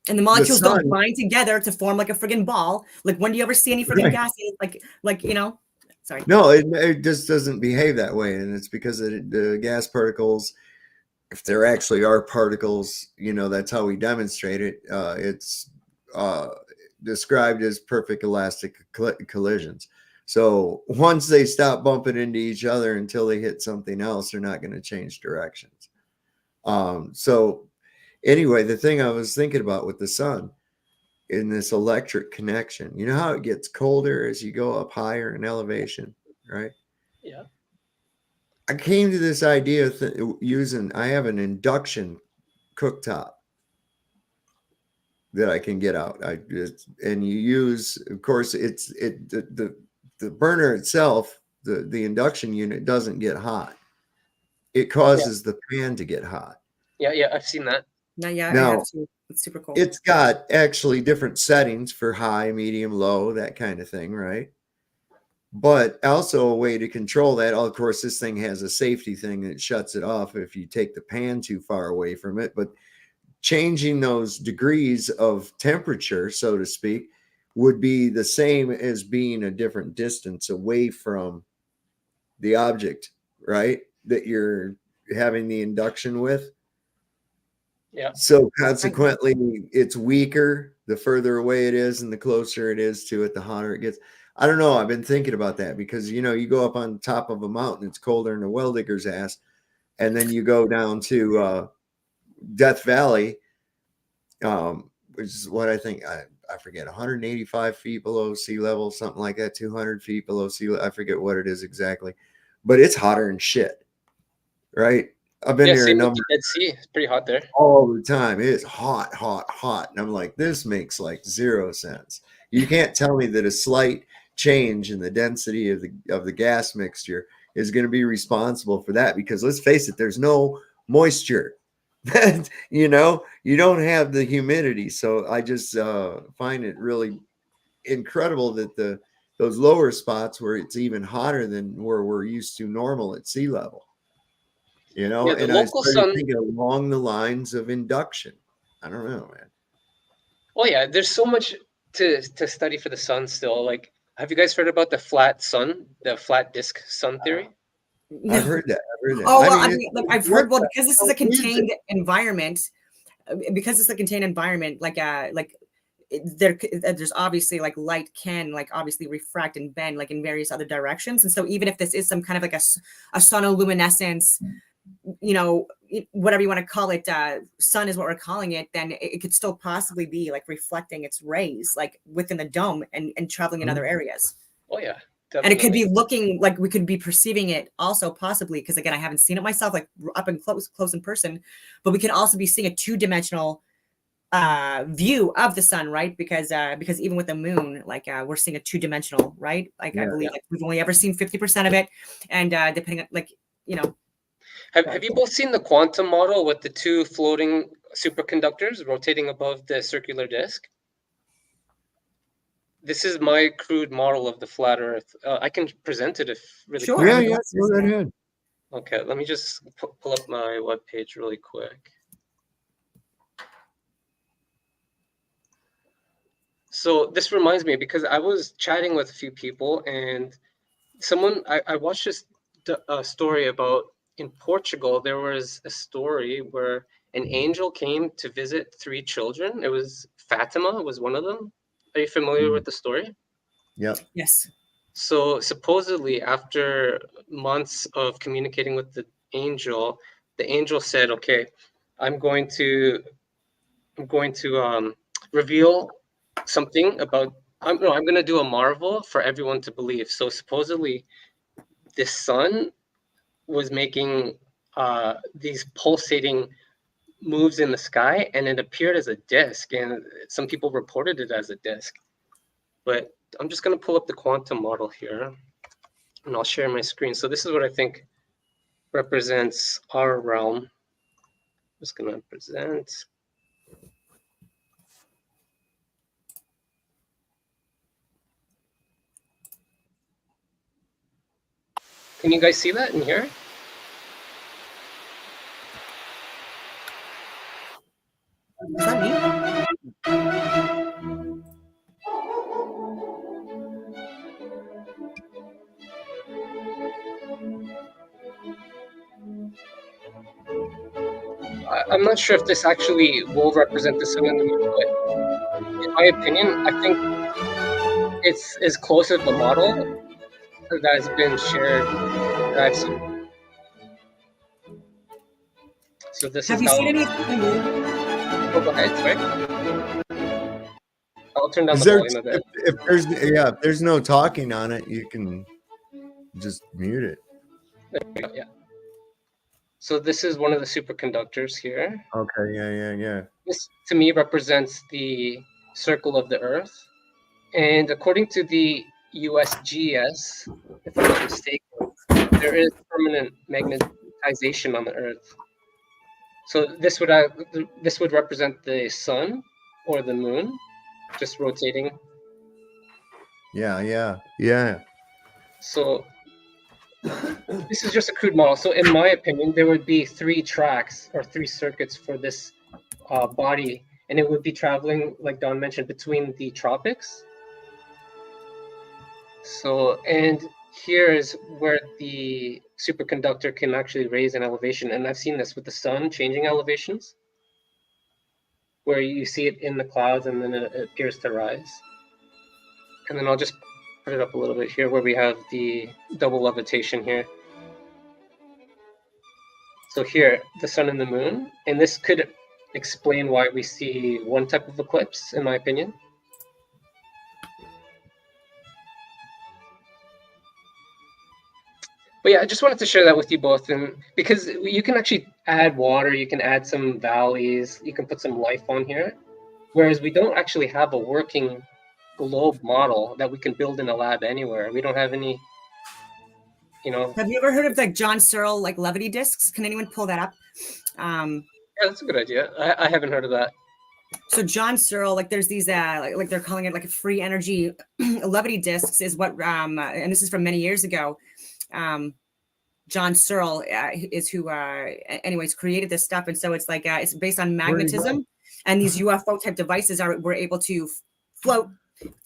and the molecules don't bind together to form like a friggin' ball. Like, when do you ever see any friggin' gases? Sorry. No, it just doesn't behave that way. And it's because the gas particles, if there actually are particles, that's how we demonstrate it. It's described as perfect elastic collisions. So once they stop bumping into each other until they hit something else, they're not going to change directions. So anyway, the thing I was thinking about with the sun in this electric connection, you know how it gets colder as you go up higher in elevation, right? Yeah. I came to this idea I have an induction cooktop that I can get out. And you use, of course, the burner itself, the induction unit doesn't get hot. It causes the pan to get hot. Yeah, I've seen that. Now, it's super cool. It's got actually different settings for high, medium, low, that kind of thing, right? But also a way to control that. Of course, this thing has a safety thing that shuts it off if you take the pan too far away from it. But changing those degrees of temperature, so to speak, would be the same as being a different distance away from the object, right? That you're having the induction with. Yeah. So consequently, it's weaker the further away it is, and the closer it is to it, the hotter it gets. I don't know. I've been thinking about that because, you go up on top of a mountain, it's colder than a well digger's ass. And then you go down to Death Valley, which is what I think, I forget, 185 feet below sea level, something like that, 200 feet below sea level. I forget what it is exactly, but it's hotter than shit, right? I've been there a number. Dead Sea. It's pretty hot there all the time. It is hot, hot, hot. And I'm like, this makes like zero sense. You can't tell me that a slight change in the density of the gas mixture is going to be responsible for that, because let's face it, there's no moisture that, you know, you don't have the humidity. So I just find it really incredible that those lower spots where it's even hotter than where we're used to normal at sea level, you know. Yeah, the And I local started sun. thinking along the lines of induction. I don't know, man. Oh yeah, there's so much to study for the sun still. Like, have you guys heard about the flat sun, the flat disk sun theory? I've heard that. I've heard that. Oh, I well, mean, I mean, like I've what heard, well, the because this is hell a is contained it? environment, because it's a contained environment, there's obviously like light can like obviously refract and bend like in various other directions. And so even if this is some kind of like a sonoluminescence, you know, whatever you want to call it, sun is what we're calling it, then it could still possibly be like reflecting its rays like within the dome and traveling in other areas. Oh yeah, And it could definitely. be looking like we could be perceiving it also possibly, because again, I haven't seen it myself like up and close in person, but we can also be seeing a two-dimensional view of the sun, right? Because even with the moon, like we're seeing a two-dimensional, right? Like I believe like we've only ever seen 50% of it, and depending on like, you know. Have you both seen the quantum model with the two floating superconductors rotating above the circular disk? This is my crude model of the flat Earth. I can present it if really Sure. quick. Yeah, I would yeah, love to go see right that. ahead. Okay, let me just pull up my webpage really quick. So this reminds me, because I was chatting with a few people, and I watched this story about, in Portugal, there was a story where an angel came to visit three children. It was Fatima was one of them. Are you familiar with the story? Yep. Yes. So supposedly, after months of communicating with the angel said, "Okay, I'm going to reveal something about. I'm going to do a marvel for everyone to believe." So supposedly, the sun was making these pulsating moves in the sky, and it appeared as a disc, and some people reported it as a disc. But I'm just going to pull up the quantum model here, and I'll share my screen. So this is what I think represents our realm. I'm just going to present. Can you guys see that in here? Is that me? I'm not sure if this actually will represent the sun and the moon, but in my opinion, I think it's as close as the model that has been shared that I've seen. So this Have is you how. seen anything in the moon? Oh, go ahead. Sorry. I'll turn down Is the there volume a bit. if there's no talking on it, you can just mute it. Yeah. So this is one of the superconductors here. Okay, yeah. This to me represents the circle of the Earth. And according to the USGS, if I'm not mistaken, there is permanent magnetization on the Earth. So this would represent the sun or the moon, just rotating. Yeah. So this is just a crude model. So in my opinion, there would be three tracks or three circuits for this body, and it would be traveling, like Don mentioned, between the tropics. So, and here is where the superconductor can actually raise an elevation. And I've seen this with the sun changing elevations, where you see it in the clouds and then it appears to rise. And then I'll just put it up a little bit here where we have the double levitation here. So here, the sun and the moon, and this could explain why we see one type of eclipse, in my opinion. But yeah, I just wanted to share that with you both, and because you can actually add water, you can add some valleys, you can put some life on here, whereas we don't actually have a working globe model that we can build in a lab anywhere. We don't have any, you know. Have you ever heard of like John Searle like levity discs? Can anyone pull that up? Yeah, that's a good idea. I haven't heard of that. So John Searle, like there's these like they're calling it like a free energy levity discs is what and this is from many years ago. John Searle is who anyways created this stuff, and so it's like it's based on magnetism, and these UFO type devices were able to float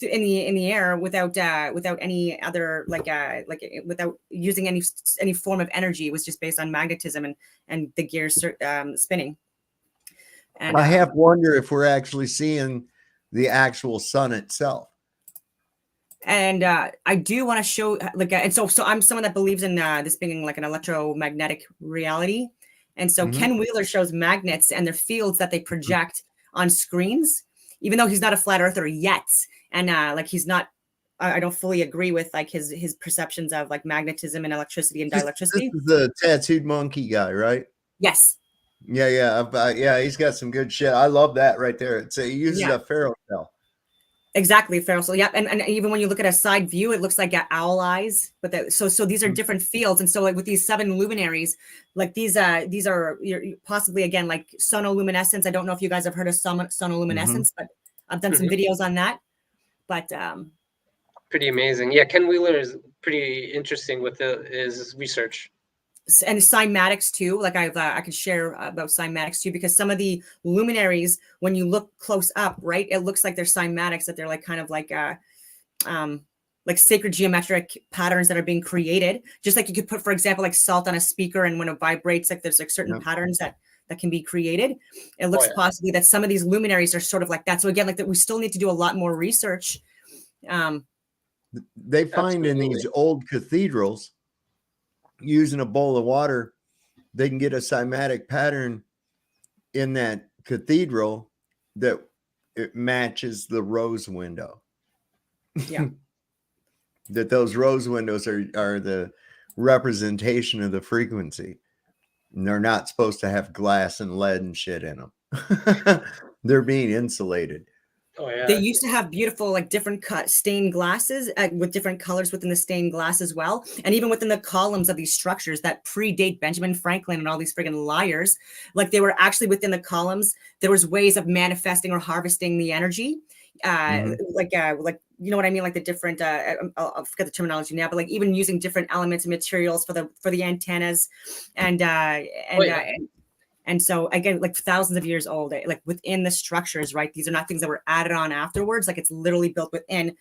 in the air without any other without using any form of energy. It was just based on magnetism and the gears spinning. And I have wonder if we're actually seeing the actual sun itself. And I do want to show and so I'm someone that believes in this being like an electromagnetic reality. And so Ken Wheeler shows magnets and their fields that they project on screens, even though he's not a flat earther yet. And like he's not, I don't fully agree with like his perceptions of like magnetism and electricity and dielectricity. This is the tattooed monkey guy, right? Yes. Yeah. He's got some good shit. I love that right there. He uses a ferrocell. Exactly, ferrocell. Yeah, and even when you look at a side view, it looks like owl eyes. But so these are different fields, and so like with these 7 luminaries, like these are possibly again like sonoluminescence. I don't know if you guys have heard of sonoluminescence, but I've done some videos on that. But pretty amazing. Yeah, Ken Wheeler is pretty interesting with his research. And cymatics too. Like I could share about cymatics too, because some of the luminaries, when you look close up, right, it looks like they're cymatics, that they're like kind of like sacred geometric patterns that are being created. Just like you could put, for example, like salt on a speaker, and when it vibrates, like there's like certain patterns that can be created. It looks possibly that some of these luminaries are sort of like that. So again, like that, we still need to do a lot more research. They find in these old cathedrals, using a bowl of water, they can get a cymatic pattern in that cathedral that it matches the rose window. Yeah. That those rose windows are the representation of the frequency. And they're not supposed to have glass and lead and shit in them. They're being insulated. Oh, yeah. They used to have beautiful, like different stained glasses with different colors within the stained glass as well. And even within the columns of these structures that predate Benjamin Franklin and all these friggin' liars, like they were actually within the columns. There was ways of manifesting or harvesting the energy. Like, you know what I mean? Like the different, I'll forget the terminology now, but like even using different elements and materials for the antennas and so again, like thousands of years old, like within the structures, right? These are not things that were added on afterwards. Like it's literally built within,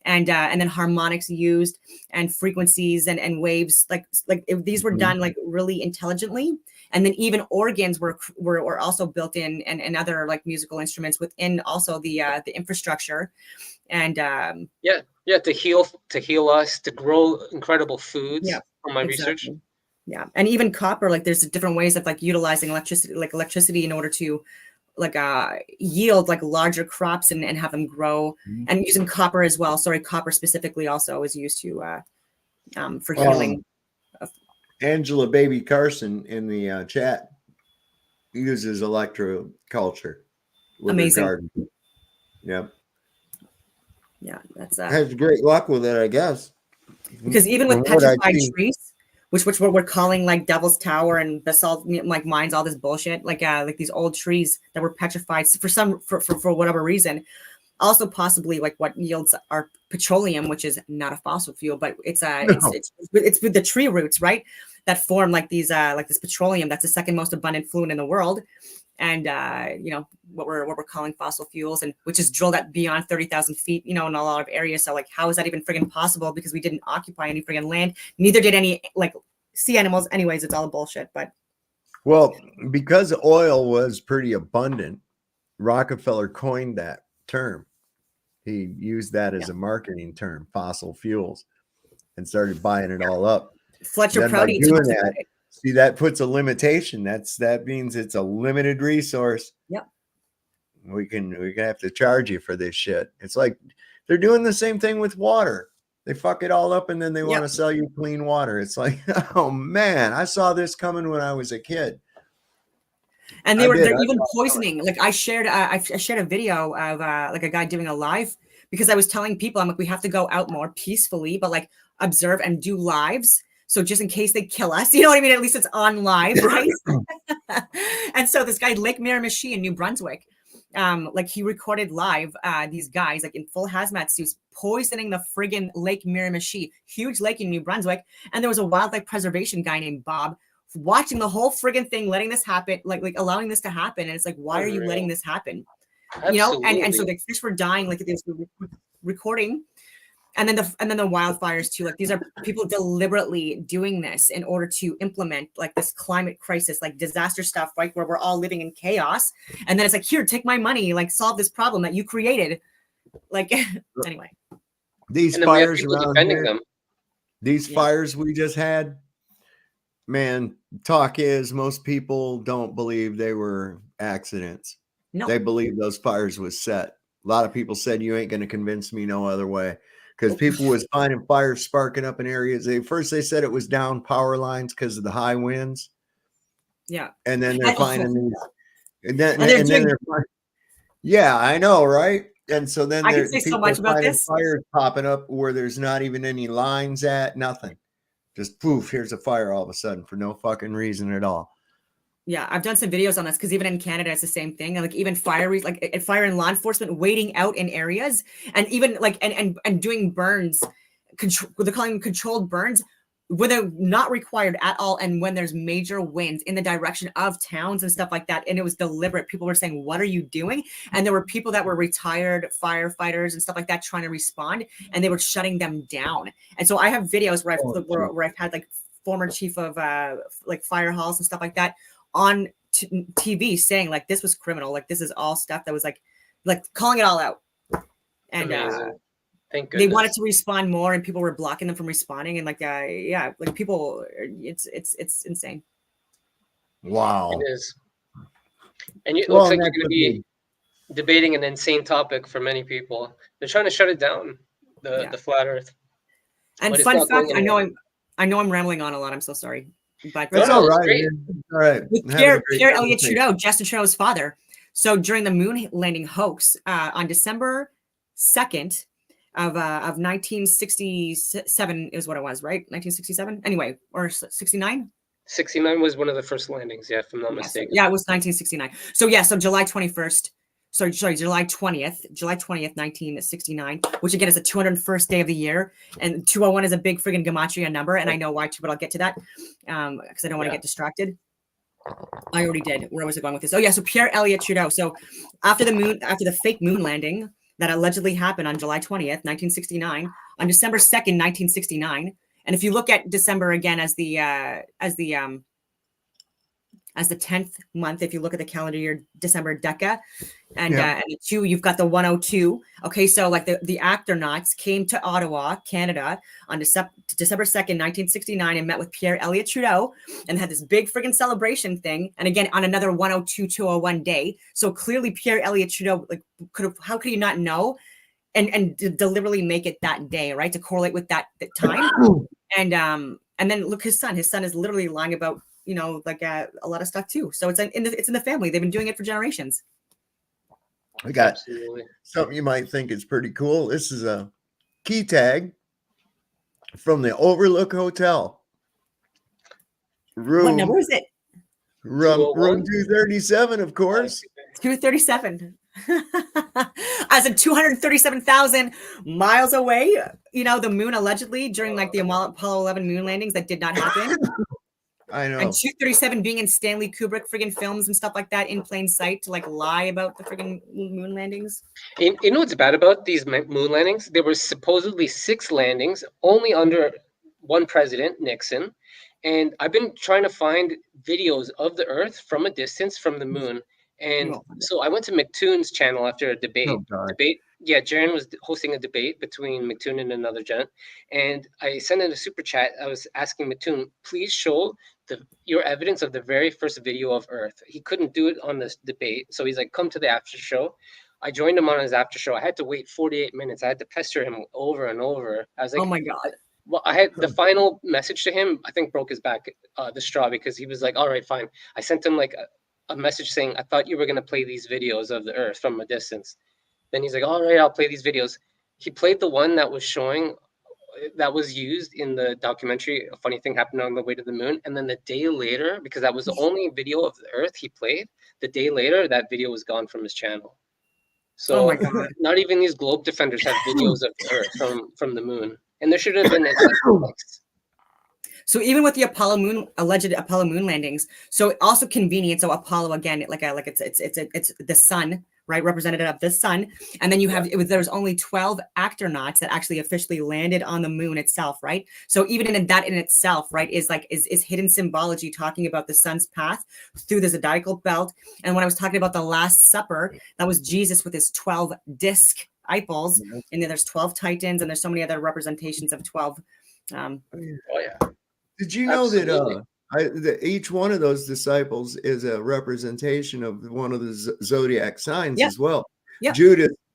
and then harmonics used and frequencies and waves. Like these were done like really intelligently. And then even organs were also built in, and other like musical instruments within also the infrastructure. And to heal us, to grow incredible foods. From my research. Yeah, and even copper, like there's different ways of like utilizing electricity in order to like yield like larger crops and have them grow, and using copper as well. Sorry, copper specifically also is used to for healing. Angela Baby Carson in the chat uses electroculture. Amazing. Garden. Yep. Yeah, that's has great luck with it, I guess. Because even with petrified trees, which what we're calling like Devil's Tower and basalt like mines, all this bullshit, like these old trees that were petrified for whatever reason. Also possibly like what yields our petroleum, which is not a fossil fuel, but it's with the tree roots, right? That form like these like this petroleum that's the second most abundant fluid in the world. And you know what we're calling fossil fuels, and which is drilled at beyond 30,000 feet, you know, in a lot of areas. So like, how is that even friggin' possible? Because we didn't occupy any friggin' land. Neither did any like sea animals. Anyways, it's all bullshit. But well, because oil was pretty abundant, Rockefeller coined that term. He used that as a marketing term, fossil fuels, and started buying it all up. Fletcher Prouty doing that. See, that puts a limitation. That means it's a limited resource. Yep. We can have to charge you for this shit. It's like they're doing the same thing with water. They fuck it all up and then they want to sell you clean water. It's like, oh man, I saw this coming when I was a kid. And they're even poisoning. Like I shared a video of like a guy doing a live, because I was telling people, I'm like, we have to go out more peacefully, but like observe and do lives. So just in case they kill us, you know what I mean? At least it's on live, right? And so this guy, Lake Miramichi in New Brunswick, like he recorded live these guys like in full hazmat suits poisoning the friggin' Lake Miramichi, huge lake in New Brunswick. And there was a wildlife preservation guy named Bob watching the whole friggin' thing, letting this happen, like allowing this to happen. And it's like, why are you letting this happen? You know, and so the fish were dying, like this recording. And then the wildfires too. Like these are people deliberately doing this in order to implement like this climate crisis, like disaster stuff, right? Where we're all living in chaos. And then it's like, here, take my money, like solve this problem that you created. Like anyway. These And then we have fires people around defending here, them. these fires we just had, man, talk is most people don't believe they were accidents. No. They believe those fires was set. A lot of people said you ain't going to convince me no other way. Because people was finding fires sparking up in areas. They said it was down power lines because of the high winds. Yeah. And then they're finding these. And then they're yeah, I know, right? And so then I can say so much about this. Fires popping up where there's not even any lines at, nothing. Just poof, here's a fire all of a sudden for no fucking reason at all. Yeah, I've done some videos on this because even in Canada, it's the same thing. And like even fire and law enforcement waiting out in areas, and even like and doing burns, they're calling them controlled burns, when they're not required at all, and when there's major winds in the direction of towns and stuff like that. And it was deliberate. People were saying, "What are you doing?" And there were people that were retired firefighters and stuff like that trying to respond, and they were shutting them down. And so I have videos where I've had like former chief of like fire halls and stuff like that on TV saying like this was criminal, like this is all stuff that was like calling it all out. And Thank goodness. they wanted to respond more, and people were blocking them from responding. And like yeah, like people, it's insane. Wow. It is. And it looks like you're going to be debating an insane topic for many people. They're trying to shut it down, the flat Earth. And fun fact, I know I'm rambling on a lot. I'm so sorry. But that's all right. All right. With Pierre Elliott Trudeau, Justin Trudeau's father. So during the moon landing hoax on December 2nd of 1967 is what it was, right? 1967? Anyway, or 69? 69 was one of the first landings, yeah, if I'm not mistaken. Yeah, it was 1969. So yeah, so July 21st. July 20th, 1969, which again is the 201st day of the year. And 201 is a big friggin' gematria number. And I know why too, but I'll get to that because I don't want to get distracted. I already did. Where was I going with this? Oh yeah, so Pierre Elliott Trudeau. So after the fake moon landing that allegedly happened on July 20th, 1969, on December 2nd, 1969, and if you look at December again as the 10th month, if you look at the calendar year, December Deca, and the 2, you've got the 102. Okay, so like the Actronauts came to Ottawa, Canada, on December 2nd, 1969, and met with Pierre Elliott Trudeau, and had this big friggin' celebration thing. And again, on another 102-201 day. So clearly, Pierre Elliott Trudeau, like, how could you not know, and deliberately make it that day, right, to correlate with that time. And then look, his son is literally lying about, you know, like a lot of stuff too. So it's in the family. They've been doing it for generations. I got something you might think is pretty cool. This is a key tag from the Overlook Hotel. What number is it? Room 237, of course. 237. As in 237,000 miles away. You know, the moon allegedly during like the Apollo 11 moon landings that did not happen. I know. And 237 being in Stanley Kubrick friggin' films and stuff like that in plain sight to like lie about the friggin' moon landings. You know what's bad about these moon landings? There were supposedly 6 landings, only under one president, Nixon. And I've been trying to find videos of the Earth from a distance from the moon. And so I went to McToon's channel after a debate. Yeah, Jaron was hosting a debate between McToon and another gent. And I sent in a super chat. I was asking McToon, please show your evidence of the very first video of Earth. He couldn't do it on this debate. So he's like, come to the after show. I joined him on his after show. I had to wait 48 minutes. I had to pester him over and over. I was like, oh my God. Well, I had the final message to him, I think broke his back, the straw, because he was like, all right, fine. I sent him like a message saying, I thought you were going to play these videos of the Earth from a distance. Then he's like, all right, I'll play these videos. He played the one that was showing that was used in the documentary. A funny thing happened on the way to the moon, and then the day later, because that was the only video of the Earth he played, the day later that video was gone from his channel. Oh my So God. not even these globe defenders have videos of the Earth from the moon, and there should have been like, So even with the alleged Apollo moon landings, so also convenient. So Apollo again, it's the sun, right? Representative of the sun, and then you have there's only 12 astronauts that actually officially landed on the moon itself, right? So even in that in itself, right, is hidden symbology talking about the sun's path through the zodiacal belt. And when I was talking about the Last Supper, that was Jesus with his 12 disciples, and then there's 12 titans, and there's so many other representations of 12. oh yeah. Did you know Absolutely. that each one of those disciples is a representation of one of the zodiac signs Yep. as well? Yep.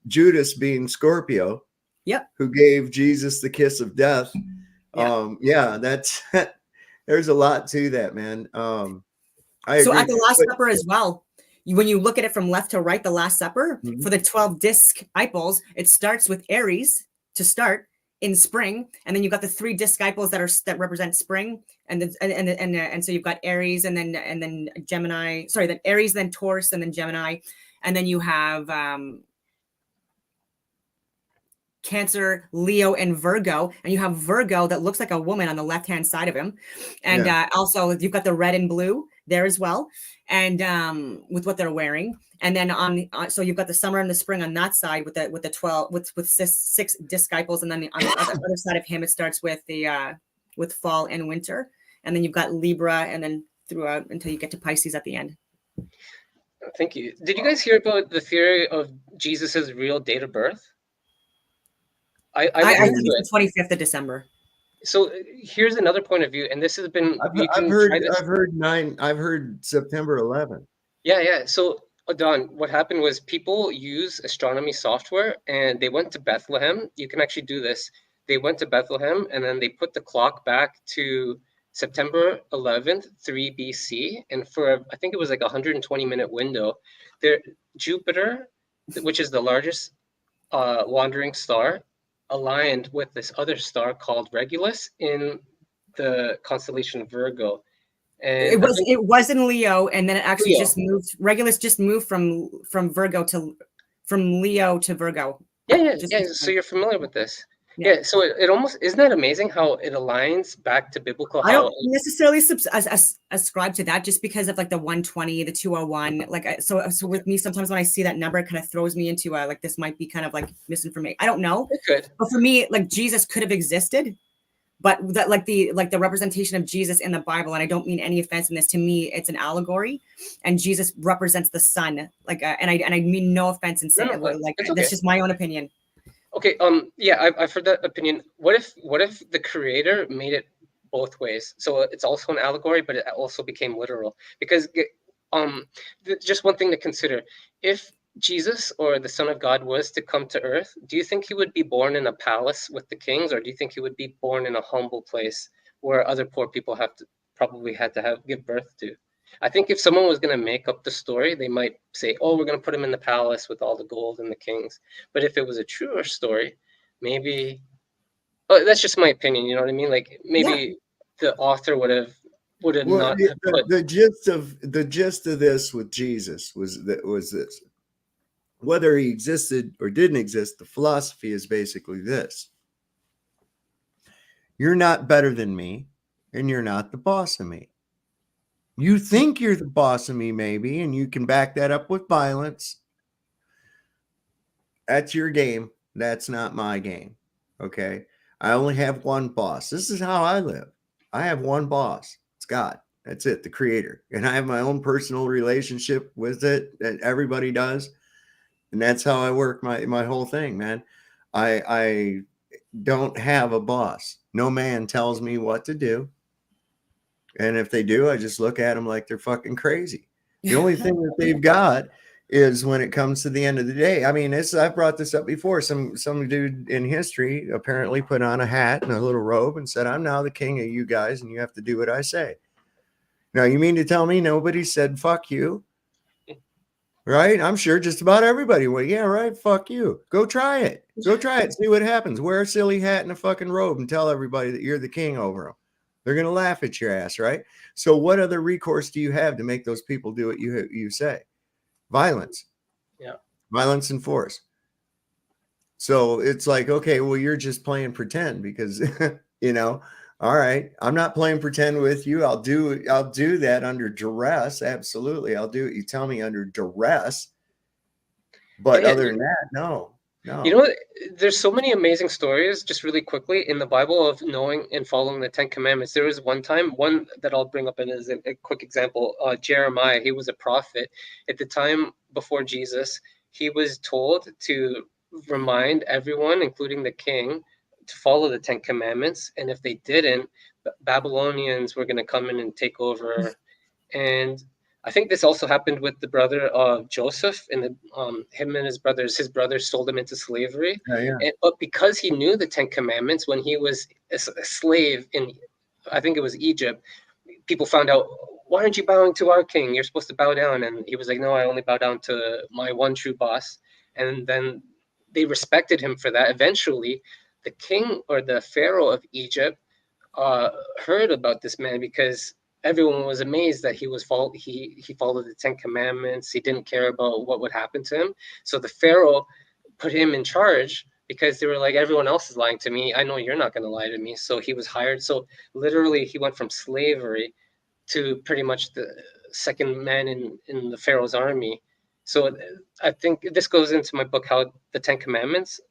Judas being Scorpio, Yep. who gave Jesus the kiss of death. Yeah. That's there's a lot to that, man. I So agree. at the Last Supper as well, when you look at it from left to right, the Last Supper for the 12 disciples, it starts with Aries to start in spring, and then you've got the 3 disciples that represent spring, and so you've got Aries, and then Gemini. Sorry, then Aries, then Taurus, and then Gemini, and then you have Cancer, Leo, and Virgo, and you have Virgo that looks like a woman on the left hand side of him, and also you've got the red and blue there as well, and with what they're wearing, and then so you've got the summer and the spring on that side with the 12 with 6 disciples, and then on the other side of him it starts with the with fall and winter, and then you've got Libra, and then throughout until you get to Pisces at the end. Thank you. Did you guys hear about the theory of Jesus's real date of birth? I think it's the 25th of December. So here's another point of view, and this has been I've heard September 11th. Yeah. So Don, what happened was people use astronomy software, and they went to Bethlehem. You can actually do this. They went to Bethlehem, and then they put the clock back to September 11th, 3 BC, and for I think it was like a 120-minute window. There, Jupiter, which is the largest wandering star, aligned with this other star called Regulus in the constellation Virgo. And it was in Leo, and then it actually Leo. just moved. Regulus just moved from Leo to Virgo. Yeah. So you're familiar with this. Yeah. So it almost, isn't that amazing how it aligns back to biblical? I don't necessarily ascribe to that just because of like the 120, the 201. Like so with me, sometimes when I see that number, it kind of throws me into like this might be kind of like misinformation. I don't know. It could. But for me, like Jesus could have existed, but that like the representation of Jesus in the Bible, and I don't mean any offense in this. To me, it's an allegory, and Jesus represents the sun. Like, and I mean no offense in saying like that's just my own opinion. Okay. Yeah, I've heard that opinion. What if the creator made it both ways? So it's also an allegory, but it also became literal. Because just one thing to consider: if Jesus or the Son of God was to come to Earth, do you think he would be born in a palace with the kings, or do you think he would be born in a humble place where other poor people had to give birth to? I think if someone was going to make up the story, they might say, oh, we're going to put him in the palace with all the gold and the kings. But if it was a truer story, maybe, that's just my opinion. You know what I mean? Like maybe the author would have not. The gist of this with Jesus was this. Whether he existed or didn't exist, the philosophy is basically this. You're not better than me, and you're not the boss of me. You think you're the boss of me, maybe, and you can back that up with violence. That's your game. That's not my game. Okay? I only have one boss. This is how I live. I have one boss. It's God. That's it, the creator. And I have my own personal relationship with it that everybody does. And that's how I work my whole thing, man. I don't have a boss. No man tells me what to do. And if they do, I just look at them like they're fucking crazy. The only thing that they've got is when it comes to the end of the day. I mean, I've brought this up before. Some dude in history apparently put on a hat and a little robe and said, I'm now the king of you guys, and you have to do what I say. Now, you mean to tell me nobody said, fuck you? right? I'm sure just about everybody went, yeah, right. Fuck you. Go try it. Go try it. See what happens. Wear a silly hat and a fucking robe and tell everybody that you're the king over them. They're gonna laugh at your ass, right? So, what other recourse do you have to make those people do what you say? Violence. Yeah. Violence and force. So it's like, okay, well, you're just playing pretend because all right, I'm not playing pretend with you. I'll do that under duress. Absolutely. I'll do what you tell me under duress. But Yeah, other than that, no. You know what? There's so many amazing stories, just really quickly, in the Bible of knowing and following the Ten Commandments. There was one that I'll bring up as a quick example. Jeremiah, he was a prophet. At the time before Jesus, he was told to remind everyone, including the king, to follow the Ten Commandments. And if they didn't, Babylonians were going to come in and take over. And I think this also happened with the brother of Joseph, and him and his brothers sold him into slavery. Yeah. But because he knew the Ten Commandments when he was a slave in, I think it was Egypt, people found out, why aren't you bowing to our king? You're supposed to bow down. And he was like, no, I only bow down to my one true boss. And then they respected him for that. Eventually, the king or the pharaoh of Egypt heard about this man because everyone was amazed that he followed the Ten Commandments. He didn't care about what would happen to him. So the Pharaoh put him in charge because they were like, everyone else is lying to me. I know you're not going to lie to me. So he was hired. So literally he went from slavery to pretty much the second man in the Pharaoh's army. So I think this goes into my book, how the Ten Commandments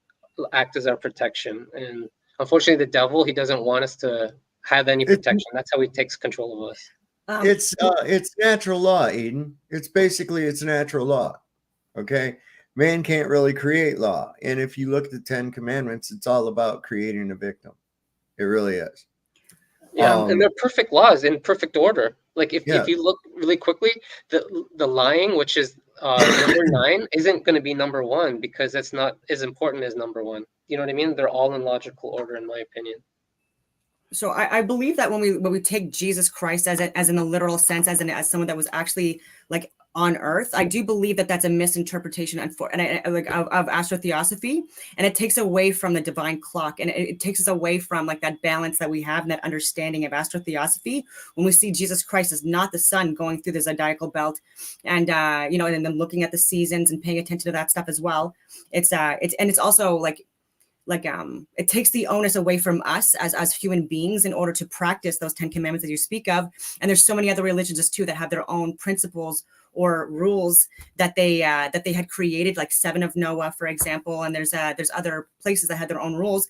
act as our protection. And unfortunately, the devil, he doesn't want us to have any protection. That's how he takes control of us. It's natural law, Eden. It's natural law. Okay. Man can't really create law. And if you look at the 10 Commandments, it's all about creating a victim. It really is. Yeah, and they're perfect laws in perfect order. Like if you look really quickly, the lying, which is number 9, isn't going to be number 1 because that's not as important as number 1. You know what I mean? They're all in logical order, in my opinion. So I believe that when we take Jesus Christ as in a literal sense, as someone that was actually like on earth, I do believe that that's a misinterpretation of astrotheosophy, and it takes away from the divine clock, and it takes us away from like that balance that we have and that understanding of astrotheosophy when we see Jesus Christ as not the sun going through the zodiacal belt, and and then looking at the seasons and paying attention to that stuff as well. It's also like it takes the onus away from us as human beings in order to practice those 10 commandments that you speak of. And there's so many other religions too that have their own principles or rules that they had created, like 7 of Noah, for example. And there's other places that had their own rules,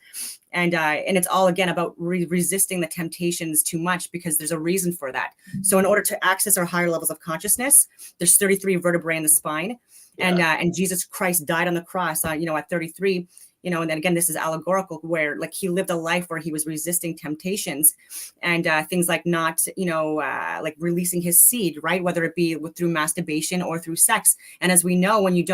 and it's all again about resisting the temptations too much because there's a reason for that. So in order to access our higher levels of consciousness, there's 33 vertebrae in the spine, and Jesus Christ died on the cross, at 33. And then again, this is allegorical, where like he lived a life where he was resisting temptations and things like not, like releasing his seed, right? Whether it be through masturbation or through sex. And as we know, when you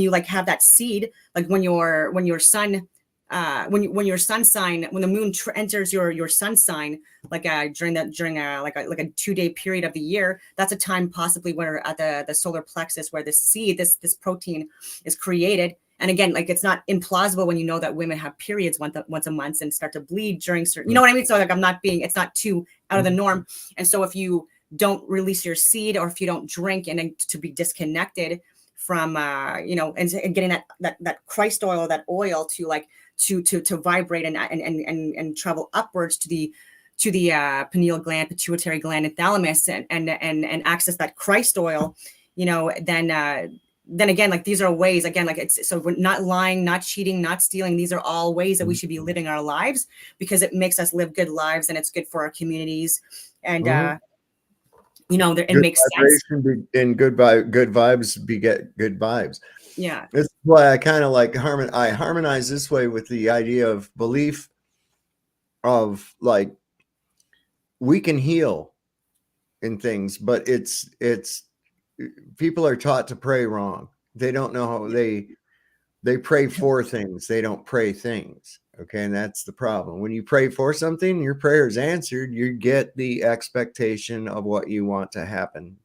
like have that seed, like when your sun, when your sun sign, when the moon enters your sun sign, like during a 2-day period of the year, that's a time possibly where at the solar plexus, where the seed, this protein is created. And again, like it's not implausible when you know that women have periods once a month and start to bleed during certain, you know what I mean? So like it's not too out of the norm. And so if you don't release your seed, or if you don't drink and to be disconnected from, and getting that Christ oil, that oil to like, to vibrate and travel upwards to the pineal gland, pituitary gland, and thalamus and access that Christ oil, then again, like these are ways, again, like it's, so we're not lying, not cheating, not stealing. These are all ways that we should be living our lives because it makes us live good lives and it's good for our communities. And, it makes sense. And good vibes beget good vibes. Yeah. That's why I kind of like I harmonize this way with the idea of belief of like, we can heal in things, but it's people are taught to pray wrong. They don't know how they pray for things. They don't pray things. Okay. And that's the problem. When you pray for something, your prayer is answered. You get the expectation of what you want to happen.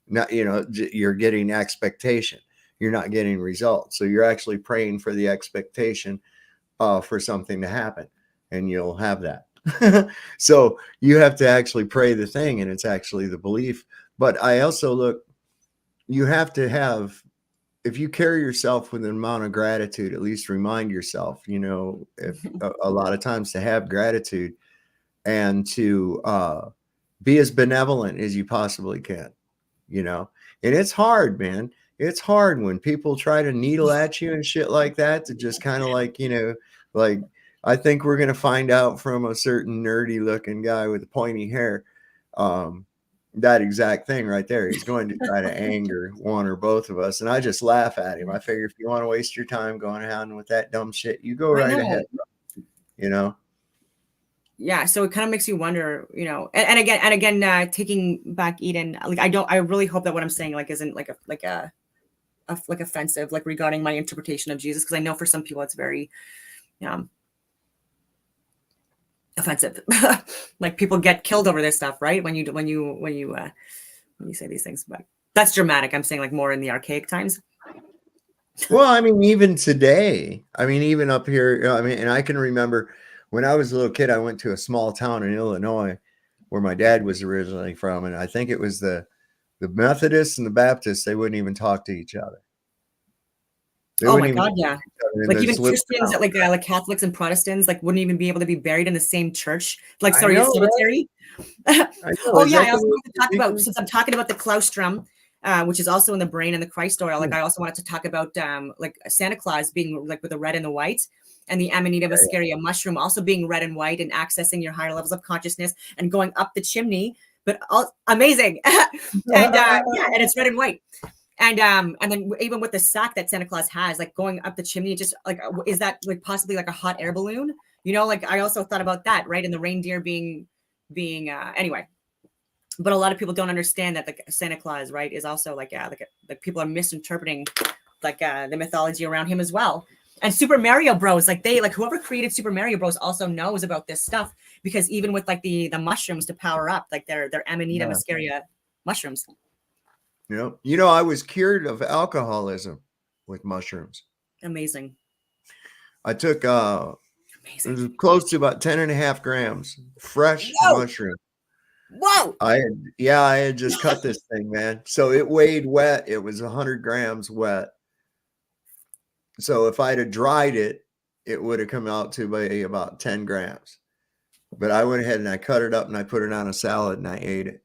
And not, you're getting expectation. You're not getting results. So you're actually praying for the expectation for something to happen, and you'll have that. So you have to actually pray the thing, and it's actually the belief. But I also you have to have, if you carry yourself with an amount of gratitude, at least remind yourself, if a lot of times to have gratitude and to be as benevolent as you possibly can, and it's hard, man. It's hard when people try to needle at you and shit like that, to just kind of like, I think we're going to find out from a certain nerdy looking guy with pointy hair, that exact thing right there. He's going to try to anger one or both of us. And I just laugh at him. I figure if you want to waste your time going on with that dumb shit, you go right ahead, Yeah, so it kind of makes you wonder, and again, taking back Eden, like I really hope that what I'm saying isn't like offensive, like regarding my interpretation of Jesus, because I know for some people it's very offensive. Like people get killed over this stuff, right? When you say these things, but that's dramatic. I'm saying like more in the archaic times. Well, I mean, even today, even up here, and I can remember when I was a little kid, I went to a small town in Illinois where my dad was originally from. And I think it was the Methodists and the Baptists. They wouldn't even talk to each other. Oh my God. Yeah. Like even Christians, like Catholics and Protestants, like wouldn't even be able to be buried in the same church. Like, sorry, a cemetery. Right? Oh yeah. I also want to talk about, since I'm talking about the claustrum, which is also in the brain and the Christ oil. Like I also wanted to talk about like Santa Claus being like with the red and the white, and the Amanita muscaria mushroom also being red and white and accessing your higher levels of consciousness and going up the chimney. But amazing, and and it's red and white, and then even with the sack that Santa Claus has, like going up the chimney, just like is that like possibly like a hot air balloon? Like I also thought about that, right? And the reindeer being anyway. But a lot of people don't understand that like Santa Claus, right, is also like people are misinterpreting like the mythology around him as well. And Super Mario Bros, like whoever created Super Mario Bros also knows about this stuff, because even with like the mushrooms to power up, like they're Amanita muscaria mushrooms. I was cured of alcoholism with mushrooms. Amazing. I took it was close to about 10.5 grams fresh mushroom. Whoa. I had just cut this thing, man. So it weighed wet. It was 100 grams wet. So if I'd have dried it, it would have come out to be about 10 grams. But I went ahead and I cut it up and I put it on a salad and I ate it.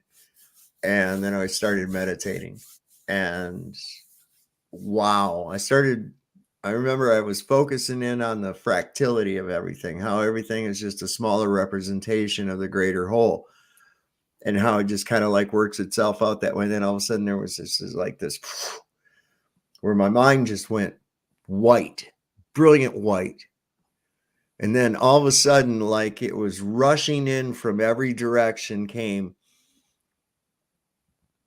And then I started meditating. And wow, I remember I was focusing in on the fractality of everything, how everything is just a smaller representation of the greater whole, and how it just kind of like works itself out that way. And then all of a sudden there was this where my mind just went white, brilliant white. And then all of a sudden, like it was rushing in from every direction, came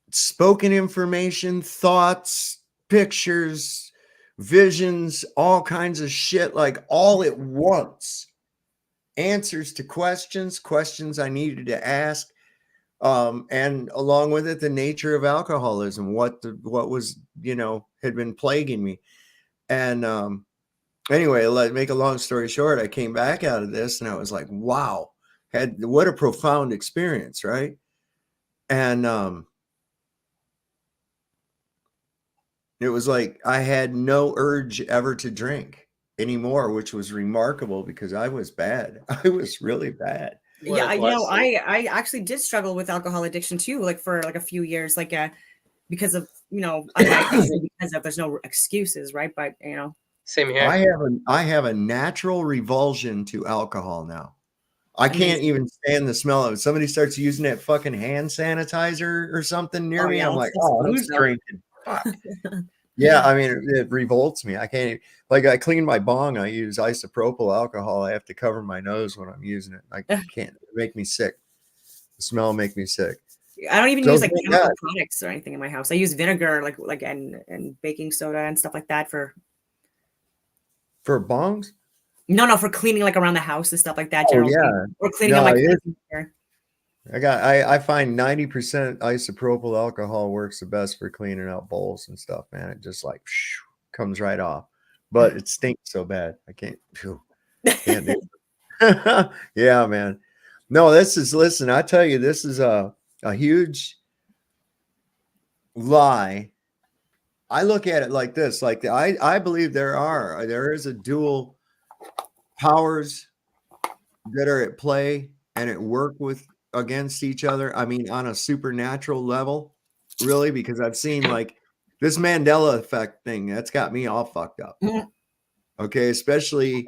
spoken information, thoughts, pictures, visions, all kinds of shit, like all at once. Answers to questions I needed to ask. And along with it, the nature of alcoholism, what was, had been plaguing me. And anyway, like make a long story short, I came back out of this and I was like, wow, what a profound experience, right? And it was like I had no urge ever to drink anymore, which was remarkable because I was bad. I was really bad. Yeah, I actually did struggle with alcohol addiction too, like for like a few years, like because of because of there's no excuses, right? But same here. I have a natural revulsion to alcohol now. I can't even stand the smell of it. Somebody starts using that fucking hand sanitizer or something near me. I'm like, who's drinking? Fuck. Yeah, I mean, it revolts me. I can't, like, I clean my bong. I use isopropyl alcohol. I have to cover my nose when I'm using it. I can't, make me sick. The smell will make me sick. I don't even use like chemical products or anything in my house. I use vinegar, like and baking soda and stuff like that for bongs. No, for cleaning like around the house and stuff like that. Oh, yeah. Or cleaning up like. I find 90% isopropyl alcohol works the best for cleaning out bowls and stuff, man. It just like comes right off. But it stinks so bad. I can't do it. Yeah, man. No, listen, I tell you, this is a huge lie. I look at it like this, like I believe there is a dual powers that are at play and at work with against each other. I mean, on a supernatural level, really, because I've seen like this Mandela effect thing that's got me all fucked up. Okay, especially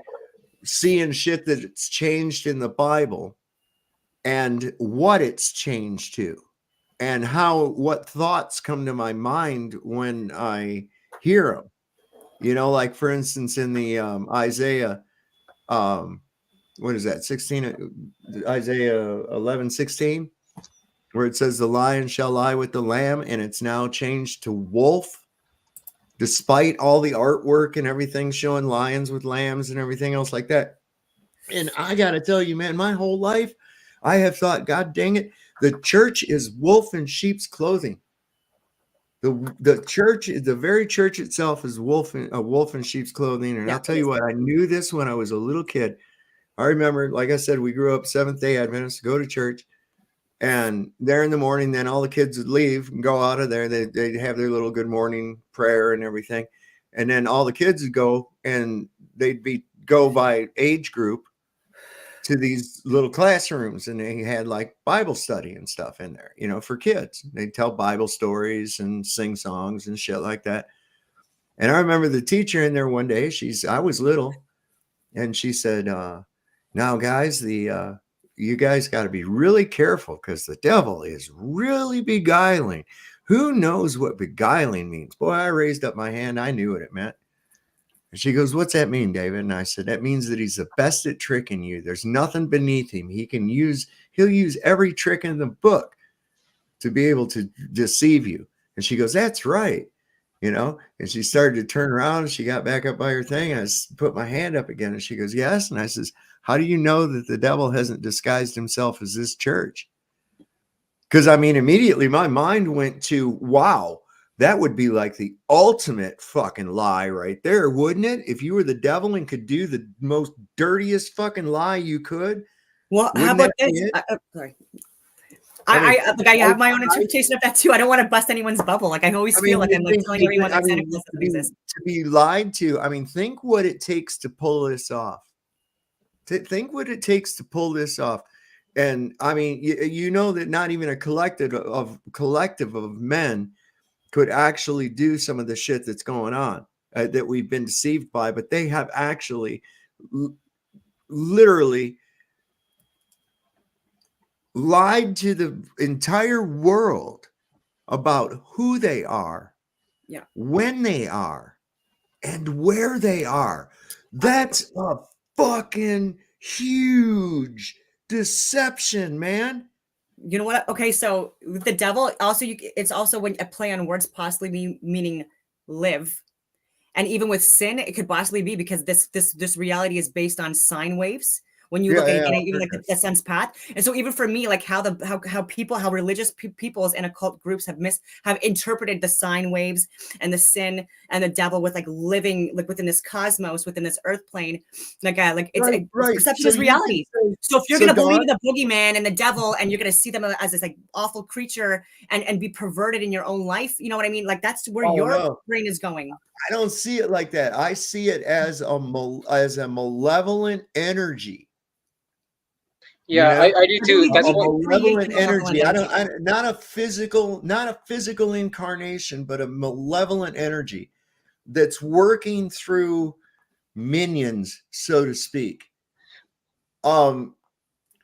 seeing shit that it's changed in the Bible and what it's changed to, and what thoughts come to my mind when I hear them. You know, like for instance, in the Isaiah, what is that? Isaiah 11:16, where it says the lion shall lie with the lamb, and it's now changed to wolf, despite all the artwork and everything showing lions with lambs and everything else like that. And I got to tell you, man, my whole life, I have thought, God dang it, the church is wolf in sheep's clothing. The church, the very church itself is a wolf in sheep's clothing. And I'll tell you what, I knew this when I was a little kid. I remember, like I said, we grew up Seventh-day Adventists, go to church, and there in the morning, then all the kids would leave and go out of there. They'd have their little good morning prayer and everything. And then all the kids would go, and go by age group to these little classrooms, and they had like Bible study and stuff in there, you know, for kids. They'd tell Bible stories and sing songs and shit like that. And I remember the teacher in there one day, I was little, and she said, now guys, you guys got to be really careful because the devil is really beguiling. Who knows what beguiling means? Boy, I raised up my hand. I knew what it meant. And she goes, what's that mean, David? And I said, that means that he's the best at tricking you. There's nothing beneath him. He'll use every trick in the book to be able to deceive you. And she goes, that's right. You know, and she started to turn around, and she got back up by her thing. And I put my hand up again, and she goes, yes. And I says, how do you know that the devil hasn't disguised himself as this church? Because I mean, immediately my mind went to, wow, that would be like the ultimate fucking lie right there, wouldn't it? If you were the devil and could do the most dirtiest fucking lie you could. Well, how about this? Sorry. I have my own interpretation of that too. I don't want to bust anyone's bubble. Like I always feel like I'm like telling everyone that Santa Claus doesn't exist. To be lied to. I mean, think what it takes to pull this off. Think what it takes to pull this off. And I mean, you know that not even a collective of men could actually do some of the shit that's going on that we've been deceived by, but they have actually literally lied to the entire world about who they are, when they are, and where they are. That's a fucking huge deception, man. You know what? Okay, so the devil also, it's also when a play on words, possibly meaning live. And even with sin, it could possibly be because this reality is based on sine waves. When you look at even like the sense path. And so even for me, like how religious peoples and occult groups have interpreted the sine waves and the sin and the devil with like living like within this cosmos, within this earth plane. It's perception is reality. So if you're going to believe in the boogeyman and the devil and you're going to see them as this like awful creature and be perverted in your own life, you know what I mean? Like that's where your brain is going. I don't see it like that. I see it as a malevolent energy. Yeah, I do too. That's a malevolent energy. Not a physical incarnation, but a malevolent energy that's working through minions, so to speak. And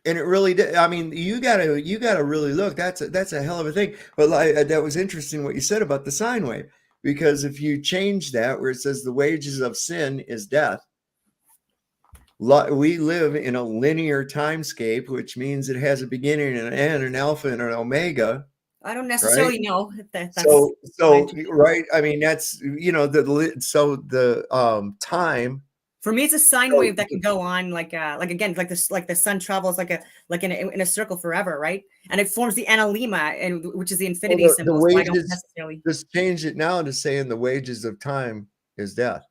it really, I mean, you gotta really look. That's a hell of a thing. But that was interesting what you said about the sine wave, because if you change that where it says the wages of sin is death. We live in a linear timescape, which means it has a beginning and an end, an alpha and an omega. I don't necessarily know if that's so right. I mean, that's, you know, the time For me, it's a sine wave that can go on like again, like this, like the sun travels like in a circle forever, right? And it forms the analemma, and which is the infinity the symbol. So I don't wages, necessarily. just change it now to saying the wages of time is death.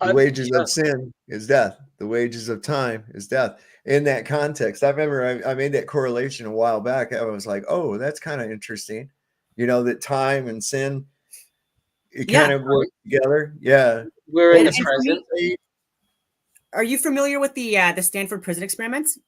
The wages of sin is death. The wages of time is death. In that context, I remember I made that correlation a while back. I was like, oh, that's kind of interesting. You know, that time and sin, it kind of work together. Yeah. We're in the And for me, present. are you familiar with the Stanford prison experiments?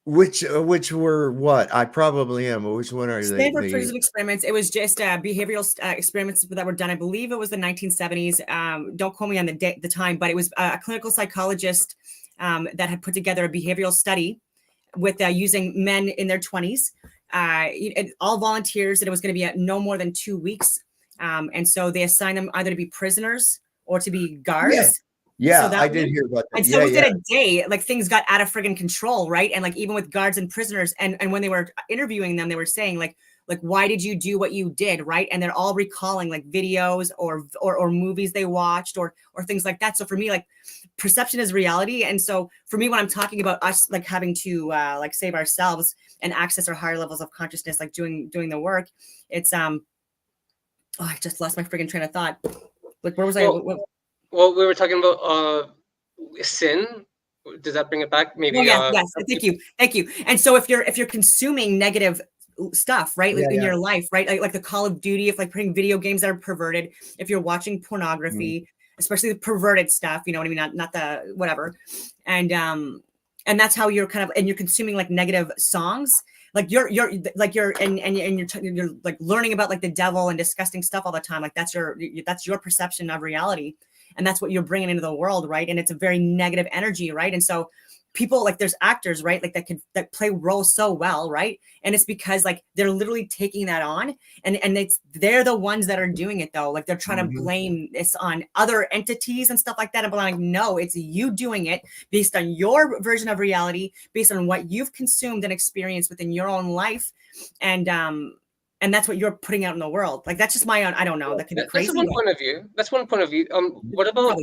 Which were what? I probably am. But which one are they? Stanford prison experiments. It was just behavioral experiments that were done. I believe it was the 1970s. Don't quote me on the time, but it was a clinical psychologist that had put together a behavioral study with using men in their 20s, all volunteers, and it was going to be at no more than 2 weeks. And so they assigned them either to be prisoners or to be guards. Yeah, So I did hear about that. And so within a day, like things got out of friggin' control, right? And like even with guards and prisoners, and when they were interviewing them, they were saying like why did you do what you did, right? And they're all recalling like videos or movies they watched or things like that. So for me, like perception is reality. And so for me, when I'm talking about us like having to like save ourselves and access our higher levels of consciousness, like doing the work, it's I just lost my friggin' train of thought. Like where was I? Well, we were talking about sin. Does that bring it back? Maybe. Yes. Thank you. And so if you're consuming negative stuff, right, in your life, right, like the Call of Duty, if like playing video games that are perverted, if you're watching pornography, especially the perverted stuff, you know what I mean, not the whatever, and that's how you're kind of, and you're consuming like negative songs. Like you're like you're like learning about like the devil and disgusting stuff all the time. Like that's your perception of reality. And that's what you're bringing into the world, right? And it's a very negative energy, right? And so people, like there's actors, right, like that play roles so well, right? And it's because like they're literally taking that on, and they're the ones that are doing it though. Like they're trying to blame this on other entities and stuff like that. And I'm like, no, it's you doing it based on your version of reality, based on what you've consumed and experienced within your own life, and that's what you're putting out in the world. Like that's just my own. I don't know. That could be crazy. That's one point of view. That's one point of view. What about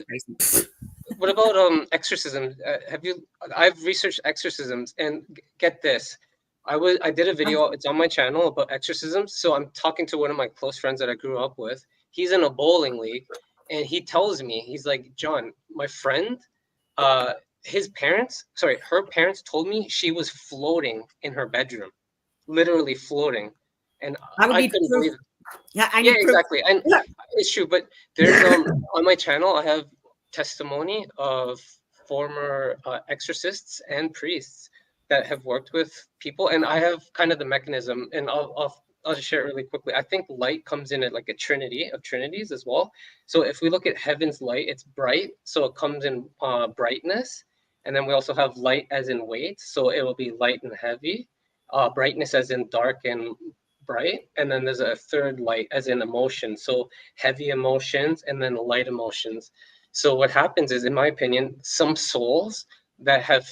exorcism? I've researched exorcisms, and get this. I did a video. It's on my channel about exorcisms. So I'm talking to one of my close friends that I grew up with. He's in a bowling league, and he tells me, he's like, John, my friend, her parents told me she was floating in her bedroom, literally floating. And I couldn't believe it. Yeah, exactly. And it's true. But there's on my channel, I have testimony of former exorcists and priests that have worked with people, and I have kind of the mechanism. And I'll just share it really quickly. I think light comes in at like a trinity of trinities as well. So if we look at heaven's light, it's bright, so it comes in brightness, and then we also have light as in weight, so it will be light and heavy. Brightness as in dark and bright, and then there's a third light as in emotion, so heavy emotions and then light emotions. So what happens is, in my opinion, some souls that have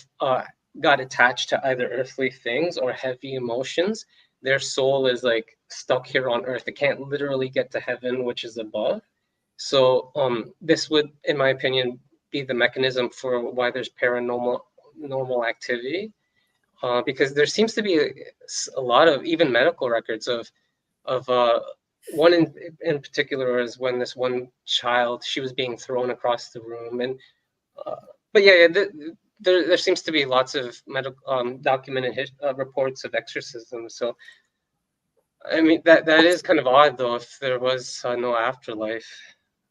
got attached to either earthly things or heavy emotions, their soul is like stuck here on earth. It can't literally get to heaven, which is above. So this would, in my opinion, be the mechanism for why there's paranormal activity. Because there seems to be a lot of even medical records of one in particular is when this one child, she was being thrown across the room, and there seems to be lots of medical documented reports of exorcism. So I mean that is kind of odd though, if there was no afterlife.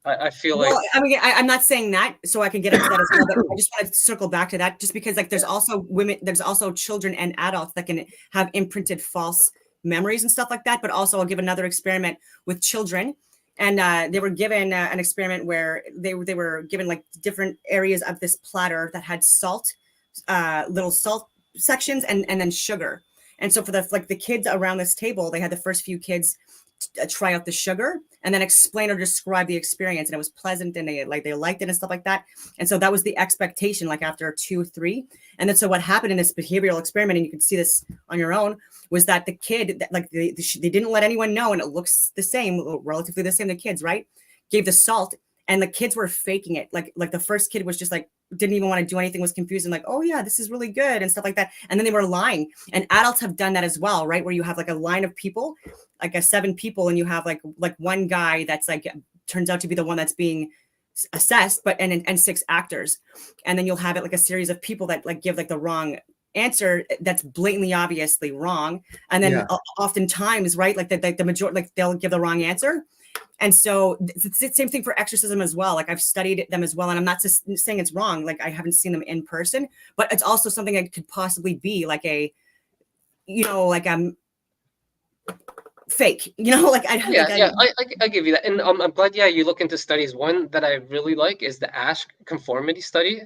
I feel like, I mean, I'm not saying that so I can get into that as well, but I just want to circle back to that, just because like there's also children and adults that can have imprinted false memories and stuff like that. But also I'll give another experiment with children, and they were given an experiment where they were given like different areas of this platter that had salt, little salt sections, and then sugar. And so for the kids around this table, they had the first few kids try out the sugar and then explain or describe the experience, and it was pleasant, and they liked it and stuff like that. And so that was the expectation, like after 2, 3. And then so what happened in this behavioral experiment, and you can see this on your own, was that the kid, like they didn't let anyone know, and it looks the same, relatively the same, the kids, right, gave the salt, and the kids were faking it. Like the first kid was just like, didn't even want to do anything, was confused and like, oh yeah, this is really good and stuff like that. And then they were lying. And adults have done that as well, right? Where you have like a line of people, like 7 people, and you have like one guy that's like turns out to be the one that's being assessed, but and 6 actors. And then you'll have it like a series of people that like give like the wrong answer that's blatantly obviously wrong. And then oftentimes, right, like the majority, like they'll give the wrong answer. And so it's the same thing for exorcism as well. Like I've studied them as well. And I'm not just saying it's wrong. Like I haven't seen them in person, but it's also something that could possibly be like a, you know, like fake, you know, like I give you that. And I'm glad, you look into studies. One that I really like is the Asch conformity study.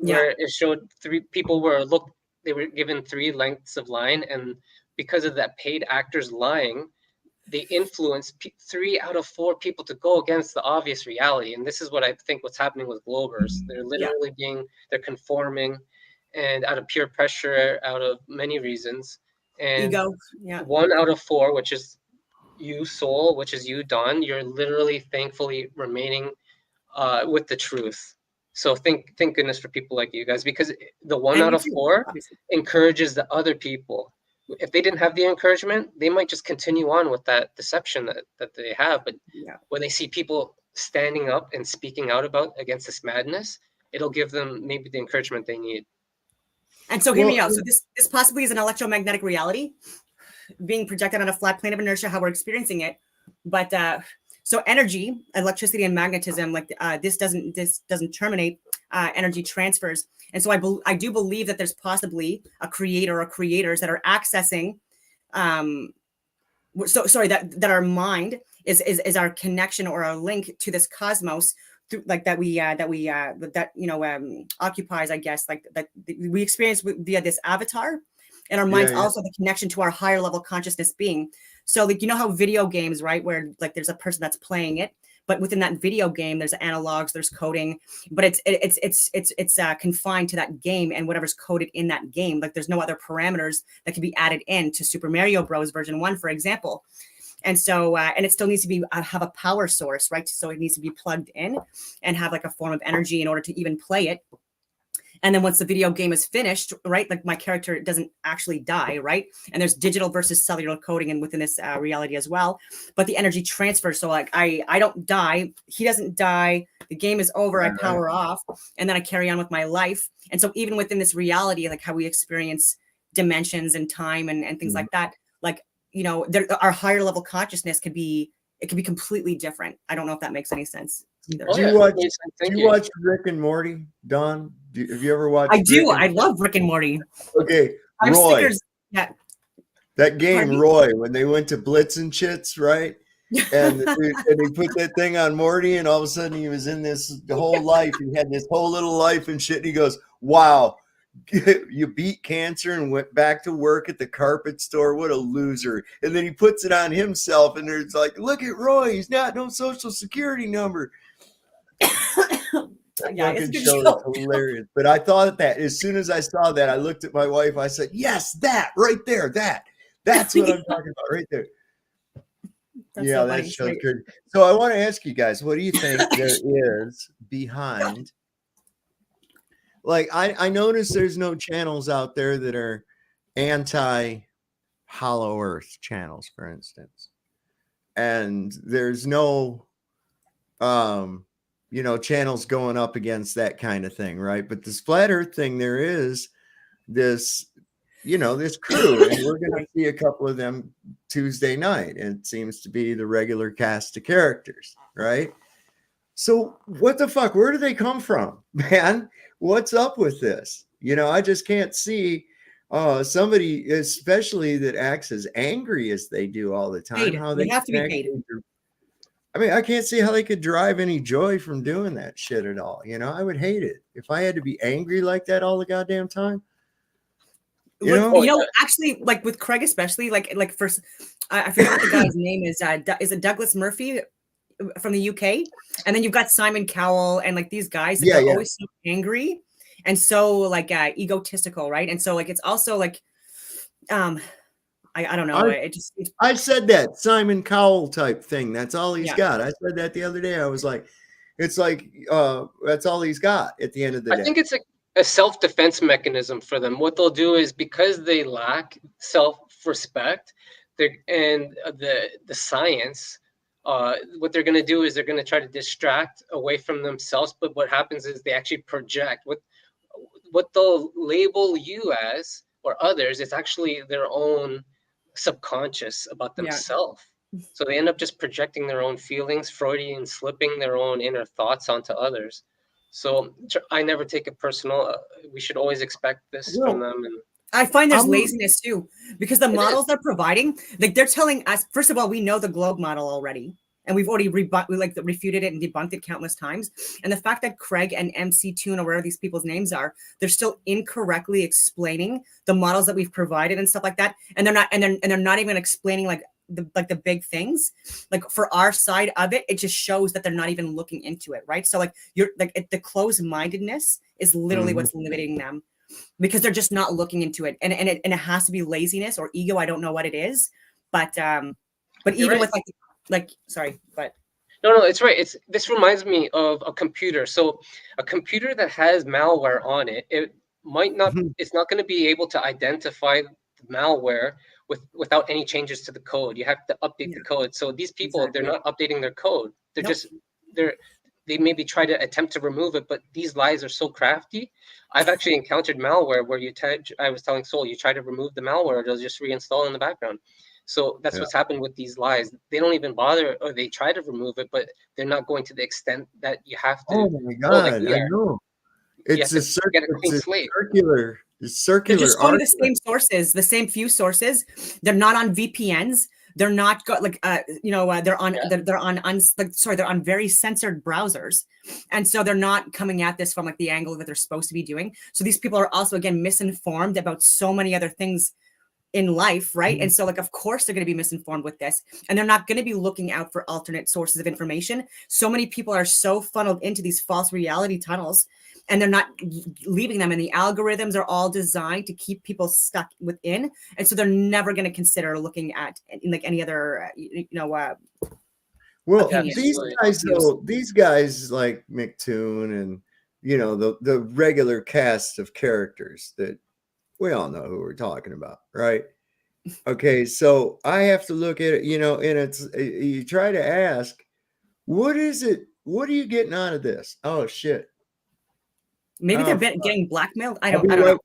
Where it showed 3 people they were given 3 lengths of line. And because of that paid actors lying, they influence 3 out of 4 people to go against the obvious reality. And this is what I think what's happening with Globers. They're literally they're conforming, and out of peer pressure, out of many reasons. And ego. 1 out of 4, which is you, Soul, which is you, Dawn, you're literally thankfully remaining with the truth. So thank goodness for people like you guys, because the 1 out of 4 encourages the other people. If they didn't have the encouragement, they might just continue on with that deception that they have. But when they see people standing up and speaking out against this madness, it'll give them maybe the encouragement they need. And so hear me out. So this possibly is an electromagnetic reality being projected on a flat plane of inertia, how we're experiencing it. But so energy, electricity and magnetism, like this doesn't terminate energy transfers. And so I do believe that there's possibly a creator or creators that are accessing, that our mind is our connection or our link to this cosmos, through, like that occupies, I guess, like that we experience via this avatar, and our minds also the connection to our higher level consciousness being. So like, you know how video games, right, where like there's a person that's playing it, but within that video game, there's analogs, there's coding, but it's confined to that game and whatever's coded in that game. Like there's no other parameters that can be added in to Super Mario Bros. Version 1, for example. And so, and it still needs to be have a power source, right? So it needs to be plugged in and have like a form of energy in order to even play it. And then once the video game is finished, right, like my character doesn't actually die, right? And there's digital versus cellular coding and within this reality as well. But the energy transfers. So like I don't die, he doesn't die. The game is over. I power off, and then I carry on with my life. And so even within this reality, like how we experience dimensions and time and things like that, like, you know, our higher level consciousness could be completely different. I don't know if that makes any sense either. Do you watch Rick and Morty, Don? Have you ever watched? I do. I love Rick and Morty. Okay, I'm Roy. stickers. Yeah. That game, Roy, when they went to Blitz and Chits, right? And he put that thing on Morty, and all of a sudden he was in this whole life. He had this whole little life and shit. And he goes, "Wow, you beat cancer and went back to work at the carpet store. What a loser!" And then he puts it on himself, and there's like, "Look at Roy. He's got no social security number." Yeah, it's a good show show. is hilarious. But I thought that as soon as I saw that, I looked at my wife. I said, "Yes, that right there. That's what I'm talking about right there." That's Yeah, so that funny. show's good. So I want to ask you guys, what do you think there is behind? Like, I noticed there's no channels out there that are anti-Hollow Earth channels, for instance. And there's no, channels going up against that kind of thing, right? But this Flat Earth thing, there is this, this crew, and we're going to see a couple of them Tuesday night. And it seems to be the regular cast of characters, right? So what the fuck? Where do they come from, man? What's up with this? I just can't see somebody, especially that acts as angry as they do all the time. Paid. How They they have to be can paid. actually- I mean, I can't see how they could derive any joy from doing that shit at all. I would hate it if I had to be angry like that all the goddamn time. Actually, like with Craig, especially, like first, I forget what the guy's name is. Is it Douglas Murphy from the UK? And then you've got Simon Cowell and like these guys that are always so angry and so like egotistical, right? And so like it's also like, I don't know. I said that Simon Cowell type thing. That's all he's got. I said that the other day. I was like, It's like that's all he's got at the end of the day. I think it's a self-defense mechanism for them. What they'll do is, because they lack self-respect, and the science, what they're going to do is they're going to try to distract away from themselves. But what happens is they actually project what they'll label you as or others. It's actually their own subconscious about themselves. So they end up just projecting their own feelings, Freudian slipping their own inner thoughts onto others. So I never take it personal. We should always expect this from them. And I find there's laziness too, because the models they're providing, like they're telling us, first of all, we know the globe model already, and we've already refuted it and debunked it countless times. And the fact that Craig and MC Toon, or whatever these people's names are, they're still incorrectly explaining the models that we've provided and stuff like that, and they're not even explaining like the big things. Like for our side of it, it just shows that they're not even looking into it, right? So like the closed-mindedness is literally what's limiting them, because they're just not looking into it, and it has to be laziness or ego. I don't know what it is, but even with sorry, but no, it's right. This reminds me of a computer. So a computer that has malware on it, it might not, it's not going to be able to identify the malware without any changes to the code. You have to update the code. So these people, they're not updating their code. They're just they maybe try to attempt to remove it, but these lies are so crafty. I've actually encountered malware where I was telling Soul, you try to remove the malware, it'll just reinstall in the background. So that's what's happened with these lies. They don't even bother, or they try to remove it, but they're not going to the extent that you have to. Oh my God, I know. It's a circular. It's circular. They're just going to the same sources, the same few sources. They're not on VPNs. They're not they're on very censored browsers, and so they're not coming at this from like the angle that they're supposed to be doing. So these people are also again misinformed about so many other things in life, right? And so like of course they're going to be misinformed with this, and they're not going to be looking out for alternate sources of information. So many people are so funneled into these false reality tunnels, and they're not leaving them, and the algorithms are all designed to keep people stuck within, and so they're never going to consider looking at like any other well, opinions. these guys like McToon and the regular cast of characters that we all know who we're talking about, right? Okay, so I have to look at it, and you try to ask, what is it? What are you getting out of this? Oh shit. Maybe they're getting blackmailed. I don't know.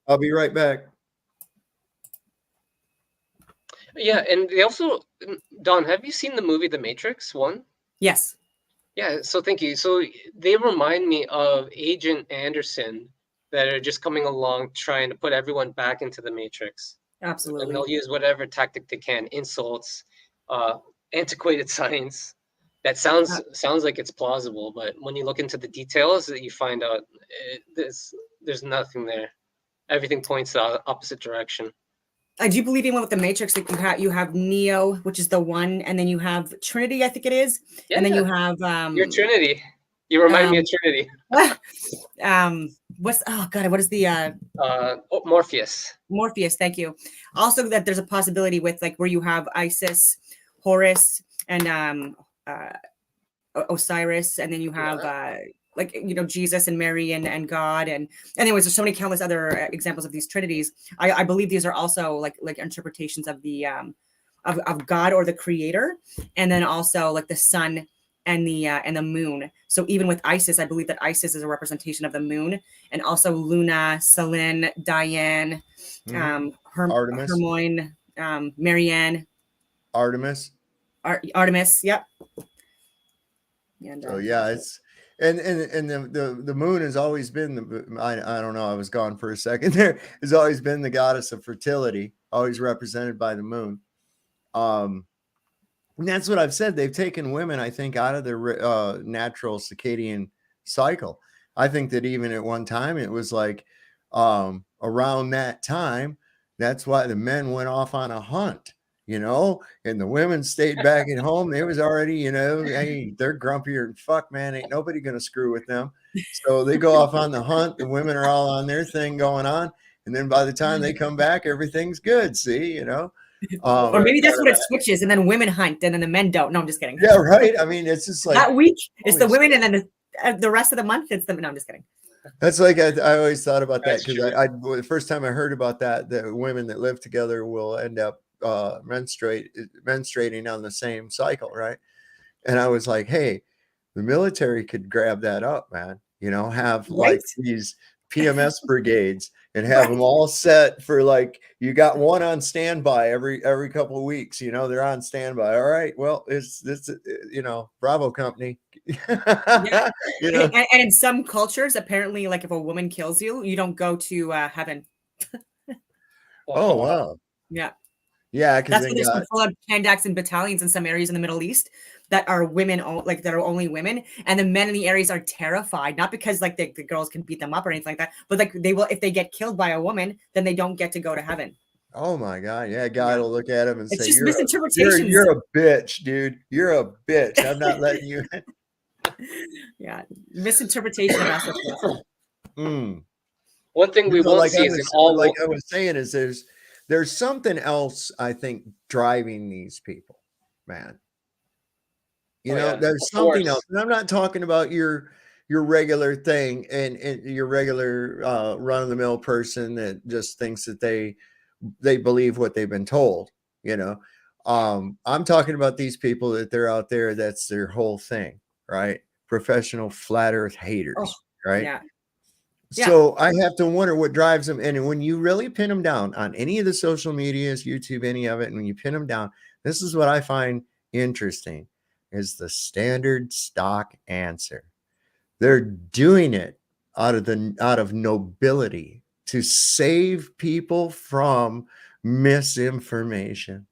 I'll be right back. Yeah, and they also, Don, have you seen the movie The Matrix 1? Yes. Yeah, so thank you. So they remind me of Agent Anderson that are just coming along trying to put everyone back into the Matrix. Absolutely. And they'll use whatever tactic they can, insults, antiquated science. That sounds like it's plausible, but when you look into the details, you find out there's nothing there. Everything points the opposite direction. I do believe in with the Matrix that you have Neo, which is the one, and then you have Trinity, I think it is, and then you have your Trinity. You remind me of Trinity. What is the Morpheus? Morpheus, thank you. Also, that there's a possibility with like where you have Isis, Horus, and Osiris, and then you have Jesus and Mary and God, and anyways, there's so many countless other examples of these trinities. I believe these are also like interpretations of the of God or the creator, and then also like the sun and the moon. So even with Isis, I believe that Isis is a representation of the moon, and also Luna, Selene, Diane, Artemis, Hermione, Marianne, Artemis. Artemis, yep. And, it's and the moon has always been I don't know, I was gone for a second there. Has always been the goddess of fertility, always represented by the moon. And that's what I've said. They've taken women, I think, out of their natural circadian cycle. I think that even at one time it was like around that time, that's why the men went off on a hunt. And the women stayed back at home. They was already, hey, they're grumpier than fuck, man. Ain't nobody going to screw with them. So they go off on the hunt. The women are all on their thing going on. And then by the time they come back, everything's good. See, Or maybe that's what it switches, and then women hunt, and then the men don't. No, I'm just kidding. Yeah, right. I mean, it's just like That week it's the holy women, and then the rest of the month it's the. No, I'm just kidding. That's like I always thought about that That's because true. I the first time I heard about that, the women that live together will end up menstruating on the same cycle, right? And I was like, hey, the military could grab that up, man. You know, have like Right? these PMS brigades and have them all set for like you got one on standby every couple of weeks. You know, they're on standby. All right, well, it's this you know, Bravo Company. Yeah. You know, And in some cultures, apparently, like if a woman kills you, you don't go to heaven. oh wow, Yeah. yeah, because That's they why there's some got full-on Pandaks and battalions in some areas in the Middle East that are women, like that are only women, and the men in the areas are terrified, not because like the girls can beat them up or anything like that, but like they will if they get killed by a woman, then they don't get to go to heaven. oh my god, yeah, God Yeah. will look at him and It's say, just you're misinterpretations. you're a bitch, dude. You're a bitch. I'm not letting you. Yeah, misinterpretation of us. Mm. One thing we You know, won't like see is in all like I was saying is there's something else I think driving these people, man. You Oh, know, yeah, there's of something course. else. And I'm not talking about your regular thing and your regular run of the mill person that just thinks that they believe what they've been told, you know. I'm talking about these people that they're out there, that's their whole thing, right? Professional flat earth haters, Oh, right? yeah. Yeah. So I have to wonder what drives them. And when you really pin them down on any of the social medias, YouTube, any of it, and when you pin them down, this is what I find interesting is the standard stock answer. They're doing it out of nobility to save people from misinformation.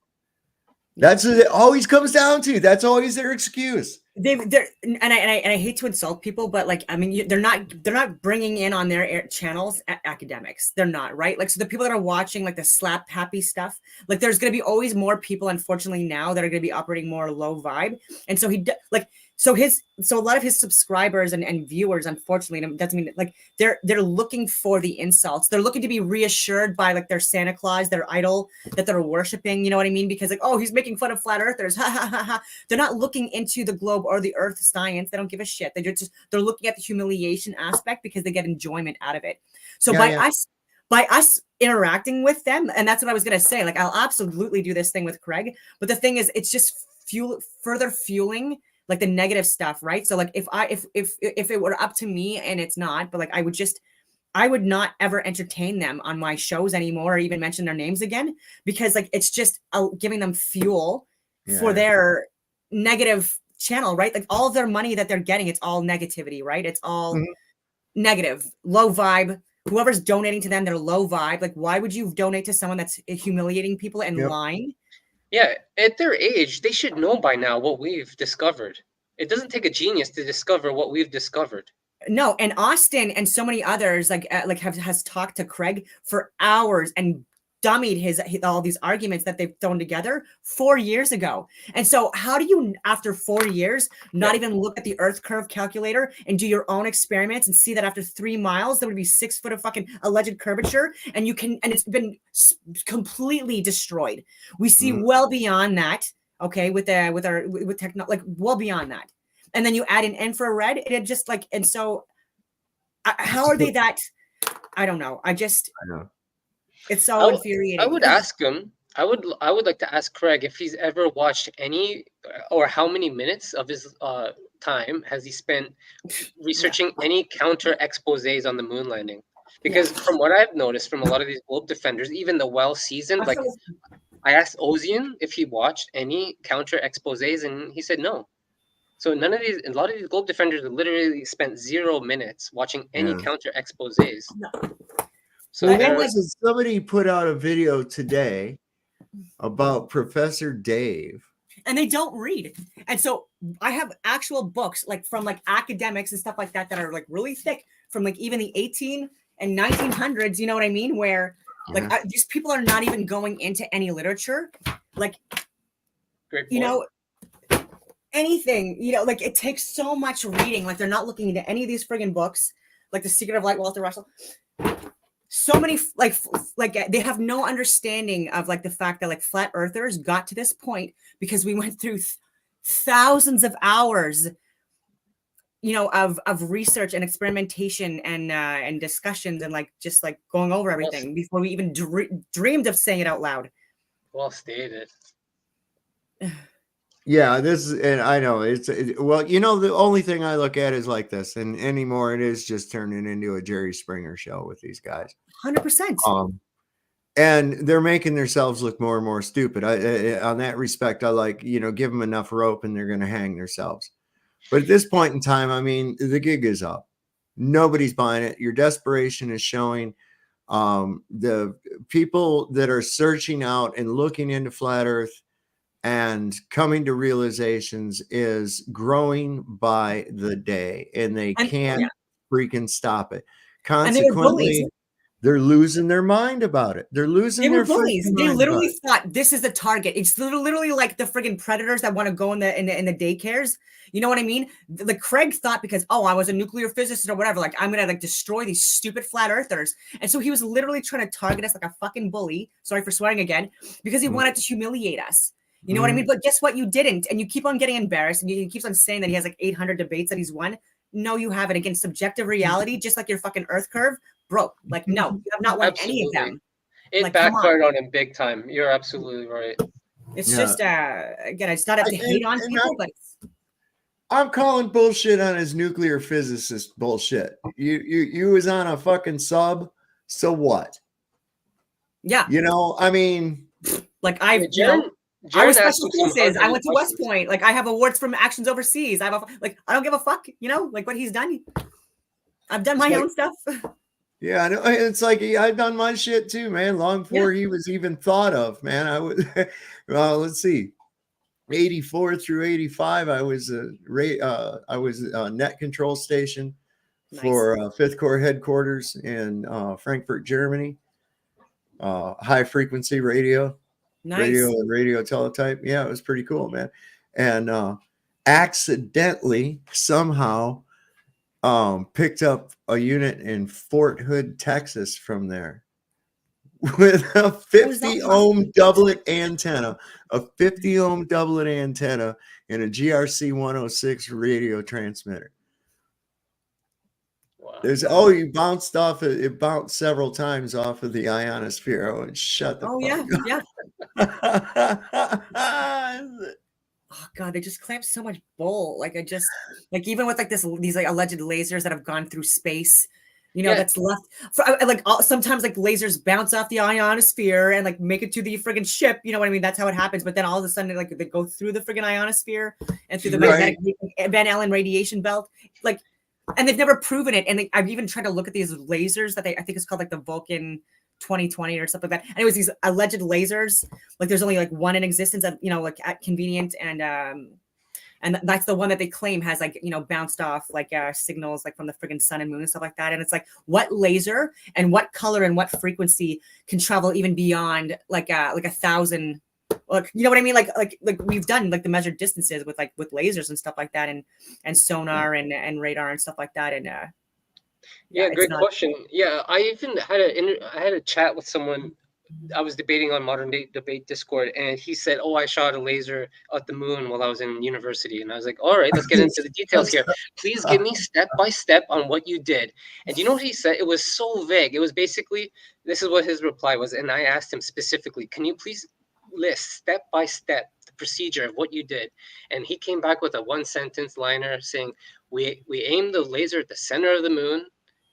That's what it always comes down to. That's always their excuse. They're and I hate to insult people, but like I mean they're not bringing in on their channels academics. They're not, right? Like so the people that are watching like the slap happy stuff, like there's going to be always more people unfortunately now that are going to be operating more low vibe, and so so a lot of his subscribers and viewers, unfortunately, doesn't mean like they're looking for the insults. They're looking to be reassured by like their Santa Claus, their idol that they're worshiping. You know what I mean? Because like, oh, he's making fun of flat earthers. Ha ha ha ha. They're not looking into the globe or the earth science. They don't give a shit. They're looking at the humiliation aspect because they get enjoyment out of it. So by us interacting with them, and that's what I was gonna say. Like I'll absolutely do this thing with Craig, but the thing is, it's just further fueling like the negative stuff, right? So like if it were up to me, and it's not, but like I would not ever entertain them on my shows anymore or even mention their names again, because like it's just giving them fuel for their negative channel, right? Like all of their money that they're getting, it's all negativity, right? It's all negative, low vibe. Whoever's donating to them, they're low vibe. Like why would you donate to someone that's humiliating people and lying? Yeah, at their age, they should know by now what we've discovered. It doesn't take a genius to discover what we've discovered. No, and Austin and so many others has talked to Craig for hours and dummied his all these arguments that they've thrown together 4 years ago. And so how do you, after 4 years, not even look at the Earth curve calculator and do your own experiments and see that after 3 miles there would be 6 foot of fucking alleged curvature, and it's been completely destroyed. We see well beyond that. Okay, with technology, like well beyond that. And then you add in infrared, it just like, and so how are they that? I don't know. I know. It's so infuriating. I would ask him. I would like to ask Craig if he's ever watched any, or how many minutes of his time has he spent researching any counter exposés on the moon landing? Because from what I've noticed from a lot of these globe defenders, even the well-seasoned, like I asked Ozian if he watched any counter exposés, and he said no. So a lot of these globe defenders literally spent 0 minutes watching any counter exposés. So somebody put out a video today about Professor Dave, and they don't read. And so I have actual books like from like academics and stuff like that are like really thick from like even the 18 and 1900s. You know what I mean? Where like these people are not even going into any literature, like anything, like it takes so much reading. Like they're not looking into any of these friggin' books, like The Secret of Light, Walter Russell. so many they have no understanding of like the fact that like flat earthers got to this point because we went through thousands of hours, you know, of research and experimentation and discussions and like just like going over everything before we even dreamed of saying it out loud. Well stated. Yeah, and I know well, you know, the only thing I look at is like this, and anymore it is just turning into a Jerry Springer show with these guys. 100%. And they're making themselves look more and more stupid. On that respect, I like, you know, give them enough rope and they're going to hang themselves. But at this point in time, I mean, the gig is up. Nobody's buying it. Your desperation is showing. The people that are searching out and looking into flat Earth and coming to realizations is growing by the day, and they can't freaking stop it. Consequently, they're losing their mind about it. They're losing their bullies. They literally thought this is the target. It's literally like the friggin' predators that want to go in the daycares. You know what I mean? The Craig thought because, oh, I was a nuclear physicist or whatever, like I'm gonna like destroy these stupid flat earthers. And so he was literally trying to target us like a fucking bully. Sorry for swearing again, because he wanted to humiliate us. You know what I mean? But guess what? You didn't. And you keep on getting embarrassed. And he keeps on saying that he has like 800 debates that he's won. No, you haven't. Again, subjective reality, just like your fucking Earth curve, broke. Like, no, you have not won any of them. It like, backfired on him big time. You're absolutely right. It's just, again, it's not up to hate on people, but I'm calling bullshit on his nuclear physicist bullshit. You was on a fucking sub, so what? Yeah. You know, I mean, like I was special forces. I went to West Point. Like I have awards from actions overseas. I don't give a fuck. You know, like what he's done. I've done my own stuff. Yeah, I know. It's like I've done my shit too, man. Long before he was even thought of, man. I was. Well, let's see. 84 through 85, I was a net control station for 5th Corps headquarters in Frankfurt, Germany. High frequency radio. Radio and radio teletype. Yeah, it was pretty cool, man. And accidentally somehow picked up a unit in Fort Hood, Texas from there with a 50 ohm doublet antenna, a 50 ohm doublet antenna and a GRC 106 radio transmitter. Wow. You bounced off it bounced several times off of the ionosphere. Oh, and shut the fuck up. Oh god, they just clamp so much bull. Like I just like even with like these like alleged lasers that have gone through space, you know, that's left for, like sometimes like lasers bounce off the ionosphere and like make it to the friggin' ship. You know what I mean? That's how it happens. But then all of a sudden, like they go through the friggin' ionosphere and through the magnetic Van Allen radiation belt, like. And they've never proven it. And I've even tried to look at these lasers that I think it's called like the Vulcan 2020 or something like that. And it was these alleged lasers. Like there's only like one in existence of, you know, like at Convenient. And that's the one that they claim has like, you know, bounced off like signals like from the friggin' sun and moon and stuff like that. And it's like what laser and what color and what frequency can travel even beyond like 1,000. Like, you know what I mean? Like we've done like the measured distances with lasers and stuff like that and sonar and radar and stuff like that. And great question. Yeah, I even had a chat with someone. I was debating on Modern Day Debate Discord, and he said, "Oh, I shot a laser at the moon while I was in university." And I was like, "All right, let's get into the details here. Please give me step by step on what you did." And you know what he said? It was so vague. It was basically, this is what his reply was. And I asked him specifically, "Can you please list step by step the procedure of what you did?" And he came back with a 1-sentence liner saying, we aimed the laser at the center of the moon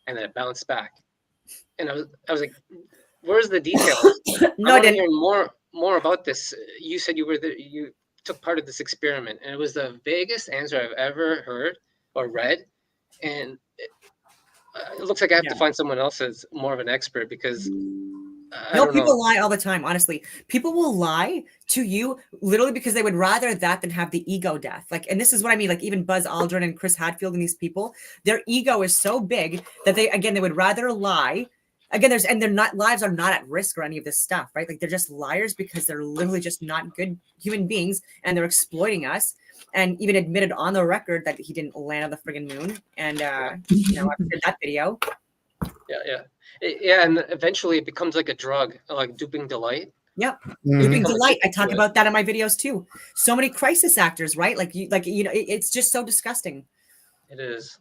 and then it bounced back. And I was like, where's the details? No, I want to hear more about this. You said you took part of this experiment, and it was the vaguest answer I've ever heard or read. And it looks like I have to find someone else that's more of an expert, because people lie all the time. Honestly, people will lie to you literally because they would rather that than have the ego death. Like, and this is what I mean. Like even Buzz Aldrin and Chris Hadfield and these people, their ego is so big that they would rather lie. Again, their lives are not at risk or any of this stuff, right? Like they're just liars because they're literally just not good human beings and they're exploiting us. And even admitted on the record that he didn't land on the friggin' moon. And you know, I did that video. Yeah, and eventually it becomes like a drug, like duping delight. Yep. Mhm. Duping Become delight. I addicted talk to it. about that in my videos too. So many crisis actors, right? It's just so disgusting. It is.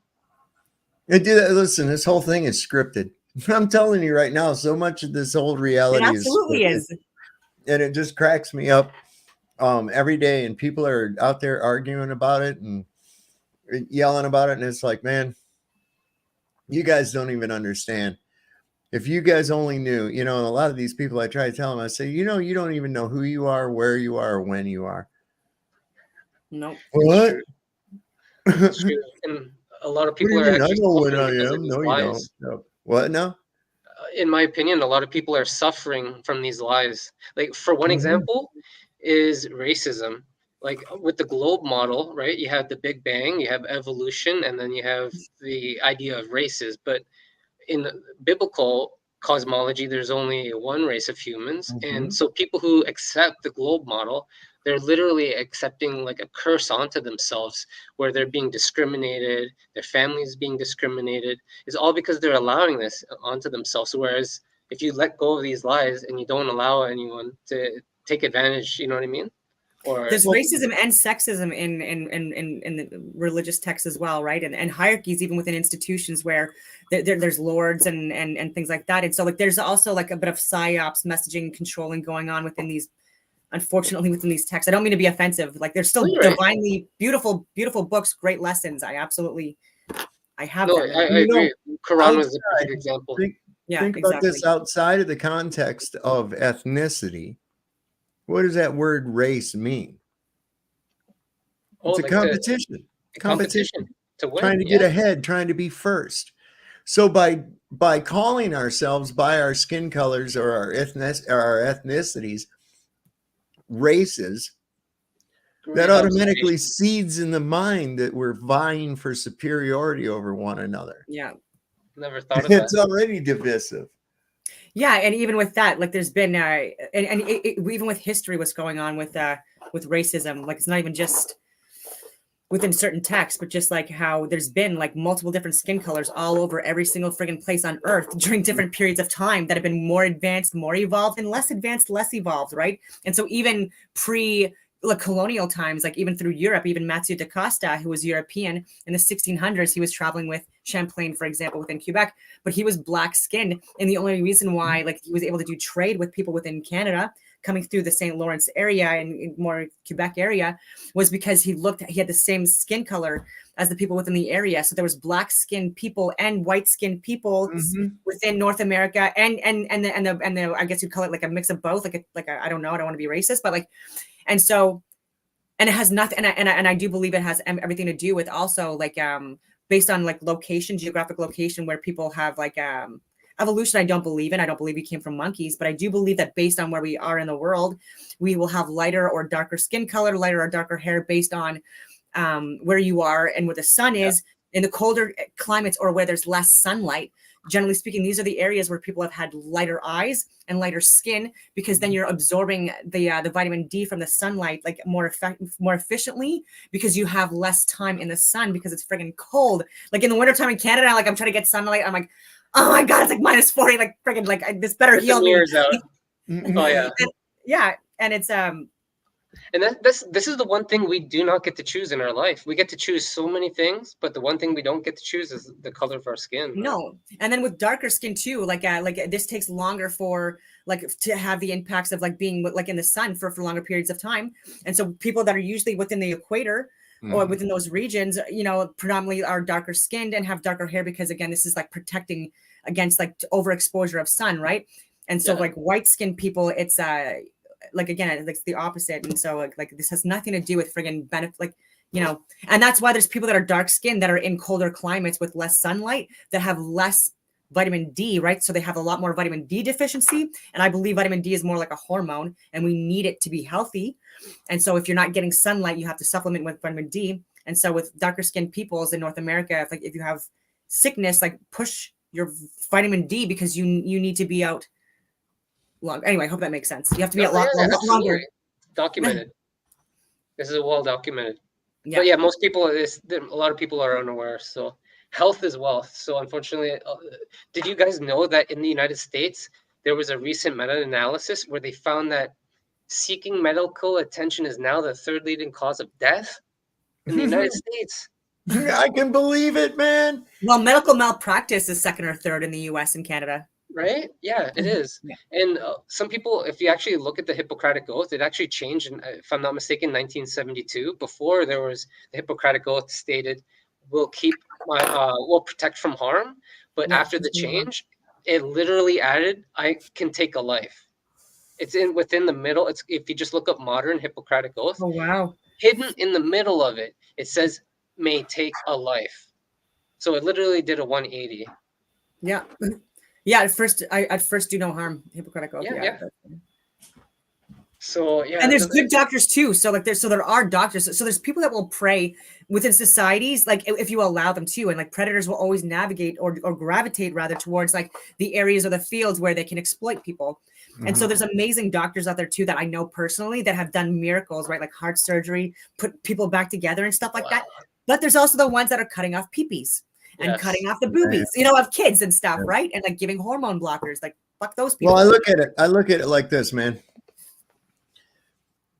Listen, this whole thing is scripted. I'm telling you right now, so much of this whole It reality absolutely is, is. and it just cracks me up every day. And people are out there arguing about it and yelling about it, and it's like, man, you guys don't even understand. If you guys only knew, you know, and a lot of these people, I try to tell them, I say, you know, you don't even know who you are, where you are, or when you are. Nope. What? True. It's true. And a lot of What do people you are mean? I actually know when suffering I because of am. these No, you don't. lies. No. What? No. In my opinion, a lot of people are suffering from these lies. Like, for one Mhm. example, is racism. Like with the globe model, right? You have the Big Bang, you have evolution, and then you have the idea of races. But in biblical cosmology, there's only one race of humans. And Mhm. so people who accept the globe model, they're literally accepting like a curse onto themselves where they're being discriminated, their families being discriminated. It's all because they're allowing this onto themselves. Whereas if you let go of these lies and you don't allow anyone to take advantage, you know what I mean? Or There's Well, racism and sexism in the religious texts as well, right? And hierarchies even within institutions where there's lords and things like that. And so like there's also like a bit of psyops messaging controlling going on within these, unfortunately, within these texts. I don't mean to be offensive. Like there's still you're right. divinely beautiful books, great lessons. I have No, them. I You know, agree. Quran was a outside, perfect example. Yeah, think about exactly. this outside of the context of ethnicity. What does that word race mean? Oh, It's a like competition. the competition to win. Trying to get ahead, trying to be first. So by calling ourselves by our skin colors or our ethnicities races, that Great automatically observation. seeds in the mind that we're vying for superiority over one another. Yeah. Never thought of that. It's already divisive. Yeah, and even with that, like there's been even with history, what's going on with racism, like it's not even just within certain texts, but just like how there's been like multiple different skin colors all over every single friggin' place on earth during different periods of time that have been more advanced, more evolved, and less advanced, less evolved, right? And so even colonial times, like even through Europe, even Mathieu da Costa, who was European in the 1600s, he was traveling with Champlain, for example, within Quebec, but he was black skinned. And the only reason why like he was able to do trade with people within Canada coming through the St. Lawrence area and more Quebec area was because he had the same skin color as the people within the area. So there was black skinned people and white skinned people within North America and the I guess you'd call it like a mix of both, like a I don't know, I don't want to be racist, but like, and so, and it has nothing, and I do believe it has everything to do with also like based on like location, geographic location, where people have like evolution. I don't believe in. I don't believe we came from monkeys, but I do believe that based on where we are in the world, we will have lighter or darker skin color, lighter or darker hair based on where you are and where the sun is. In the colder climates or where there's less sunlight, generally speaking, these are the areas where people have had lighter eyes and lighter skin, because then you're absorbing the vitamin D from the sunlight like more efficiently, because you have less time in the sun because it's friggin' cold. Like in the wintertime in Canada, like I'm trying to get sunlight, I'm like, oh my god, it's like minus 40, like friggin' like this better heal me. Oh yeah. Yeah, and it's And this is the one thing we do not get to choose in our life. We get to choose so many things, but the one thing we don't get to choose is the color of our skin. No, and then with darker skin too, like this takes longer for like to have the impacts of like being like in the sun for longer periods of time, and so people that are usually within the equator or within those regions, you know, predominantly are darker skinned and have darker hair, because again, this is like protecting against like overexposure of sun, right? And so like white skinned people, it's like again, it's the opposite, and so like this has nothing to do with friggin' benefit, like, you know, and that's why there's people that are dark skinned that are in colder climates with less sunlight that have less vitamin D, right? So they have a lot more vitamin D deficiency, and I believe vitamin D is more like a hormone, and we need it to be healthy. And so if you're not getting sunlight, you have to supplement with vitamin D. And so with darker skinned peoples in North America, if you have sickness, like push your vitamin D, because you need to be out long. Anyway, I hope that makes sense. You have to be a lot longer. Documented. This is well documented. Yeah. But yeah, most people, a lot of people are unaware. So health is wealth. So unfortunately, did you guys know that in the United States there was a recent meta-analysis where they found that seeking medical attention is now the third leading cause of death in the United States? I can believe it, man. Well, medical malpractice is second or third in the US and Canada. Right? Yeah, it is. Yeah. And some people, if you actually look at the Hippocratic Oath, it actually changed, if I'm not mistaken, 1972. Before there was the Hippocratic Oath stated, "We'll keep we'll protect from harm." But Yeah, after the keep from harm. change, it literally added, "I can take a life." It's within the middle. It's if you just look up modern Hippocratic Oath, Oh wow. hidden in the middle of it, it says "may take a life." So it literally did a 180. Yeah. Yeah, at first do no harm, Hippocratic Oath. Yeah. So yeah, And there's good doctors too. So like there are doctors. So there's people that will prey within societies, like if you allow them to, and like predators will always navigate or gravitate rather towards like the areas or the fields where they can exploit people. And so there's amazing doctors out there too that I know personally that have done miracles, right? Like heart surgery, put people back together and stuff like that. But there's also the ones that are cutting off peepees and Yes. cutting off the boobies, of kids and stuff, right? And like giving hormone blockers, like fuck those people. Well, I look at it like this, man.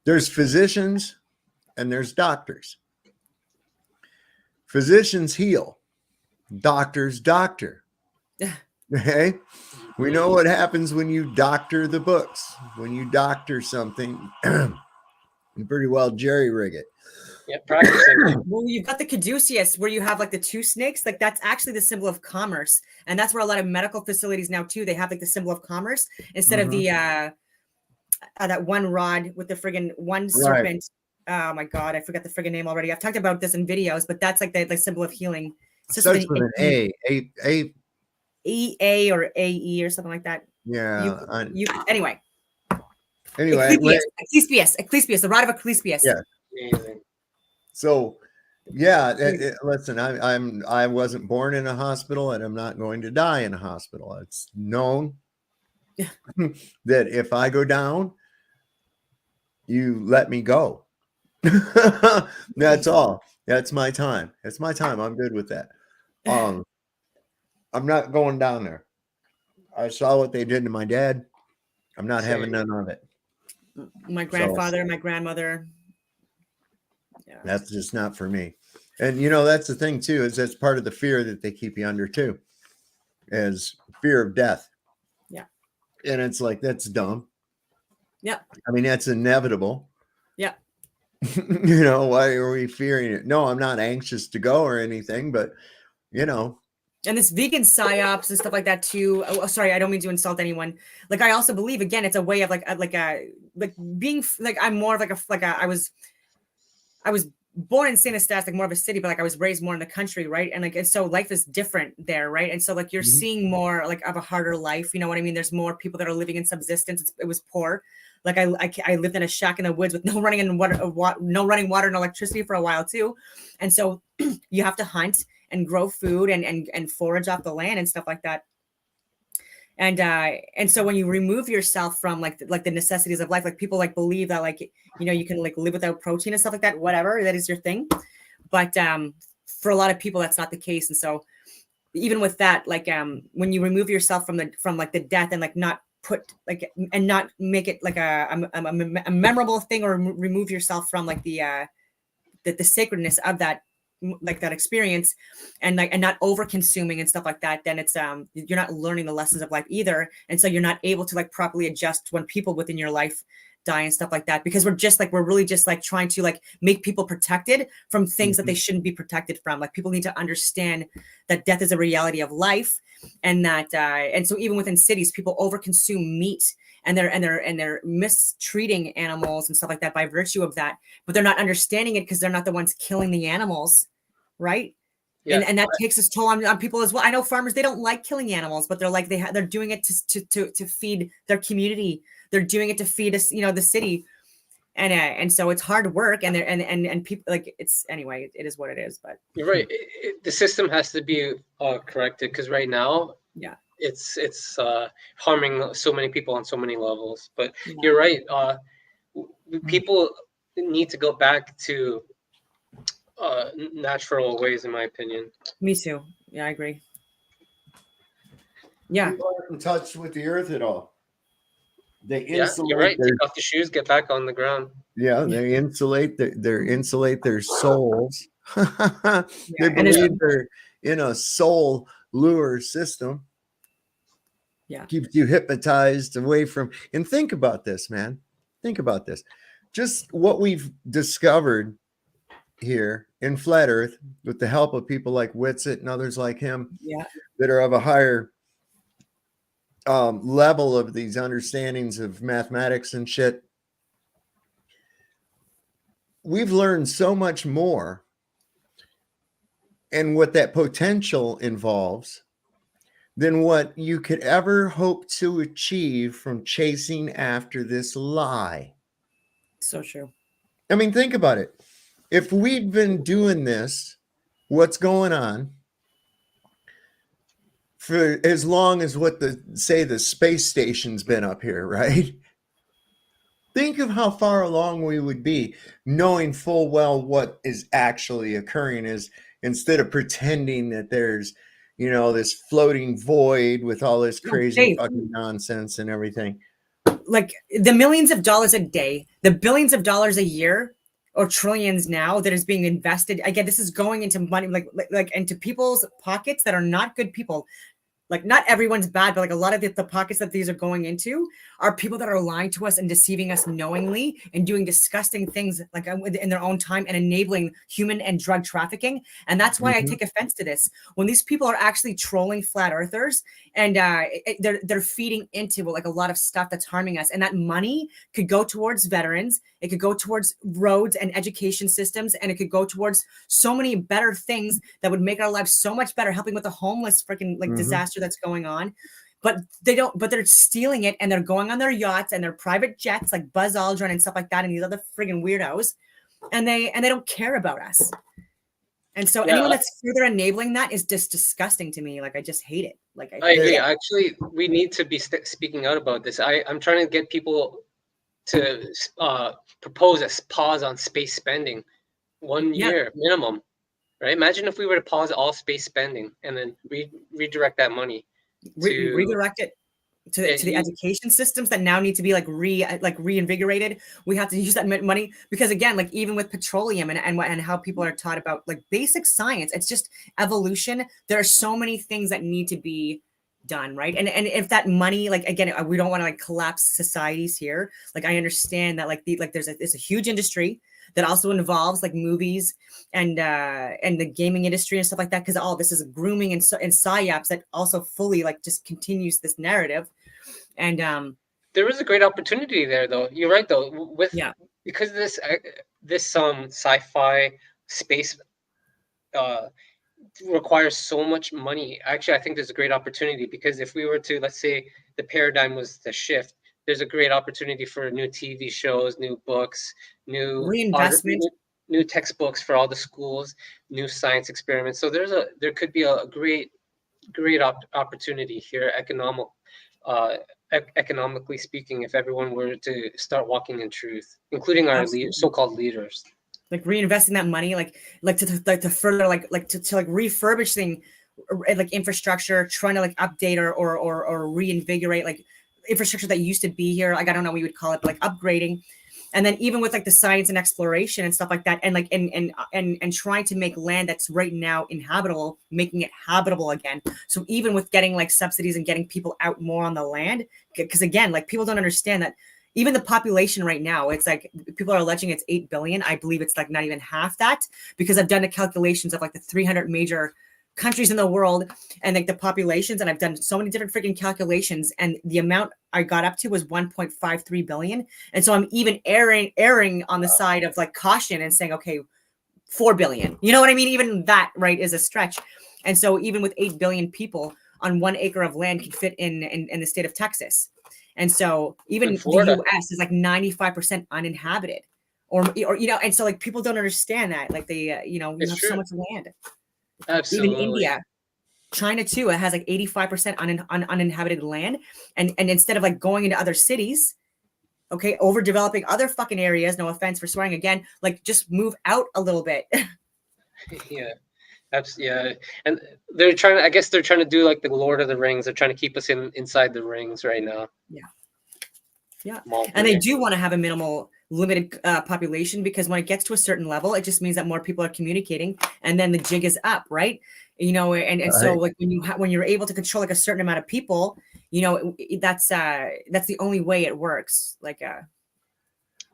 There's physicians and there's doctors. Physicians heal, doctors doctor. Okay? We know what happens when you doctor the books. When you doctor something, you pretty well jerry-rig it. Yeah, practicing. Well, you've got the caduceus where you have like the two snakes, like that's actually the symbol of commerce. And that's where a lot of medical facilities now too, they have like the symbol of commerce instead of the that one rod with the friggin' one serpent. Oh my God, I forgot the friggin' name already. I've talked about this in videos, but that's like the symbol of healing. It's Starts with an A. EA or AE or something like that. Yeah. Anyway. Anyway. Ecclesiastes, the rod of Ecclesiastes. Yeah. Amazing. So, yeah, listen, I wasn't born in a hospital and I'm not going to die in a hospital. It's known that if I go down, you let me go. That's all. That's my time. It's my time. I'm good with that. I'm not going down there. I saw what they did to my dad. I'm not having none of it. My grandfather, my grandmother. Yeah. That's just not for me. And that's the thing too, is that's part of the fear that they keep you under too, is fear of death. Yeah. And it's like, that's dumb. Yeah. I mean, that's inevitable. Yeah. Why are we fearing it? No, I'm not anxious to go or anything, but and this vegan psyops and stuff like that too. Oh, sorry, I don't mean to insult anyone. Like, I also believe, again, it's a way of like being like, I'm more of I was born in St. Eustache, like more of a city, but like I was raised more in the country, right? And like, and so life is different there, right? And so like you're seeing more like of a harder life, you know what I mean? There's more people that are living in subsistence. It was poor. Like I lived in a shack in the woods with no running water, and electricity for a while too. And so you have to hunt and grow food and forage off the land and stuff like that. And so when you remove yourself from like the necessities of life, like people like believe that like, you can like live without protein and stuff like that, whatever, that is your thing. But for a lot of people, that's not the case. And so even with that, like when you remove yourself from the death and like not put like, and not make it like a memorable thing, or remove yourself from like the sacredness of that, like that experience, and not over consuming and stuff like that, then it's you're not learning the lessons of life either. And so you're not able to like properly adjust when people within your life die and stuff like that, because we're really just like trying to like make people protected from things that they shouldn't be protected from. Like people need to understand that death is a reality of life, and that and so even within cities, people overconsume meat, and they're mistreating animals and stuff like that by virtue of that, but they're not understanding it because they're not the ones killing the animals, right? Yeah. And that takes its toll on people as well. I know farmers, they don't like killing animals, but they're like they're doing it to feed their community. They're doing it to feed us, the city, and so it's hard work. And people like it's anyway. It is what it is. But you're right. The system has to be corrected, because right now, it's harming so many people on so many levels. But you're right. People need to go back to natural ways, in my opinion. Me too. Yeah, I agree. Yeah. People aren't in touch with the earth at all. They Yeah, insulate you're right. their, Take off the shoes, get back on the ground. they insulate their souls. They and there's- believe they're in a soul lure system. Yeah. Keeps you hypnotized away from. And think about this, man. Think about this. Just what we've discovered here in Flat Earth with the help of people like Whitsitt and others like him Yeah. that are of a higher level of these understandings of mathematics and shit. We've learned so much more and what that potential involves than what you could ever hope to achieve from chasing after this lie. So true. I mean, think about it. If we'd been doing this, what's going on for as long as what the space station's been up here, right? Think of how far along we would be knowing full well what is actually occurring is instead of pretending that there's, this floating void with all this crazy Dave. fucking nonsense and everything. Like the millions of dollars a day, the billions of dollars a year, or trillions now that is being invested. Again, this is going into money, like into people's pockets that are not good people. Like not everyone's bad, but like a lot of the pockets that these are going into are people that are lying to us and deceiving us knowingly and doing disgusting things like in their own time and enabling human and drug trafficking. And that's why I take offense to this. When these people are actually trolling flat earthers and they're feeding into like a lot of stuff that's harming us. And that money could go towards veterans. It could go towards roads and education systems. And it could go towards so many better things that would make our lives so much better, helping with the homeless freaking disaster that's going on. But they're stealing it and they're going on their yachts and their private jets like Buzz Aldrin and stuff like that and these other friggin' weirdos. And they don't care about us. And so anyone that's further enabling that is just disgusting to me. Like, I just hate it. Like, I agree. Actually, we need to be speaking out about this. I'm trying to get people to propose a pause on space spending 1 year minimum, right? Imagine if we were to pause all space spending and then redirect that money. Redirect it to the education systems that now need to be reinvigorated. We have to use that money because again, like even with petroleum and how people are taught about like basic science, it's just evolution. There are so many things that need to be done, right? And if that money, like again, we don't want to like collapse societies here. Like I understand that there's a huge industry that also involves like movies and the gaming industry and stuff like that, because all this is grooming and psyops that also fully like just continues this narrative. And there is a great opportunity there, though. You're right, though. Because this sci-fi space requires so much money. Actually, I think there's a great opportunity because if we were to, let's say, the paradigm was to shift, there's a great opportunity for new TV shows, new books, new reinvestment, new textbooks for all the schools, new science experiments. So there could be a great opportunity here, economically speaking, if everyone were to start walking in truth, including our so-called leaders. Like reinvesting that money, to further to refurbish thing, like infrastructure, trying to like update or reinvigorate like infrastructure that used to be here. Like I don't know what we would call it, but like upgrading. And then even with like the science and exploration and stuff like that, and like and trying to make land that's right now inhabitable, making it habitable again. So even with getting like subsidies and getting people out more on the land, because again, like people don't understand that even the population right now, it's like people are alleging it's 8 billion. I believe it's like not even half that, because I've done the calculations of like the 300 major countries in the world and like the populations, and I've done so many different freaking calculations, and the amount I got up to was 1.53 billion. And so I'm even erring on the side of like caution and saying, okay, 4 billion. You know what I mean? Even that, right, is a stretch. And so even with 8 billion people on 1 acre of land can fit in the state of Texas. And so even the US is like 95% uninhabited, or and so like people don't understand that, like they you have so much land. Absolutely. Even India, China too, it has like 85% uninhabited land, and instead of like going into other cities, okay, overdeveloping other fucking areas, no offense for swearing again, like just move out a little bit. Yeah, Yeah, and they're trying to. I guess they're trying to do like the Lord of the Rings. They're trying to keep us inside the rings right now. Yeah. Mall And they three. do want to have a minimal limited population, because when it gets to a certain level, it just means that more people are communicating, and then the jig is up, right? You know, and so Right. like when you're able to control like a certain amount of people, you know, that's the only way it works. Like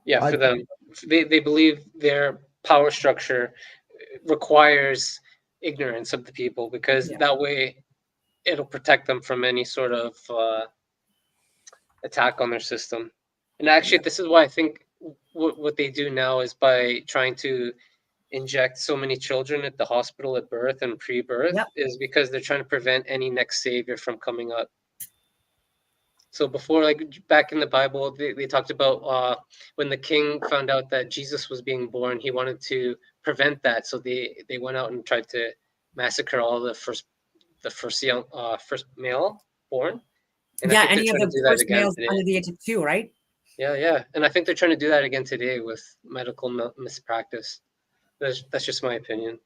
Yeah, I- for them, they believe their power structure requires ignorance of the people, because Yeah. that way it'll protect them from any sort of attack on their system. And actually, this is why I think what they do now is by trying to inject so many children at the hospital at birth and pre-birth, Yep. is because they're trying to prevent any next savior from coming up. So before, like back in the Bible, they talked about when the king found out that Jesus was being born, he wanted to prevent that. So they went out and tried to massacre all the first first male born. And I yeah, think they're any of trying to the do that first again males today. under the age of 2, right? Yeah, yeah. And I think they're trying to do that again today with medical mispractice. That's just my opinion.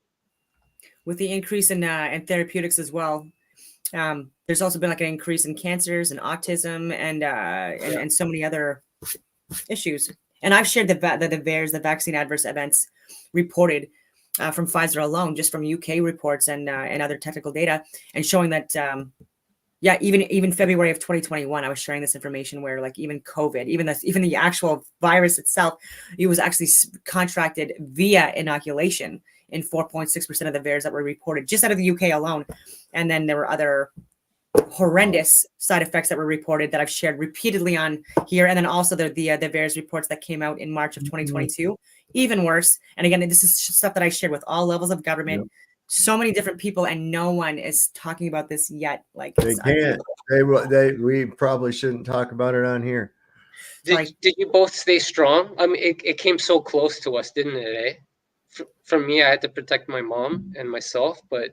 With the increase in therapeutics as well. There's also been like an increase in cancers and autism and so many other issues. And I've shared the VAERS, the vaccine adverse events reported from Pfizer alone, just from UK reports and other technical data, and showing that even February of 2021, I was sharing this information where like even COVID, even the actual virus itself, it was actually contracted via inoculation in 4.6% of the VAERS that were reported just out of the UK alone. And then there were other horrendous side effects that were reported that I've shared repeatedly on here. And then also the VAERS reports that came out in March of 2022, even worse. And again, this is stuff that I shared with all levels of government, so many different people, and no one is talking about this yet. Like They it's can't. We probably shouldn't talk about it on here. Sorry. Did you both stay strong? I mean, it came so close to us, didn't it? Eh? For me, I had to protect my mom and myself, but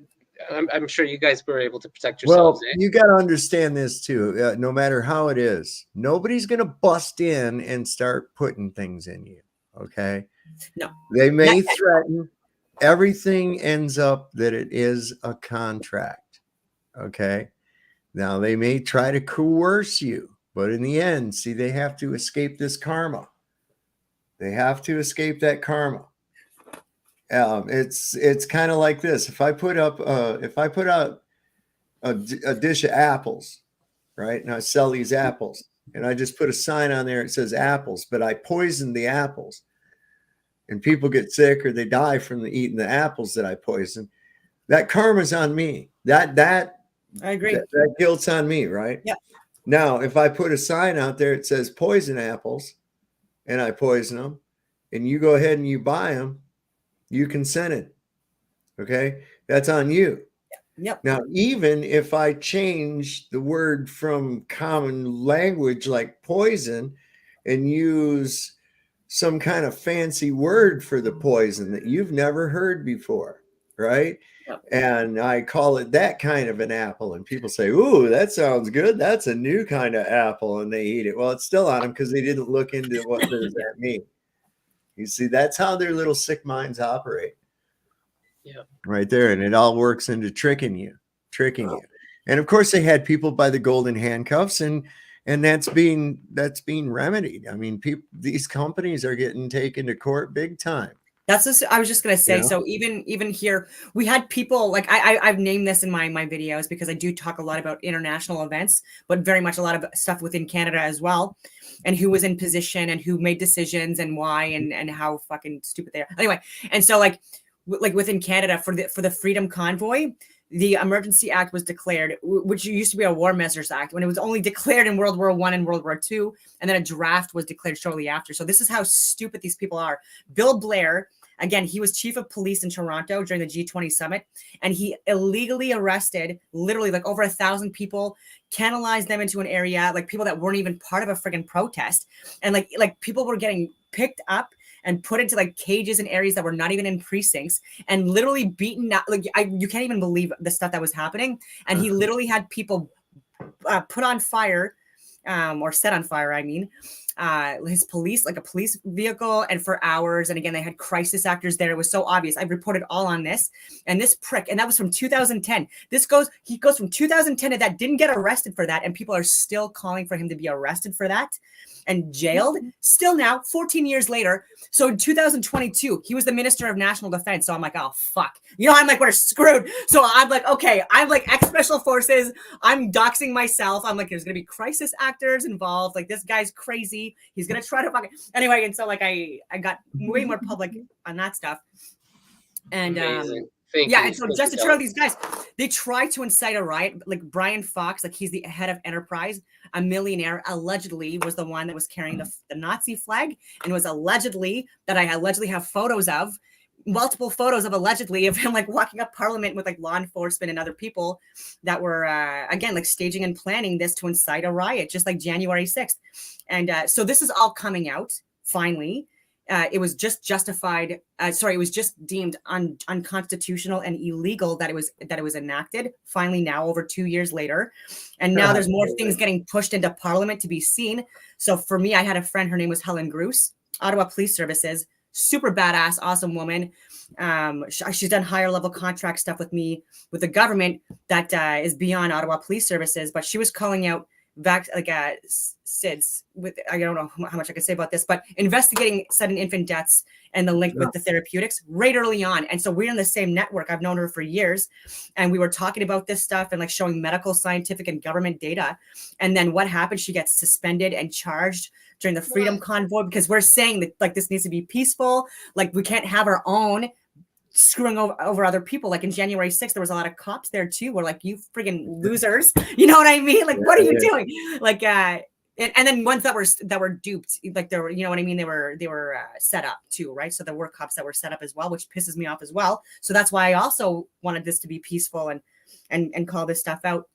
I'm sure you guys were able to protect yourselves. Well, Eh? you got to understand this too. No matter how it is, nobody's going to bust in and start putting things in you. Okay. No. They may threaten. Everything ends up that it is a contract. Okay. Now they may try to coerce you, but in the end, see, they have to escape this karma. They have to escape that karma. It's kind of like this. If I put out a dish of apples, right, and I sell these apples, and I just put a sign on there that says apples, but I poison the apples, and people get sick or they die from eating the apples that I poisoned, that karma's on me. That I agree. that guilt's on me, right? Yep. Now, if I put a sign out there that says poison apples, and I poison them, and you go ahead and you buy them, you consented. Okay, that's on you. Yep. Now, even if I change the word from common language like poison and use some kind of fancy word for the poison that you've never heard before, right? Yep. And I call it that kind of an apple, and people say, "Ooh, that sounds good. That's a new kind of apple," and they eat it. Well, it's still on them because they didn't look into what does that mean. You see, that's how their little sick minds operate. Yeah. Right there. And it all works into tricking you. And of course they had people by the golden handcuffs, and that's being remedied. I mean, these companies are getting taken to court big time. I was just gonna say. Yeah. So even here, we had people like I've named this in my videos because I do talk a lot about international events, but very much a lot of stuff within Canada as well, and who was in position and who made decisions and why and how fucking stupid they are. Anyway, and so like within Canada for the Freedom Convoy, the Emergency Act was declared, which used to be a War Measures Act, when it was only declared in World War I and World War II, and then a draft was declared shortly after. So this is how stupid these people are. Bill Blair, again, he was chief of police in Toronto during the G20 summit, and he illegally arrested literally like over 1,000 people, canalized them into an area, like people that weren't even part of a friggin' protest, and like people were getting picked up and put into like cages in areas that were not even in precincts and literally beaten out. Like you can't even believe the stuff that was happening. And he literally had people put on fire or set on fire, I mean, his police, like a police vehicle, and for hours. And again, they had crisis actors there. It was so obvious. I reported all on this, and this prick, and that was from 2010. He goes from 2010 to that, didn't get arrested for that, and people are still calling for him to be arrested for that and jailed still now 14 years later. So in 2022 he was the Minister of National Defense. So I'm like, oh fuck, I'm like, we're screwed. So I'm like, okay, I'm like ex special forces, I'm doxing myself, I'm like, there's gonna be crisis actors involved, like this guy's crazy, he's gonna try to fuck it anyway. And so like I got way more public on that stuff. And and so just to turn out these guys, they try to incite a riot. Like Brian Fox, like he's the head of Enterprise, a millionaire, allegedly was the one that was carrying the Nazi flag, and was allegedly that I allegedly have photos of, multiple photos of allegedly of him like walking up Parliament with like law enforcement and other people that were again like staging and planning this to incite a riot, just like January 6th. And so this is all coming out finally. It was just justified. It was just deemed unconstitutional and illegal that it was enacted. Finally, now over 2 years later, and now there's more things getting pushed into Parliament to be seen. So for me, I had a friend. Her name was Helen Gruce, Ottawa Police Services, super badass, awesome woman. She's done higher level contract stuff with me with the government that is beyond Ottawa Police Services. But she was calling out SIDS with, I don't know how much I can say about this, but investigating sudden infant deaths and the link with the therapeutics right early on. And so we're in the same network. I've known her for years, and we were talking about this stuff and like showing medical, scientific, and government data. And then what happened? She gets suspended and charged during the Freedom Convoy because we're saying that like this needs to be peaceful. Like we can't have our own screwing over other people. Like in January 6th, there was a lot of cops there too. We're like, you friggin' losers. You know what I mean? Like, what are you doing? Like, and then ones that were duped, like there were, you know what I mean? They were set up too, right? So there were cops that were set up as well, which pisses me off as well. So that's why I also wanted this to be peaceful and call this stuff out.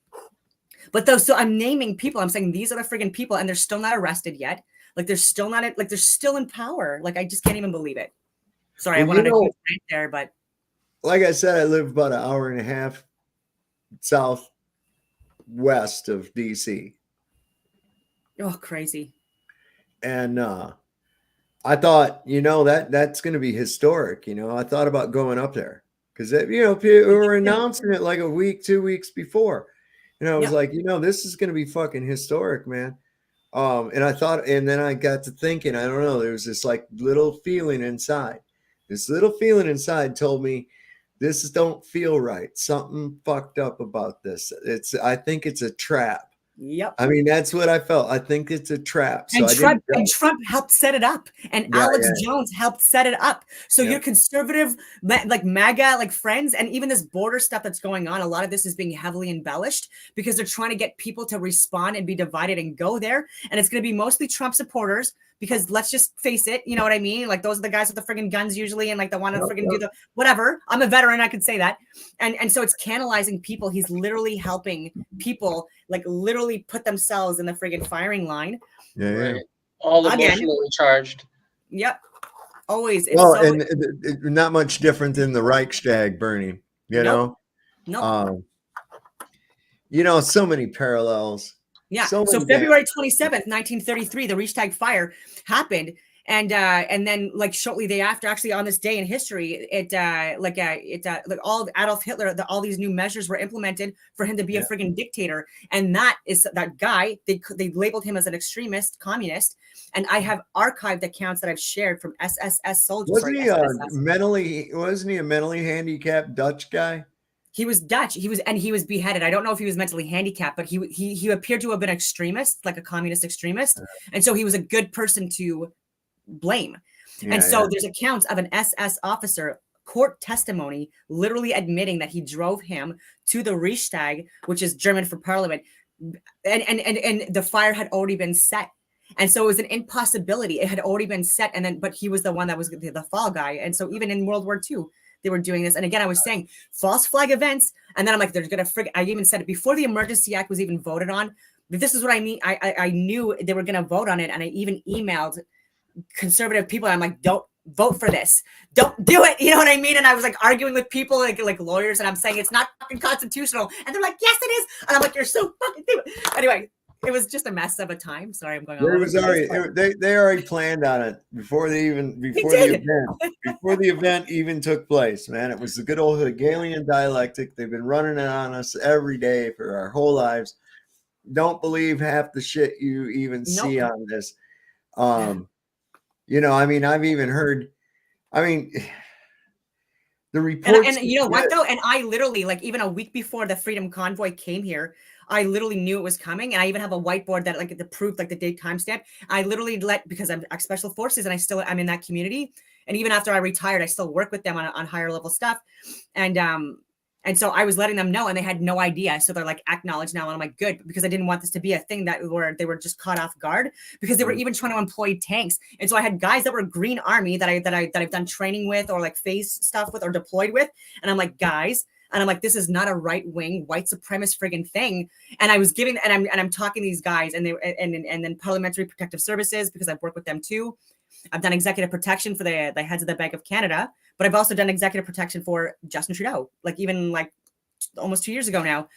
But though, so I'm naming people. I'm saying these are the friggin' people, and they're still not arrested yet. Like they're still not, like they're still in power. Like I just can't even believe it. Sorry, I wanted to keep right there, but like I said, I live about an hour and a half southwest of DC. Oh, crazy. And I thought, that's going to be historic. I thought about going up there because, we were announcing it like a week, 2 weeks before. And I was like, this is going to be fucking historic, man. And I thought, and then I got to thinking, I don't know, there was this like little feeling inside. This little feeling inside told me this don't feel right. Something fucked up about this. I think it's a trap. Yep. I mean, that's what I felt. I think it's a trap. So and Trump helped set it up, and Alex Jones helped set it up. So your conservative, like MAGA, like friends, and even this border stuff that's going on, a lot of this is being heavily embellished because they're trying to get people to respond and be divided and go there. And it's going to be mostly Trump supporters because let's just face it, you know what I mean? Like those are the guys with the friggin' guns usually, and like the want to friggin' do the whatever. I'm a veteran, I could say that. And so it's canalizing people. He's literally helping people like literally put themselves in the friggin' firing line. Yeah. Right. All emotionally charged. Yep. Always. It's and not much different than the Reichstag burning, know? No. So many parallels. Yeah. So February 27th, 1933, the Reichstag fire happened. And then like shortly thereafter, actually on this day in history, all Adolf Hitler, all these new measures were implemented for him to be a friggin' dictator. And that guy, they labeled him as an extremist communist. And I have archived accounts that I've shared from SSS soldiers. Wasn't he a mentally handicapped Dutch guy? He was Dutch. He was beheaded. I don't know if he was mentally handicapped, but he appeared to have been extremist, like a communist extremist. And so he was a good person to blame. There's accounts of an SS officer court testimony literally admitting that he drove him to the Reichstag, which is German for parliament, and the fire had already been set. And so it was an impossibility. It had already been set, but he was the one that was the fall guy. And so even in World War II, they were doing this. And again, I was saying false flag events. And then I'm like, I even said it before the Emergency Act was even voted on. But this is what I mean. I knew they were going to vote on it. And I even emailed conservative people. I'm like, don't vote for this. Don't do it. You know what I mean? And I was like arguing with people like lawyers. And I'm saying it's not fucking constitutional. And they're like, yes, it is. And I'm like, you're so fucking stupid. Anyway, it was just a mess of a time. Sorry, I'm going There on. was already they already planned on it before the event even took place, man. It was the good old Hegelian dialectic. They've been running it on us every day for our whole lives. Don't believe half the shit you even see on this. You know, I mean, I've even heard, I mean, the reports. And you know what though? And I literally, like, even a week before the Freedom Convoy came here, I literally knew it was coming. And I even have a whiteboard that like the proof, like the date timestamp. I literally because I'm ex special forces and I'm in that community. And even after I retired, I still work with them on higher level stuff. And so I was letting them know, and they had no idea. So they're like, acknowledge now. And I'm like, good, because I didn't want this to be a thing that where they were just caught off guard, because they were even trying to employ tanks. And so I had guys that were Green Army that I've done training with, or like phase stuff with, or deployed with. And I'm like, guys, and I'm like, this is not a right wing white supremacist friggin' thing. And I was giving, and I'm talking to these guys, and and then Parliamentary Protective Services, because I've worked with them too. I've done executive protection for the heads of the Bank of Canada, but I've also done executive protection for Justin Trudeau, like even like almost 2 years ago now,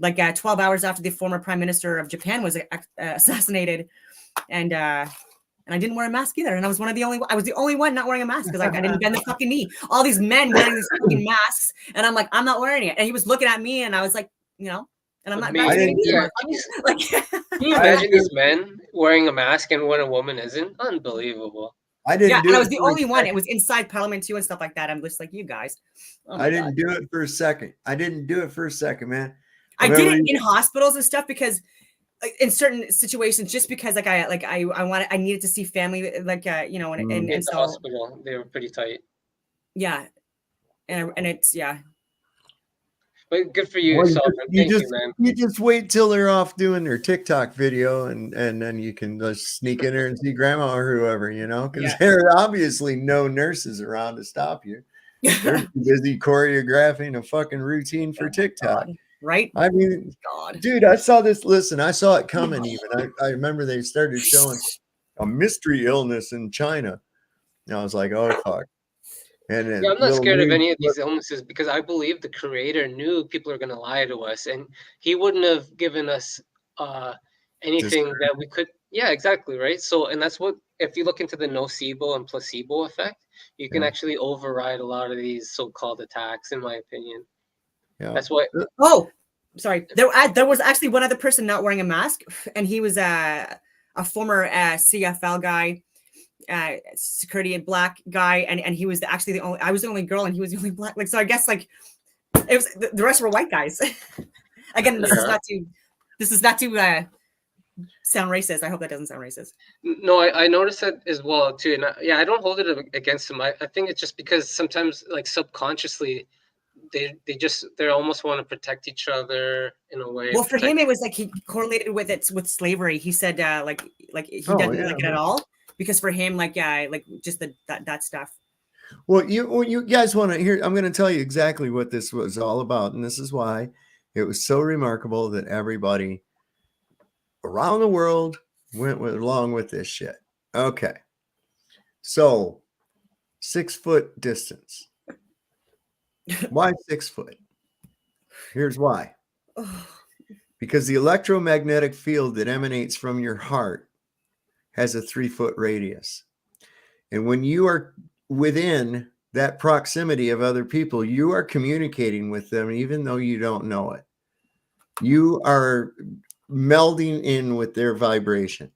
like 12 hours after the former Prime Minister of Japan was assassinated, and I didn't wear a mask either, and I was the only one not wearing a mask, because like I didn't bend the fucking knee. All these men wearing these fucking masks, and I'm like, I'm not wearing it, and he was looking at me, and I was like, you know. And I'm not vaccinated either. Like, can you imagine these men wearing a mask and when a woman isn't? Unbelievable. I didn't. Yeah, do and I it was the for a only one. second. It was inside Parliament too and stuff like that. I'm just like, you guys. Oh my I didn't God. do it for a second. I didn't do it for a second, man. I did it in hospitals and stuff, because like, in certain situations, just because like I needed to see family, like you know, and In the so hospital, they were pretty tight. yeah, and it's yeah. But good for you, Well, Sovereign. Thank you, just, man. you just wait till they're off doing their TikTok video, and then you can just sneak in there and see grandma or whoever, you know, because there are obviously no nurses around to stop you. They're too busy choreographing a fucking routine for TikTok. God, right? I mean, God. dude, I saw this. Listen, I saw it coming even. I remember they started showing a mystery illness in China. And I was like, oh, fuck. And Yeah, I'm not scared of any of these illnesses, because I believe the creator knew people are going to lie to us, and he wouldn't have given us anything that we could. Yeah, exactly. Right. So, and that's what, if you look into the nocebo and placebo effect, you can actually override a lot of these so-called attacks, in my opinion. Yeah. That's what. Oh, sorry. There was actually one other person not wearing a mask, and he was a former CFL guy. Security and black guy, and he was actually the only. I was the only girl, and he was the only black. Like, so I guess like it was the rest were white guys. Again, this is not to sound racist. I hope that doesn't sound racist. No, I noticed that as well too, and I don't hold it against him. I think it's just because sometimes, like, subconsciously, they almost want to protect each other in a way. Well, for him, it was like he correlated with slavery. He said like he doesn't like it at all. Because for him, like, like just that stuff. Well, you guys want to hear, I'm going to tell you exactly what this was all about. And this is why it was so remarkable that everybody around the world went along with this shit. Okay. So 6 foot distance. Why 6 foot? Here's why. Because the electromagnetic field that emanates from your heart has a 3 foot radius. And when you are within that proximity of other people, you are communicating with them, even though you don't know it. You are melding in with their vibration.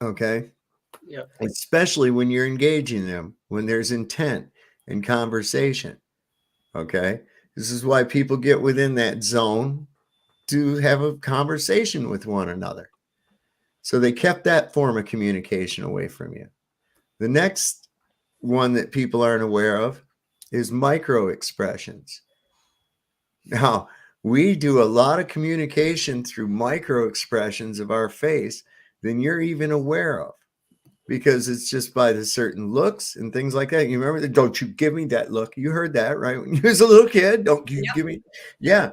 Okay. Yeah. Especially when you're engaging them, when there's intent and conversation. Okay. This is why people get within that zone to have a conversation with one another. So they kept that form of communication away from you. The next one that people aren't aware of is micro expressions. Now, we do a lot of communication through micro expressions of our face than you're even aware of, because it's just by the certain looks and things like that. You remember, don't you give me that look. You heard that, right? When you was a little kid, don't you give me. Yeah.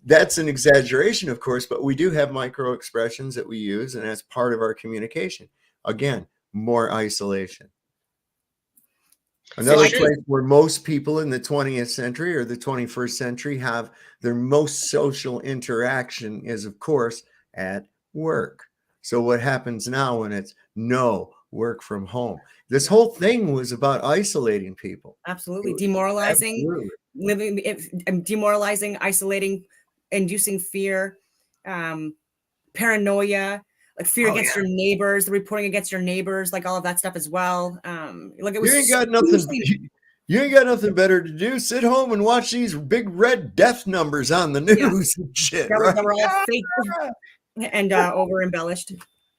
That's an exaggeration, of course, but we do have micro expressions that we use, and that's part of our communication. Again, more isolation. Another place where most people in the 20th century or the 21st century have their most social interaction is, of course, at work. So what happens now when it's no work from home? This whole thing was about isolating people. Absolutely. Demoralizing, demoralizing, isolating, inducing fear, paranoia, like fear against your neighbors, the reporting against your neighbors, like all of that stuff as well. Like it was You ain't got nothing. You ain't got nothing better to do. Sit home and watch these big red death numbers on the news and shit. That were all fake and over embellished.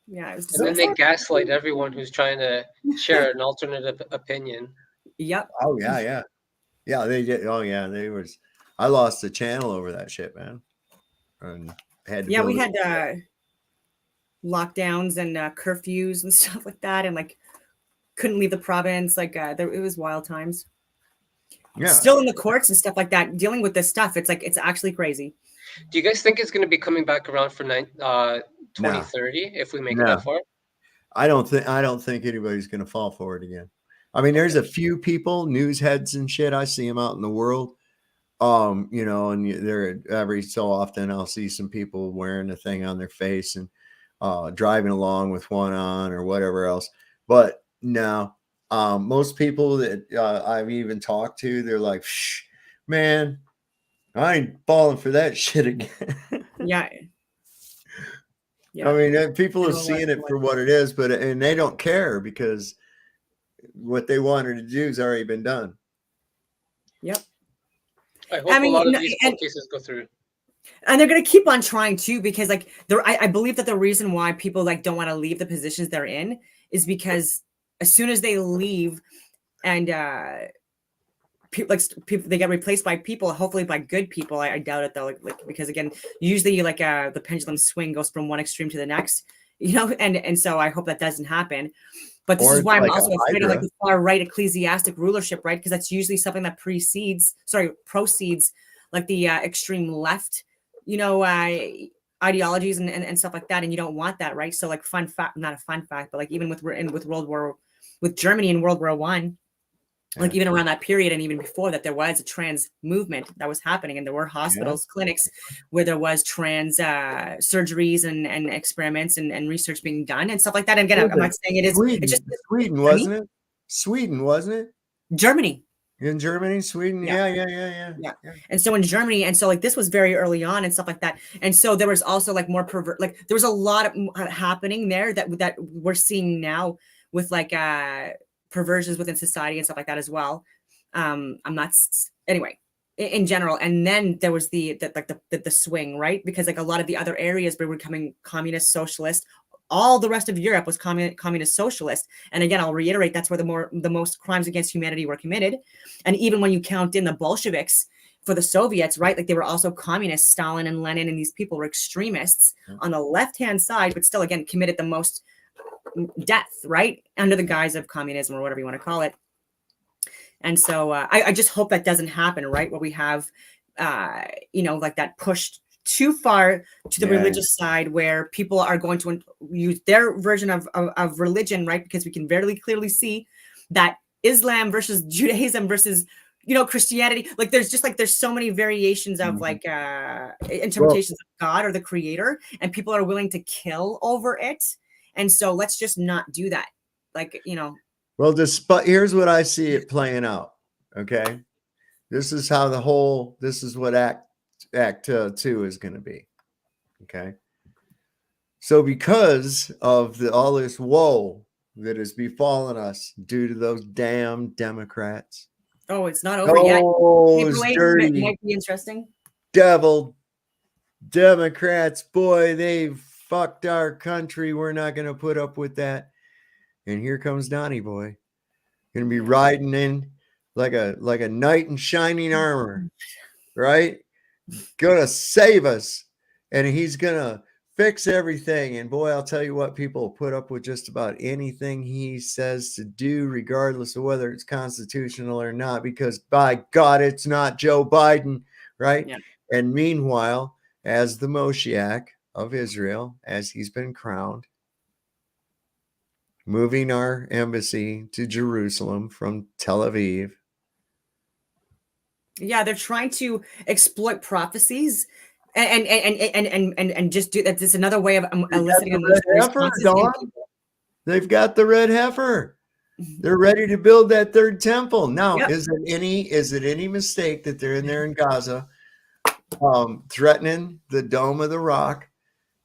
Yeah, it was And then they gaslight everyone who's trying to share an alternative opinion. Yep. Oh yeah. They did. Oh yeah, they was. I lost the channel over that shit, man. And had to we had lockdowns and curfews and stuff like that, and like couldn't leave the province. Like it was wild times. Yeah. Still in the courts and stuff like that, dealing with this stuff. It's like it's actually crazy. Do you guys think it's going to be coming back around for 2030 if we make it that far? I don't think anybody's going to fall for it again. I mean, there's a few people, news heads and shit. I see them out in the world. You know, and they're every so often I'll see some people wearing a thing on their face and driving along with one on or whatever else. But no, most people that I've even talked to, they're like, man, I ain't falling for that shit again. Yeah. I mean, people are seeing it for what it is, and they don't care because what they wanted to do has already been done. Yep. I hope a lot of these court cases go through. And they're going to keep on trying too, because like I believe that the reason why people like don't want to leave the positions they're in is because as soon as they leave and people they get replaced by people, hopefully by good people. I doubt it though, like because again, usually like the pendulum swing goes from one extreme to the next, you know, and so I hope that doesn't happen. But this is why I'm also afraid of like the far right ecclesiastic rulership, right? Because that's usually something that proceeds like the extreme left, you know, ideologies and stuff like that, and you don't want that, right? So like fun fact, not a fun fact, but like even with Germany in World War I. Like even around that period and even before that, there was a trans movement that was happening, and there were hospitals, clinics where there was trans surgeries and experiments and research being done and stuff like that. And again, I'm not saying it is. Sweden, it's just Sweden, wasn't it? Sweden, wasn't it? Germany. In Germany, Sweden, yeah. And so in Germany, and so like this was very early on and stuff like that. And so there was also like more there was a lot of happening there that we're seeing now with like perversions within society and stuff like that as well. I'm not anyway in general. And then there was the swing, right? Because like a lot of the other areas were becoming communist, socialist. All the rest of Europe was communist, socialist. And again, I'll reiterate, that's where the most crimes against humanity were committed. And even when you count in the Bolsheviks for the Soviets, right? Like they were also communists. Stalin and Lenin and these people were extremists on the left-hand side, but still, again, committed the most death, right? Under the guise of communism or whatever you want to call it. And so I just hope that doesn't happen, right? Where we have, you know, like that pushed too far to the religious side where people are going to use their version of religion, right? Because we can very clearly see that Islam versus Judaism versus, you know, Christianity, like there's so many variations of like interpretations of God or the creator, and people are willing to kill over it. And so let's just not do that. Like, you know. Well, here's what I see it playing out. Okay. This is what Act 2 is going to be. Okay. So because of all this woe that has befallen us due to those damn Democrats. Oh, it's not over yet. Those dirty, might be interesting. Devil Democrats, boy, they've fucked our country. We're not going to put up with that. And here comes Donnie boy. Going to be riding in like a knight in shining armor, right? Gonna save us, and he's gonna fix everything. And boy, I'll tell you what, people will put up with just about anything he says to do, regardless of whether it's constitutional or not, because by God, it's not Joe Biden, right? Yeah. And meanwhile, as the Moshiach of Israel, as he's been crowned, moving our embassy to Jerusalem from Tel Aviv. Yeah, they're trying to exploit prophecies and just do that. It's another way of eliciting the emotional red heifer, responses in Dawn. people. They've got the red heifer. They're ready to build that third temple. Now, Yep. is it any mistake that they're in there in Gaza, threatening the Dome of the Rock?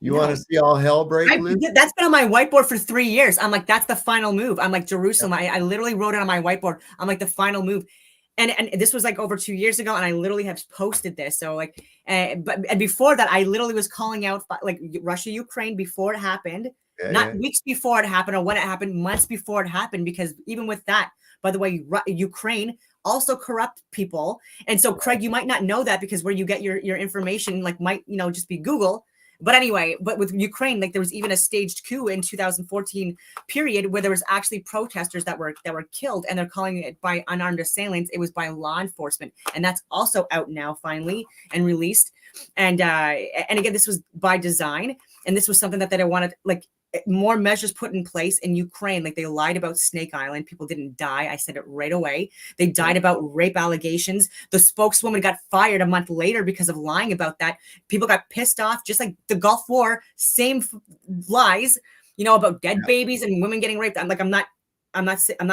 You want to see all hell break loose? That's been on my whiteboard for 3 years. I'm like, that's the final move. I'm like, Jerusalem. I literally wrote it on my whiteboard. I'm like, the final move. And this was like over 2 years ago, and I literally have posted this. So like, but before that, I literally was calling out like Russia, Ukraine before it happened, not weeks before it happened or when it happened, months before it happened. Because even with that, by the way, Ukraine also corrupt people. And so, Craig, you might not know that because where you get your information, like might, just be Google. But anyway, but with Ukraine, like there was even a staged coup in 2014 period where there was actually protesters that were killed, and they're calling it by unarmed assailants. It was by law enforcement, and that's also out now finally and released. And again, this was by design, and this was something that they wanted, like more measures put in place in Ukraine. Like they lied about Snake Island. People didn't die. I said it right away. They died about rape allegations. The spokeswoman got fired a month later because of lying about that. People got pissed off, just like the Gulf War, same lies, about dead babies and women getting raped. I'm not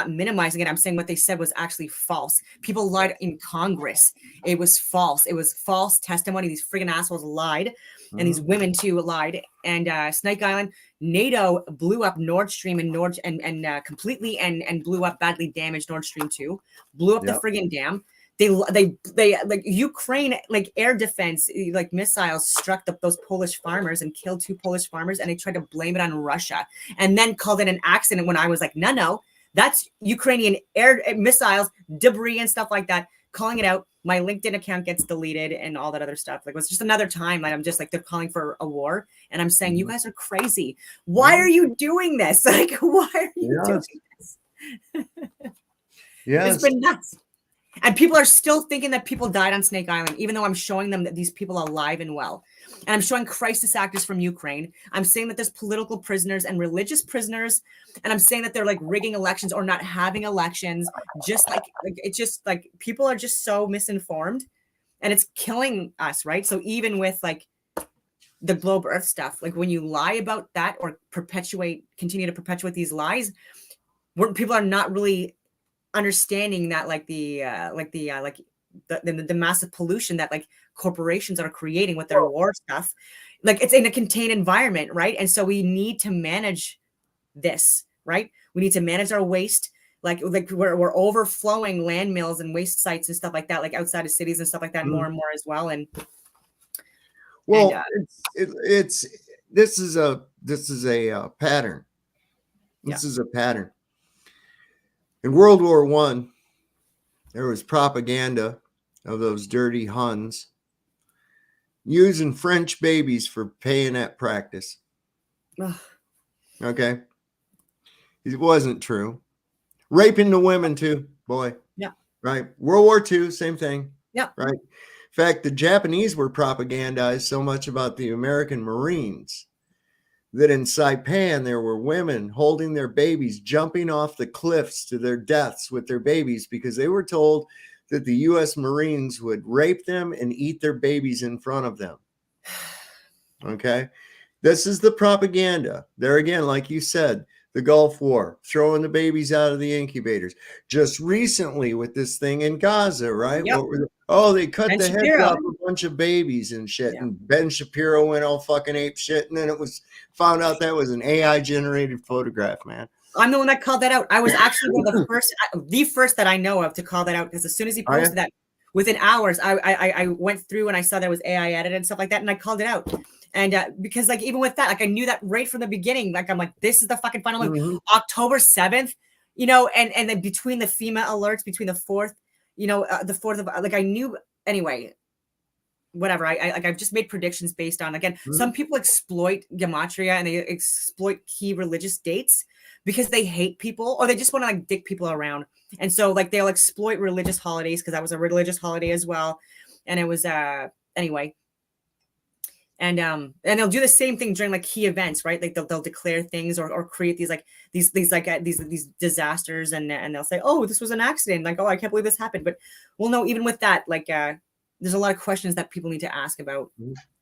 minimizing it. I'm saying what they said was actually false. People lied in Congress. It was false. It was false testimony. These friggin' assholes lied. And these women too lied. And Snake Island, NATO blew up Nord Stream and completely and blew up, badly damaged Nord Stream 2, blew up the friggin' dam. They like Ukraine, like air defense, like missiles struck those Polish farmers and killed 2 Polish farmers, and they tried to blame it on Russia and then called it an accident when I was like, no, that's Ukrainian air missiles, debris and stuff like that, calling it out. My LinkedIn account gets deleted and all that other stuff. Like, it was just another time that I'm just like, they're calling for a war. And I'm saying, you guys are crazy. Why are you doing this? Like, why are you doing this? It's been nuts. And people are still thinking that people died on Snake Island, even though I'm showing them that these people are alive and well. And I'm showing crisis actors from Ukraine. I'm saying that there's political prisoners and religious prisoners. And I'm saying that they're like rigging elections or not having elections. Just like it's just like people are just so misinformed, and it's killing us, right? So even with like the globe earth stuff, like when you lie about that or continue to perpetuate these lies, people are not really understanding that the massive pollution that like corporations are creating with their war stuff, like it's in a contained environment, right? And so we need to manage this, right? We need to manage our waste. Like we're overflowing landfills and waste sites and stuff like that, like outside of cities and stuff like that, more and more as well. And this is a pattern. This is a pattern. In World War I, there was propaganda of those dirty Huns using French babies for bayonet practice. Okay. It wasn't true. Raping the women too, boy. Yeah. Right. World War II, same thing. Yeah. Right. In fact, the Japanese were propagandized so much about the American Marines that in Saipan, there were women holding their babies, jumping off the cliffs to their deaths with their babies because they were told that the U.S. Marines would rape them and eat their babies in front of them. Okay. This is the propaganda. There again, like you said, the Gulf War, throwing the babies out of the incubators. Just recently with this thing in Gaza, right? Yep. They cut Ben the heads Shapiro. off a bunch of babies and shit. Yeah. And Ben Shapiro went all fucking ape shit. And then it was found out that was an AI generated photograph, man. I'm the one that called that out. I was actually one of the first that I know of to call that out, because as soon as he posted that, within hours, I went through and I saw that was AI edited and stuff like that, and I called it out. And because like even with that, like I knew that right from the beginning. Like I'm like, this is the fucking final move. October 7th, and then between the FEMA alerts, between the 4th, the 4th of, like I knew anyway. Whatever. I've just made predictions based on, again, some people exploit gematria and they exploit key religious dates because they hate people or they just want to like dick people around. And so like they'll exploit religious holidays, because that was a religious holiday as well. And it was anyway. And they'll do the same thing during like key events, right? Like they'll declare things or create these disasters, and they'll say, oh, this was an accident. Like, oh, I can't believe this happened. But well, no, even with that, like there's a lot of questions that people need to ask about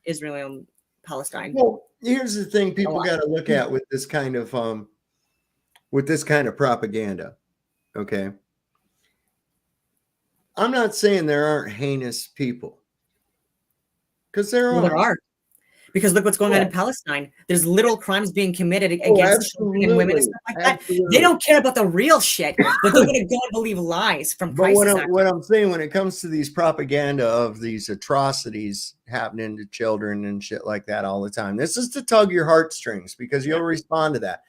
Israel and Palestine. Well, here's the thing people lot. got to look at with this kind of propaganda. Okay. I'm not saying there aren't heinous people. Because there Well, there are. are. Because look what's going on in Palestine. There's literal crimes being committed against children and women and stuff like that. They don't care about the real shit, but they're going to go and believe lies from But crisis actors. what I'm saying when it comes to these propaganda of these atrocities happening to children and shit like that all the time, this is to tug your heartstrings because you'll respond to that.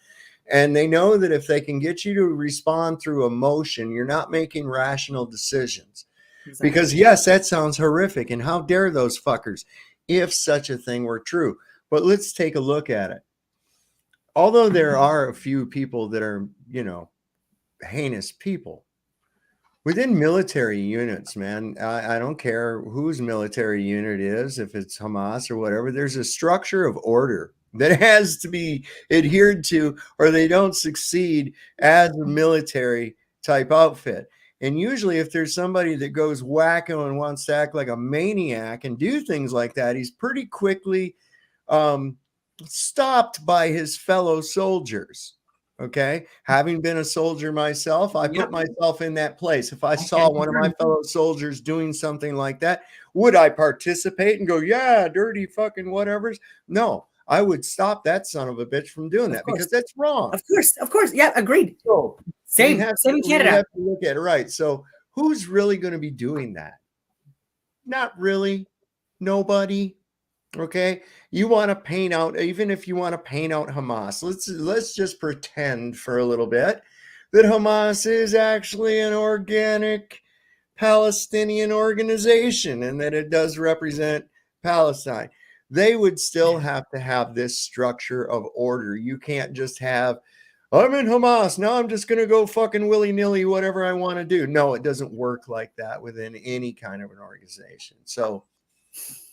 And they know that if they can get you to respond through emotion, you're not making rational decisions. Exactly. Because yes, that sounds horrific. And how dare those fuckers if such a thing were true. But let's take a look at it. Although there are a few people that are, you know, heinous people, within military units, man, I don't care whose military unit is, if it's Hamas or whatever, there's a structure of order that has to be adhered to, or they don't succeed as a military type outfit. And usually if there's somebody that goes wacko and wants to act like a maniac and do things like that, he's pretty quickly stopped by his fellow soldiers. Okay. Having been a soldier myself, I put myself in that place. If I saw one of my fellow soldiers doing something like that, would I participate and go, yeah, dirty fucking whatevers? No, I would stop that son of a bitch from doing that because that's wrong. Of course. Yeah, agreed. So Same in Canada. We have to look at it, right. So who's really going to be doing that? Not really. Nobody. Okay. You want to paint out, even if you want to paint out Hamas, let's just pretend for a little bit that Hamas is actually an organic Palestinian organization and that it does represent Palestine. They would still have to have this structure of order. You can't just have, I'm in Hamas, now I'm just going to go fucking willy-nilly whatever I want to do. No, it doesn't work like that within any kind of an organization. So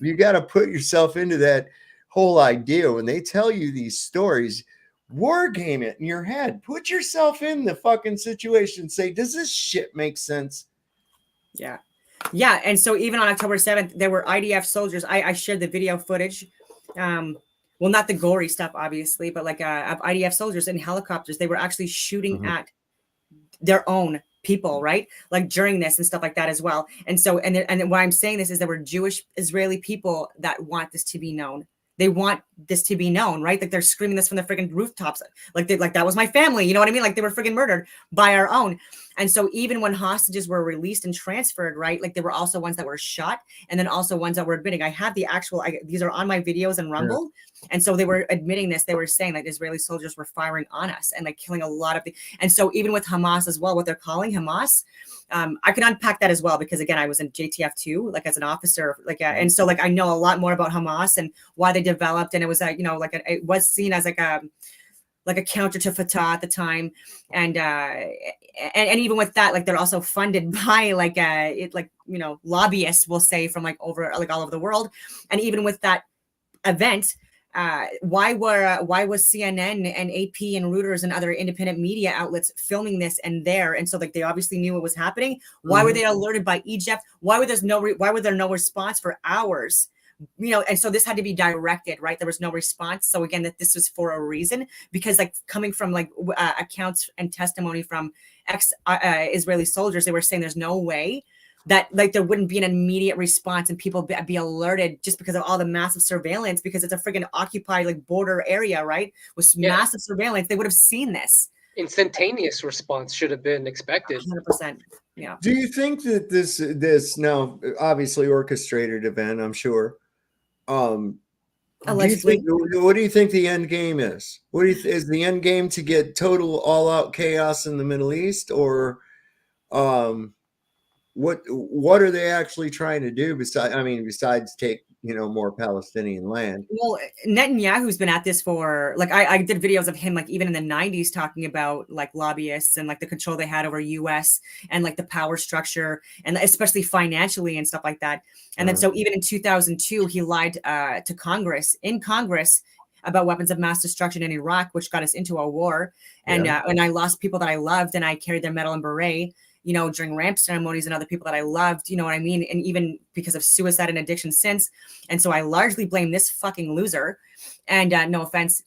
you got to put yourself into that whole idea. When they tell you these stories, war game it in your head. Put yourself in the fucking situation. Say, does this shit make sense? Yeah. Yeah. And so even on October 7th, there were IDF soldiers. I shared the video footage. Well, not the gory stuff, obviously, but like of IDF soldiers in helicopters. They were actually shooting at their own people, right? Like during this and stuff like that as well. And so, and why I'm saying this is there were Jewish Israeli people that want this to be known. They want this to be known, right? Like they're screaming this from the freaking rooftops. Like that was my family. You know what I mean? Like they were freaking murdered by our own. And so even when hostages were released and transferred, right? Like there were also ones that were shot and then also ones that were admitting. I have the actual, these are on my videos and Rumble. Yeah. And so they were admitting this. They were saying that Israeli soldiers were firing on us and like killing a lot of the, and so even with Hamas as well, what they're calling Hamas, I can unpack that as well, because again, I was in JTF too, like as an officer, like, and so like, I know a lot more about Hamas and why they developed. And it was like, you know, like it was seen as like a counter to Fatah at the time. And even with that, like they're also funded by like, you know, lobbyists, we'll say, from like over, like all over the world. And even with that event, why was CNN and AP and Reuters and other independent media outlets filming this and there? And so like they obviously knew what was happening. Why were they alerted by Egypt? Why were there no response for hours? You know, and so this had to be directed, right? There was no response. So again, that this was for a reason, because like coming from like accounts and testimony from Israeli soldiers, they were saying there's no way that like there wouldn't be an immediate response and people be alerted just because of all the massive surveillance, because it's a freaking occupied like border area, right? With massive surveillance, they would have seen this. Instantaneous response should have been expected. 100%. Yeah. Do you think that this now obviously orchestrated event, I'm sure, allegedly, what do you think the end game is? Is the end game to get total all out chaos in the Middle East, or what are they actually trying to do besides take, you know, more Palestinian land? Well, Netanyahu's been at this for like, I did videos of him like even in the 90s talking about like lobbyists and like the control they had over US and like the power structure and especially financially and stuff like that. And then so even in 2002, he lied to Congress about weapons of mass destruction in Iraq, which got us into a war. And and I lost people that I loved, and I carried their medal and beret. you know, during ramp ceremonies and other people that I loved, you know what I mean? And even because of suicide and addiction since. And so I largely blame this fucking loser. And no offense.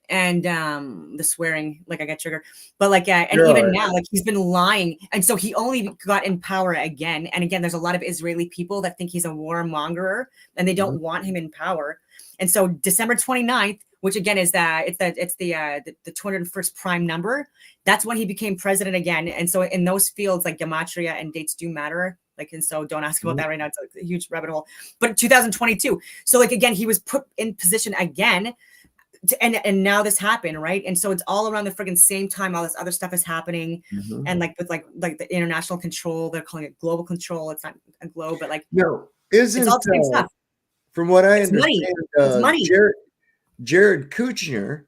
And the swearing, like I get triggered. But like, and You're even all right. now, like he's been lying. And so he only got in power again. And again, there's a lot of Israeli people that think he's a warmonger and they don't want him in power. And so December 29th, which again is it's the 201st prime number. That's when he became president again. And so in those fields, like gematria and dates do matter. Like, and so don't ask about that right now. It's like a huge rabbit hole. But 2022. So like, again, he was put in position again. And now this happened, right? And so it's all around the friggin' same time all this other stuff is happening. And like with like the international control, they're calling it global control. It's not a globe, but like No, isn't it's all the same stuff. from what I It's money. understand, It's money. Jared Kushner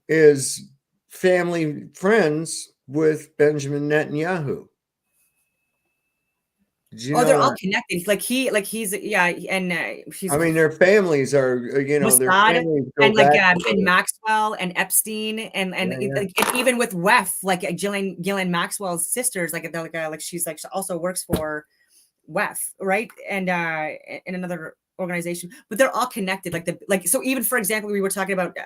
is family friends with Benjamin Netanyahu. Did you Oh, know they're all that? connected. He's and he's I mean, their families are, their Mossad families go and like back. Ben Maxwell and Epstein and Like, and even with WEF, like Ghislaine Maxwell's sisters, like they're like she's like she also works for WEF, right? And in another organization, but they're all connected. So even for example, we were talking about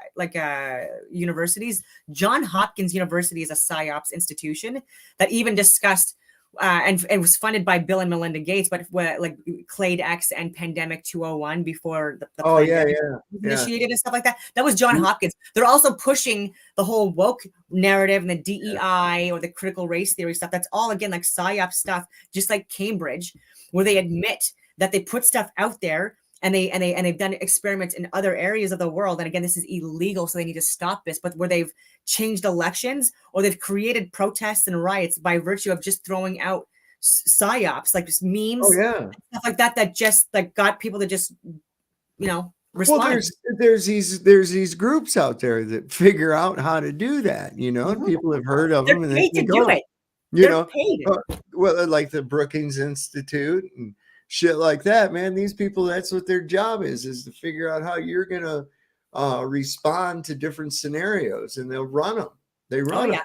universities. John Hopkins University is a PsyOps institution that even discussed. And it was funded by Bill and Melinda Gates, but like Clade X and Pandemic 201 before the pandemic was initiated and stuff like that. That was John Hopkins. They're also pushing the whole woke narrative and the DEI or the critical race theory stuff. That's all again like PsyOps stuff, just like Cambridge, where they admit that they put stuff out there. And they've done experiments in other areas of the world. And again, this is illegal, so they need to stop this. But where they've changed elections or they've created protests and riots by virtue of just throwing out psyops, like just memes, stuff like that, that just like got people to just, respond. Well, there's these groups out there that figure out how to do that. And people have heard of them, and paid they to do it. They're paid. Well, like the Brookings Institute and shit like that, man. These people, that's what their job is to figure out how you're gonna respond to different scenarios, and they'll run them. They run them.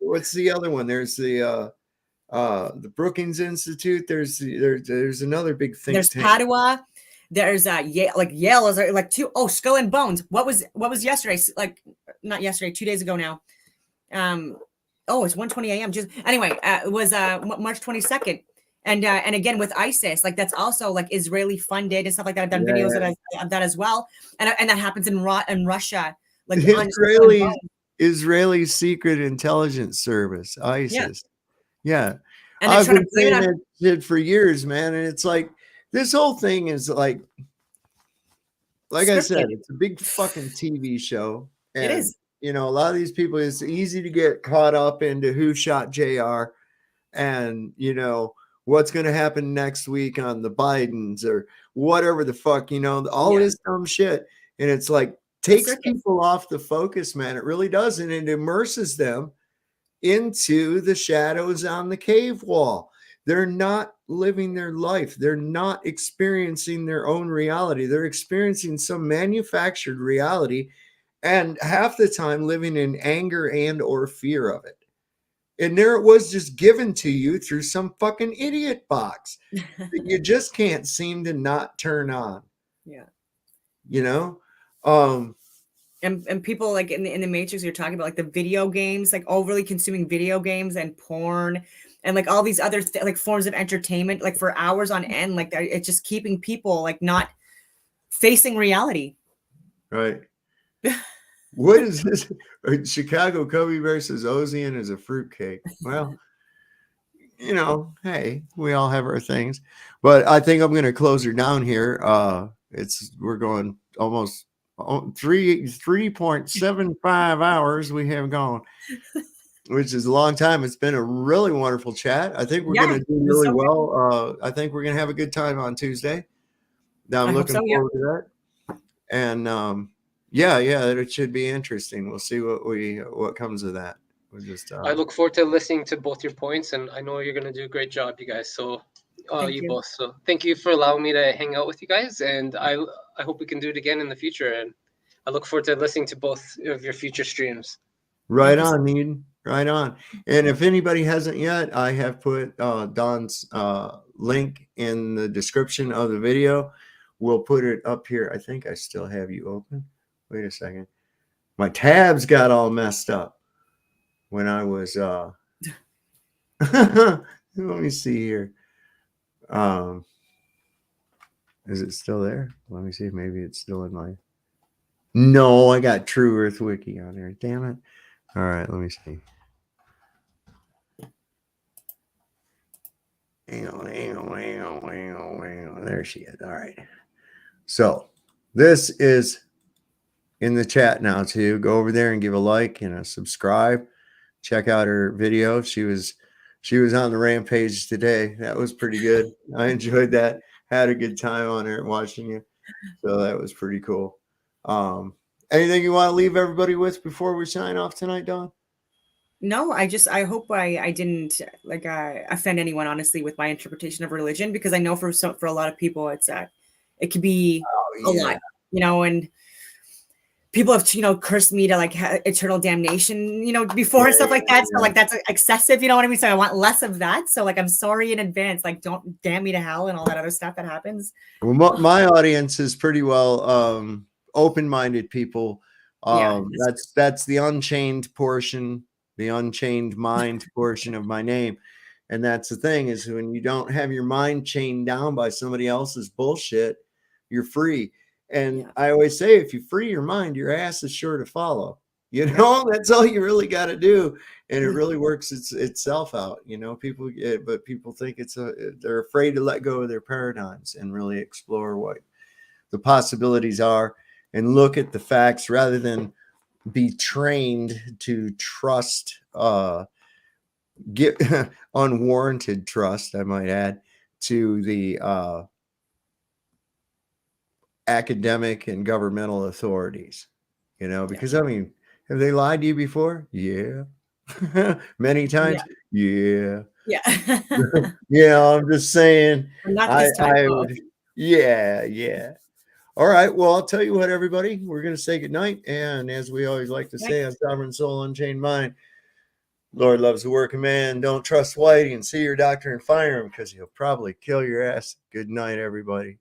What's the other one? There's the Brookings Institute. There's another big thing. There's Padua. There's Yale is like two. Oh, Skull and Bones. What was yesterday? Like not yesterday, 2 days ago now. It's 1:20 a.m. Just anyway, it was March 22nd. And again with ISIS, like that's also like Israeli funded and stuff like that. I've done videos of that as well, and that happens in Russia, like Israeli Secret Intelligence Service, ISIS. Yeah. And I've been saying that shit for years, man. And it's like this whole thing is like I said, it's a big fucking TV show. And, it is. A lot of these people, it's easy to get caught up into who shot JR and what's going to happen next week on the Bidens or whatever the fuck, all this dumb shit. And it's like, takes people off the focus, man. It really does. And it immerses them into the shadows on the cave wall. They're not living their life. They're not experiencing their own reality. They're experiencing some manufactured reality, and half the time living in anger and or fear of it. And there it was, just given to you through some fucking idiot box that you just can't seem to not turn on. Yeah. And people like in the Matrix, you're talking about like the video games, like overly consuming video games and porn and like all these other like forms of entertainment, like for hours on end, like it's just keeping people like not facing reality. Right. What is this? Chicago Cubby versus Ozian is a fruitcake. Well, hey, we all have our things, but I think I'm going to close her down here. We're going almost 3.75 hours we have gone, which is a long time. It's been a really wonderful chat. I think we're going to do really well. I think we're going to have a good time on Tuesday. Now I'm looking forward to that. And it should be interesting. We'll see what comes of that. We'll just I look forward to listening to both your points, and I know you're going to do a great job, you guys. So you both. So thank you for allowing me to hang out with you guys, and I hope we can do it again in the future. And I look forward to listening to both of your future streams. Right on, Need. Right on. And if anybody hasn't yet, I have put Don's link in the description of the video. We'll put it up here. I think I still have you open. Wait a second. My tabs got all messed up when I was let me see here. Is it still there? Let me see. Maybe it's still in my. No, I got True Earth Wiki on there. Damn it. All right, let me see. There she is. All right. So this is in the chat now too. Go over there and give a like and a subscribe. Check out her video. She was on the rampage today. That was pretty good. I enjoyed that. Had a good time on there watching you. So that was pretty cool. Anything you want to leave everybody with before we sign off tonight, Dawn? No, I hope I didn't offend anyone, honestly, with my interpretation of religion, because I know for a lot of people it could be a lot, and people have cursed me to eternal damnation, before and stuff like that. So that's excessive, you know what I mean? So I want less of that. So I'm sorry in advance, don't damn me to hell and all that other stuff that happens. Well, my audience is pretty well open-minded people. That's the unchained portion, the unchained mind portion of my name. And that's the thing, is when you don't have your mind chained down by somebody else's bullshit, you're free. And I always say, if you free your mind, your ass is sure to follow. That's all you really got to do. And it really works itself out. People think they're afraid to let go of their paradigms and really explore what the possibilities are and look at the facts rather than be trained to trust, get unwarranted trust, I might add, to the academic and governmental authorities, because have they lied to you before? Yeah. Many times. Yeah. I'm just saying. Not this time. Yeah. All right. Well, I'll tell you what, everybody, we're going to say goodnight. And as we always like to say on Sovereign Soul Unchained Mind, Lord loves the working man. Don't trust Whitey, and see your doctor and fire him, because he'll probably kill your ass. Good night, everybody.